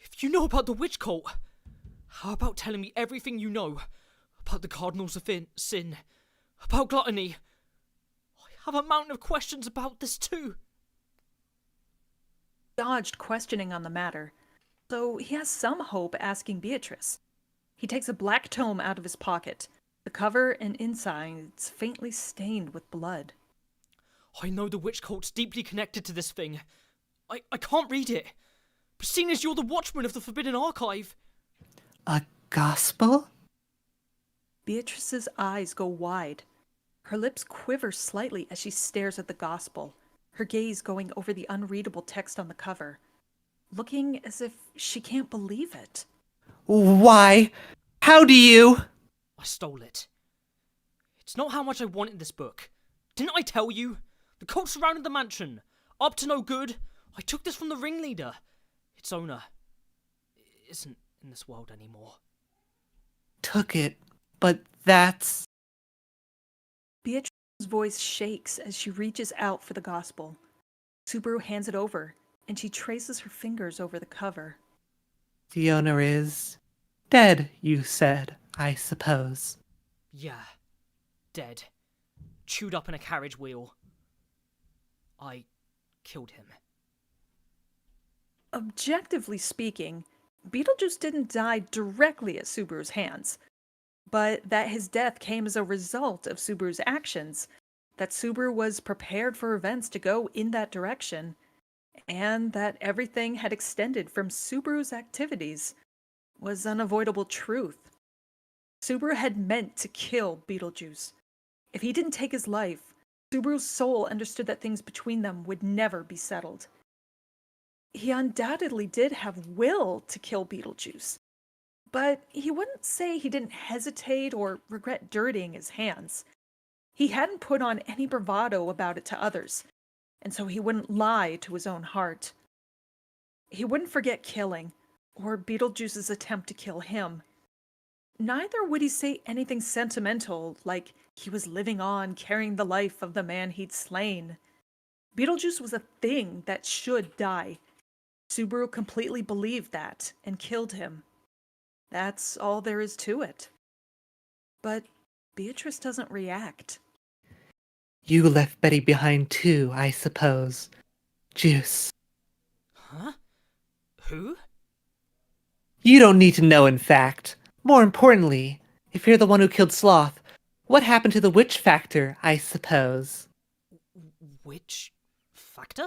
If you know about the witch cult, how about telling me everything you know about the Cardinals of Sin, about gluttony? I have a mountain of questions about this too. Dodged questioning on the matter, so he has some hope asking Beatrice. He takes a black tome out of his pocket, the cover and insides faintly stained with blood. I know the witch cult's deeply connected to this thing. I can't read it. But seeing as you're the watchman of the Forbidden Archive... A gospel? Beatrice's eyes go wide. Her lips quiver slightly as she stares at the gospel, her gaze going over the unreadable text on the cover, looking as if she can't believe it. Why? How do you? I stole it. It's not how much I wanted this book. Didn't I tell you? The cult surrounded the mansion. Up to no good. I took this from the ringleader. Its owner isn't in this world anymore. Took it, but that's... Beatrice's voice shakes as she reaches out for the gospel. Subaru hands it over, and she traces her fingers over the cover. The owner is... dead, you said, I suppose. Yeah. Dead. Chewed up in a carriage wheel. I killed him. Objectively speaking, Beetlejuice didn't die directly at Subaru's hands, but that his death came as a result of Subaru's actions, that Subaru was prepared for events to go in that direction, and that everything had extended from Subaru's activities was unavoidable truth. Subaru had meant to kill Beetlejuice. If he didn't take his life, Subaru's soul understood that things between them would never be settled. He undoubtedly did have will to kill Beetlejuice, but he wouldn't say he didn't hesitate or regret dirtying his hands. He hadn't put on any bravado about it to others, and so he wouldn't lie to his own heart. He wouldn't forget killing, or Beetlejuice's attempt to kill him. Neither would he say anything sentimental, like he was living on, carrying the life of the man he'd slain. Beetlejuice was a thing that should die. Subaru completely believed that, and killed him. That's all there is to it. But Beatrice doesn't react. You left Betty behind too, I suppose. Juice. Huh? Who? You don't need to know, in fact. More importantly, if you're the one who killed Sloth, what happened to the witch factor, I suppose? Witch factor?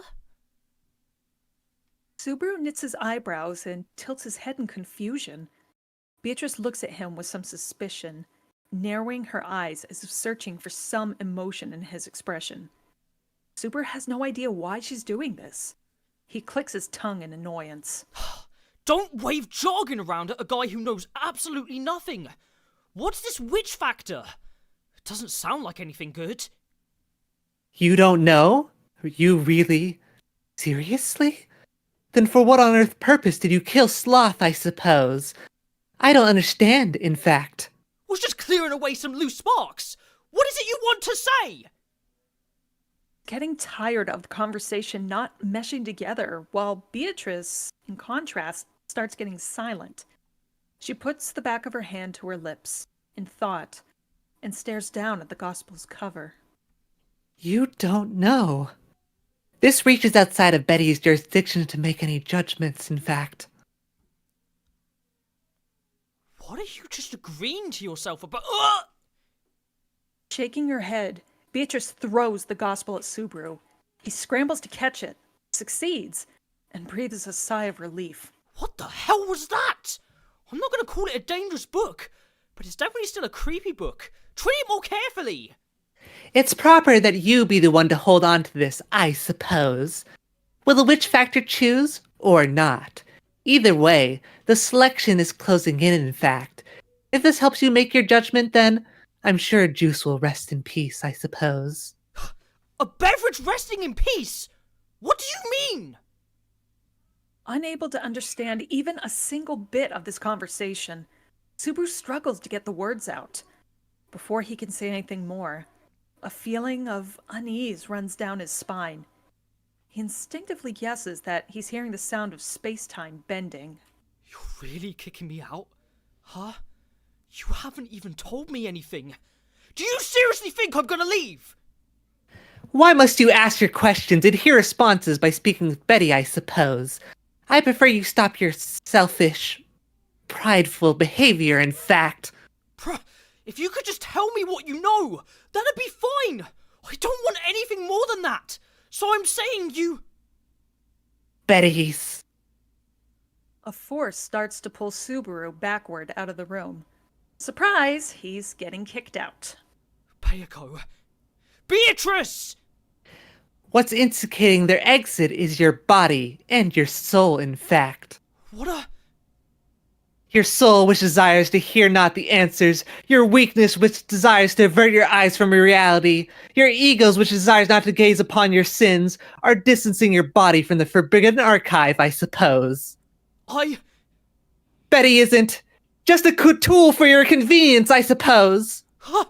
Subaru knits his eyebrows and tilts his head in confusion. Beatrice looks at him with some suspicion, narrowing her eyes as if searching for some emotion in his expression. Subaru has no idea why she's doing this. He clicks his tongue in annoyance. Don't wave jargon around at a guy who knows absolutely nothing. What's this witch factor? It doesn't sound like anything good. You don't know? You really? Seriously? Then for what on earth purpose did you kill Sloth, I suppose? I don't understand, in fact. Was just clearing away some loose sparks. What is it you want to say? Getting tired of the conversation not meshing together, while Beatrice, in contrast, starts getting silent. She puts the back of her hand to her lips, in thought, and stares down at the Gospel's cover. You don't know. This reaches outside of Betty's jurisdiction to make any judgments, in fact. What are you just agreeing to yourself about? Shaking her head, Beatrice throws the Gospel at Subaru. He scrambles to catch it, succeeds, and breathes a sigh of relief. What the hell was that? I'm not going to call it a dangerous book, but it's definitely still a creepy book. Treat it more carefully. It's proper that you be the one to hold on to this, I suppose. Will the witch factor choose, or not? Either way, the selection is closing in fact. If this helps you make your judgment, then I'm sure Juice will rest in peace, I suppose. A beverage resting in peace? What do you mean? Unable to understand even a single bit of this conversation, Subaru struggles to get the words out. Before he can say anything more, a feeling of unease runs down his spine. He instinctively guesses that he's hearing the sound of space-time bending. You're really kicking me out? Huh? You haven't even told me anything. Do you seriously think I'm gonna leave? Why must you ask your questions and hear responses by speaking with Betty, I suppose? I prefer you stop your selfish, prideful behavior, in fact. If you could just tell me what you know, that'd be fine. I don't want anything more than that. So I'm saying you... Betty's. A force starts to pull Subaru backward out of the room. Surprise, he's getting kicked out. Payako. Beatrice! What's indicating their exit is your body and your soul, in fact. What a... Your soul which desires to hear not the answers, your weakness which desires to avert your eyes from your reality, your egos which desires not to gaze upon your sins, are distancing your body from the forbidden archive, I suppose. Betty isn't. Just a tool for your convenience, I suppose. Huh?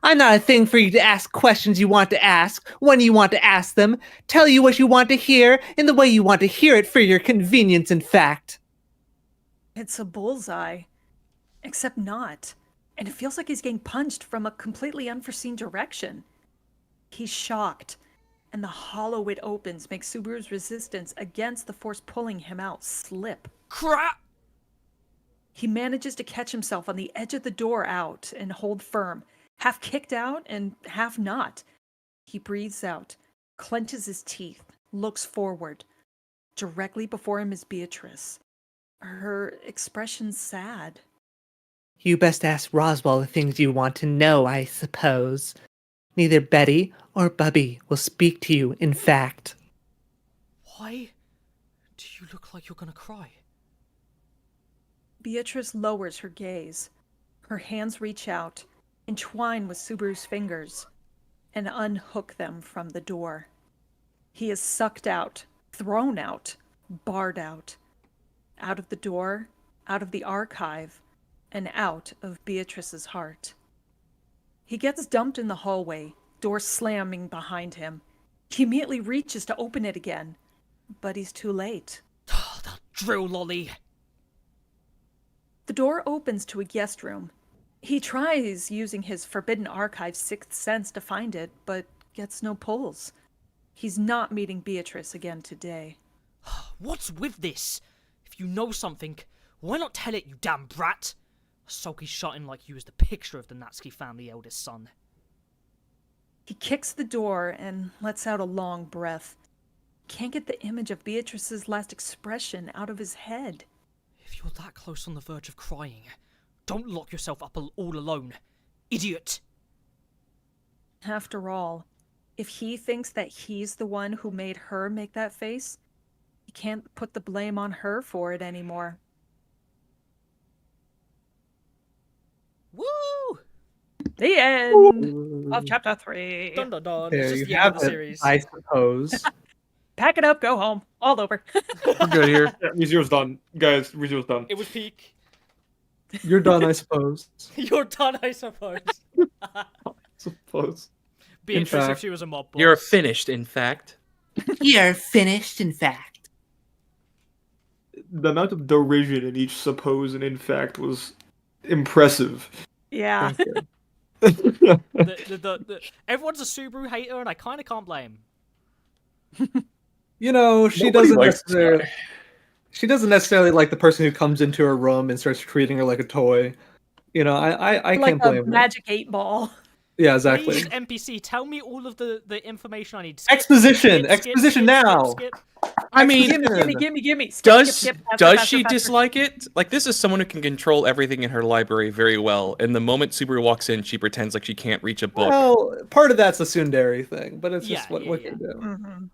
I'm not a thing for you to ask questions you want to ask, when you want to ask them, tell you what you want to hear, in the way you want to hear it for your convenience, in fact. It's a bullseye. Except not. And it feels like he's getting punched from a completely unforeseen direction. He's shocked, and the hollow it opens makes Subaru's resistance against the force pulling him out slip. Crap! He manages to catch himself on the edge of the door out and hold firm, half kicked out and half not. He breathes out, clenches his teeth, looks forward. Directly before him is Beatrice. Her expression's sad. You best ask Roswell the things you want to know, I suppose. Neither Betty or Bubby will speak to you, in fact. Why do you look like you're gonna cry? Beatrice lowers her gaze. Her hands reach out, entwine with Subaru's fingers, and unhook them from the door. He is sucked out, thrown out, barred out. Out of the door, out of the archive, and out of Beatrice's heart. He gets dumped in the hallway, door slamming behind him. He immediately reaches to open it again, but he's too late. That drill lolly. The door opens to a guest room. He tries using his Forbidden Archive's sixth sense to find it, but gets no pulls. He's not meeting Beatrice again today. What's with this? If you know something, why not tell it, you damn brat? A sulky shut-in like you is the picture of the Natsuki family eldest son. He kicks the door and lets out a long breath. Can't get the image of Beatrice's last expression out of his head. If you're that close on the verge of crying, don't lock yourself up all alone. Idiot! After all, if he thinks that he's the one who made her make that face, he can't put the blame on her for it anymore. Woo! The end of chapter 3. Dun dun dun. There It's just you the end have of the it, series. I suppose. pack it up, go home. All over. We're good here. Yeah, ReZero's done. Guys, ReZero's done. It was peak. You're done, I suppose. You're done, I suppose. Suppose. Beatrice, if fact. she was a mob boss. You're finished, in fact. You're finished, in fact. The amount of derision in each suppose and in fact was impressive. Yeah. Everyone's a Subaru hater, and I kind of can't blame. You know, she Nobody doesn't likes this necessarily. guy. She doesn't necessarily like the person who comes into her room and starts treating her like a toy. You know, I Like can't a blame her. magic 8-ball. Yeah, exactly. Please, NPC, tell me all of the information I need. Exposition! Exposition now! Skip. I mean, Gimme. Skip, does skip, skip. Faster, does faster, she faster. dislike it? Like, this is someone who can control everything in her library very well, and the moment Subaru walks in, she pretends like she can't reach a book. Well, part of that's a tsundere thing, but it's just Yeah, what yeah, what yeah. you do. Mhm.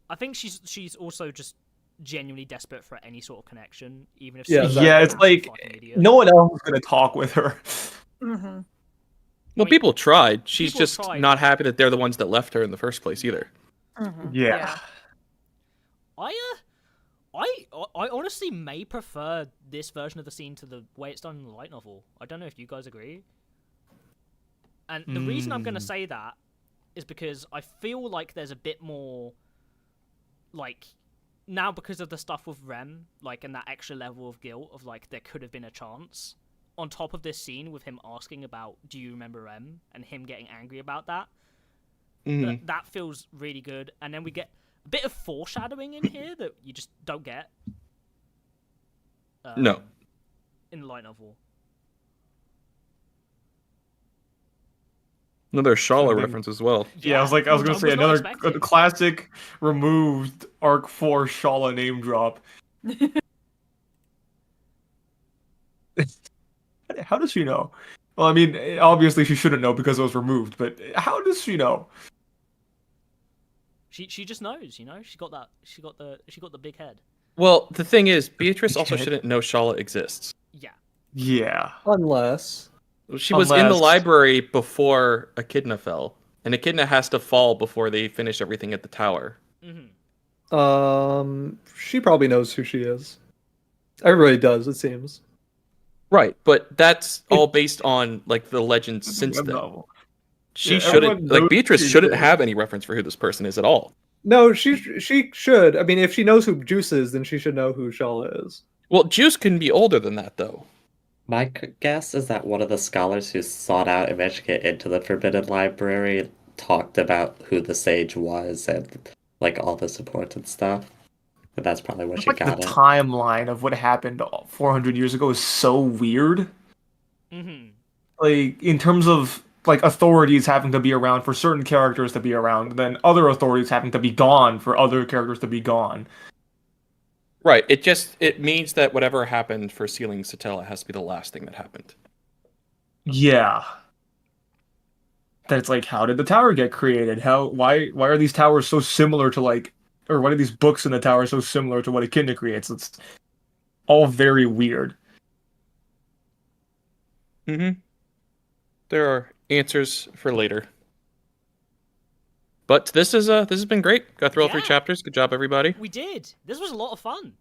I think she's also just genuinely desperate for any sort of connection, even if Yeah, she's exactly. Yeah, it's a like fucking idiot. no one else is gonna talk with her. Mhm. Well, Wait, people tried. She's people just tried. not happy that they're the ones that left her in the first place either. Mhm. Yeah. I honestly may prefer this version of the scene to the way it's done in the light novel. I don't know if you guys agree. And the reason I'm going to say that is because I feel like there's a bit more, like, now because of the stuff with Rem, like, and that extra level of guilt of, like, there could have been a chance. On top of this scene with him asking about, do you remember Rem? And him getting angry about that. That feels really good. And then we get a bit of foreshadowing in here that you just don't get. No. In the light novel. Another Shala Something- reference as well. Yeah, I was gonna I say was not another expecting. classic removed Arc 4 Shala name drop. How does she know? Well, I mean, obviously she shouldn't know because it was removed, but how does she know? She just knows, you know. She got the big head. Well, the thing is, Beatrice also Okay. shouldn't know Shala exists. Yeah. Yeah. Unless She was in the Unless- library before Echidna fell, and Echidna has to fall before they finish everything at the tower. she probably knows who she is. Everybody does, it seems. Right, but that's all based on like the legends since Web then. novel. She Yeah, shouldn't everyone like knows Beatrice who she shouldn't is. have any reference for who this person is at all. No, she should. I mean, if she knows who Juice is, then she should know who Shala is. Well, Juice can be older than that though. My guess is that one of the scholars who sought out and managed to get into the Forbidden Library talked about who the sage was and like all this important stuff. But that's probably what It's she like the got it. timeline of what happened 400 years ago is so weird. Like in terms of like authorities having to be around for certain characters to be around, then other authorities having to be gone for other characters to be gone. Right. It means that whatever happened for sealing Satella has to be the last thing that happened. Yeah. That it's like, how did the tower get created? Why are these towers so similar to like, or why are these books in the tower so similar to what Echidna creates? It's all very weird. There are answers for later. But this has been great. Got through all 3 Yeah. chapters. Good job, everybody. We did. This was a lot of fun.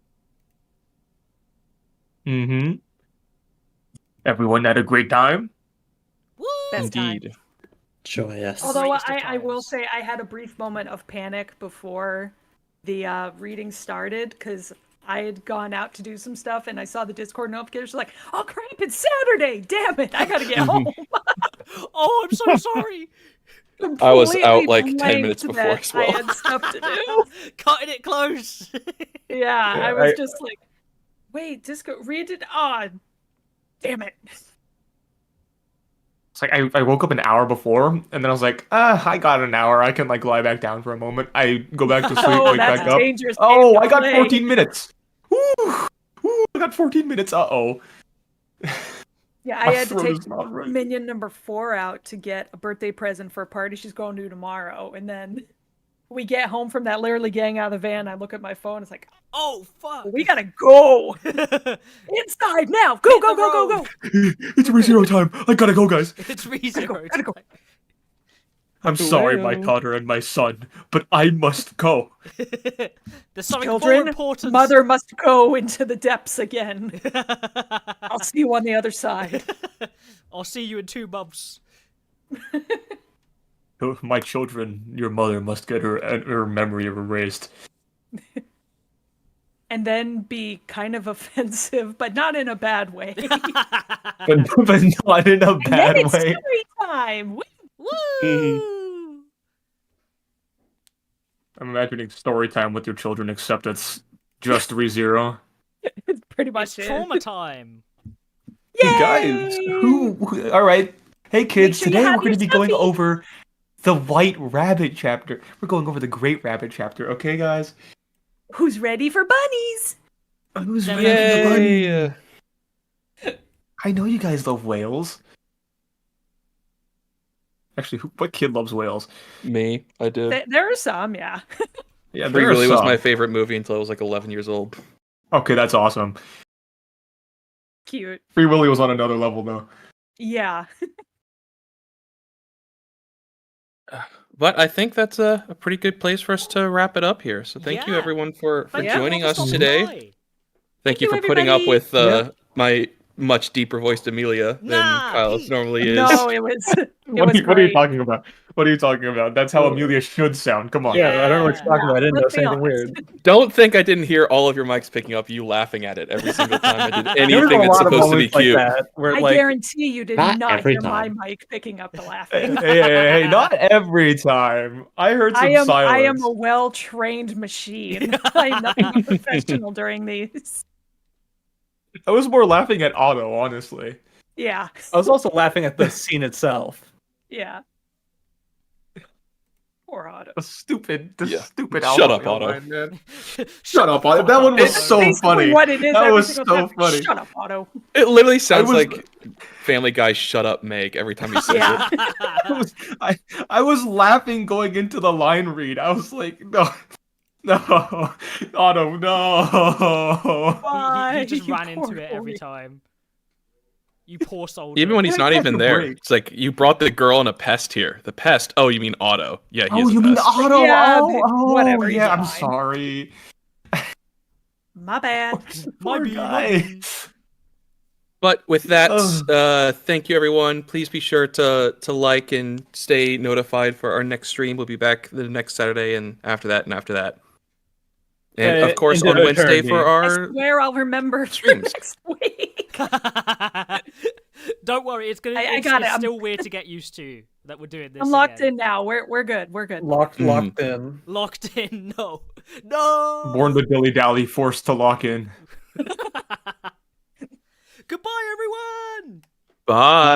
Mm-hmm. Everyone had a great time. Woo! Best time. Indeed. Joyous. Although Greatest of I will times. say I had a brief moment of panic before the reading started because I had gone out to do some stuff and I saw the Discord notifications like, oh crap, it's Saturday! Damn it, I gotta get home. Oh, I'm so sorry. I was out Completely like 10 blanked minutes before that as well. I had stuff to do. Cutting it close. Yeah, Yeah, I was I- just like, wait, read it on. Damn it. It's like I woke up an hour before, and then I was like, I got an hour. I can like lie back down for a moment. I go back to sleep, Oh, wake that's back up. dangerous. Oh, Dave, I got don't 14 minutes. Ooh, I got 14 minutes. Uh-oh. Yeah, My I had to throat take is not right. minion number 4 out to get a birthday present for a party she's going to tomorrow. And then we get home from that literally getting out of the van. I look at my phone. It's like, Oh, fuck. we gotta go inside now. Go, Hit go, the go, go, road. go. It's ReZero time. I gotta go, guys. It's ReZero. gotta go. I'm sorry, my Well. daughter and my son, but I must go. There's something more Children, important. mother must go into the depths again. I'll see you on the other side. I'll see you in 2 months. Oh, my children, your mother must get her memory erased. And then be kind of offensive, but not in a bad way. But not in a And then bad it's way. story time. Woo! Woo! I'm imagining story time with your children, except it's just ReZero. It's pretty It's much it. trauma time. Hey guys, who? All right, hey kids. sure you Today have we're going to your be going stuffy. over the White Rabbit chapter. We're going over the Great Rabbit chapter. Okay, guys. Who's ready for bunnies? Who's Yay. ready for the bunny? I know you guys love whales. Actually, what kid loves whales? Me, I did. There are some, yeah. Yeah, Free there are Willy was some. my favorite movie until I was like 11 years old. Okay, that's awesome. Cute. Free Willy was on another level, though. Yeah. But I think that's a pretty good place for us to wrap it up here. So thank you Yeah. everyone for Thank you joining all for us stopping today. by. Thank you you, for putting up everybody. with my much deeper voiced Amelia than Nah, Kyle's Pete. normally is. No, it was What are you great. talking about? What are you talking about? That's how Amelia should sound. Come on. Yeah, I don't know what you're talking about. I didn't let's notice be anything honest. weird. Don't think I didn't hear all of your mics picking up you laughing at it every single time I did There anything were a that's lot of supposed to be moments like cute. that where I like guarantee you did Not not every hear my time. mic picking up the Hey, laughing. hey, not every time. I heard some I am silence. a well-trained machine. I'm not a professional during these. I was more laughing at Otto, honestly. Yeah. I was also laughing at the scene itself. Yeah. Poor Otto. The stupid Yeah. stupid Shut Alpha up, male Otto. line, man. Shut up, Otto. That one was That's so basically funny. what it is That every was single so time. funny. Shut up, Otto. It literally sounds was- like Family Guy "Shut Up, Meg" every time he says Yeah. it. I was laughing going into the line read. I was like, no, Otto, no. Why? He just You ran into poor it every boy. time. You poor soldier. Even when he's Yeah, not catch even a there, break. it's like you brought the girl and a pest here. The pest? Oh, you mean Otto? Yeah, he Oh, is a you mean pest. Otto? Yeah, Oh, whatever, he's yeah. I'm fine. sorry. My bad. Poor Maybe, guy. maybe. But with that, Ugh. thank you everyone. Please be sure to like and stay notified for our next stream. We'll be back the next Saturday and after that and after that. And of course into on Wednesday for eternity. I our swear I'll remember for streams. next week. Don't worry, it's gonna. I It's, got it. it's I'm- still weird to get used to that we're doing this. I'm locked again. in now. We're good. We're good. Locked in. Locked in. No. No. Born the dilly dally, forced to lock in. Goodbye, everyone. Bye.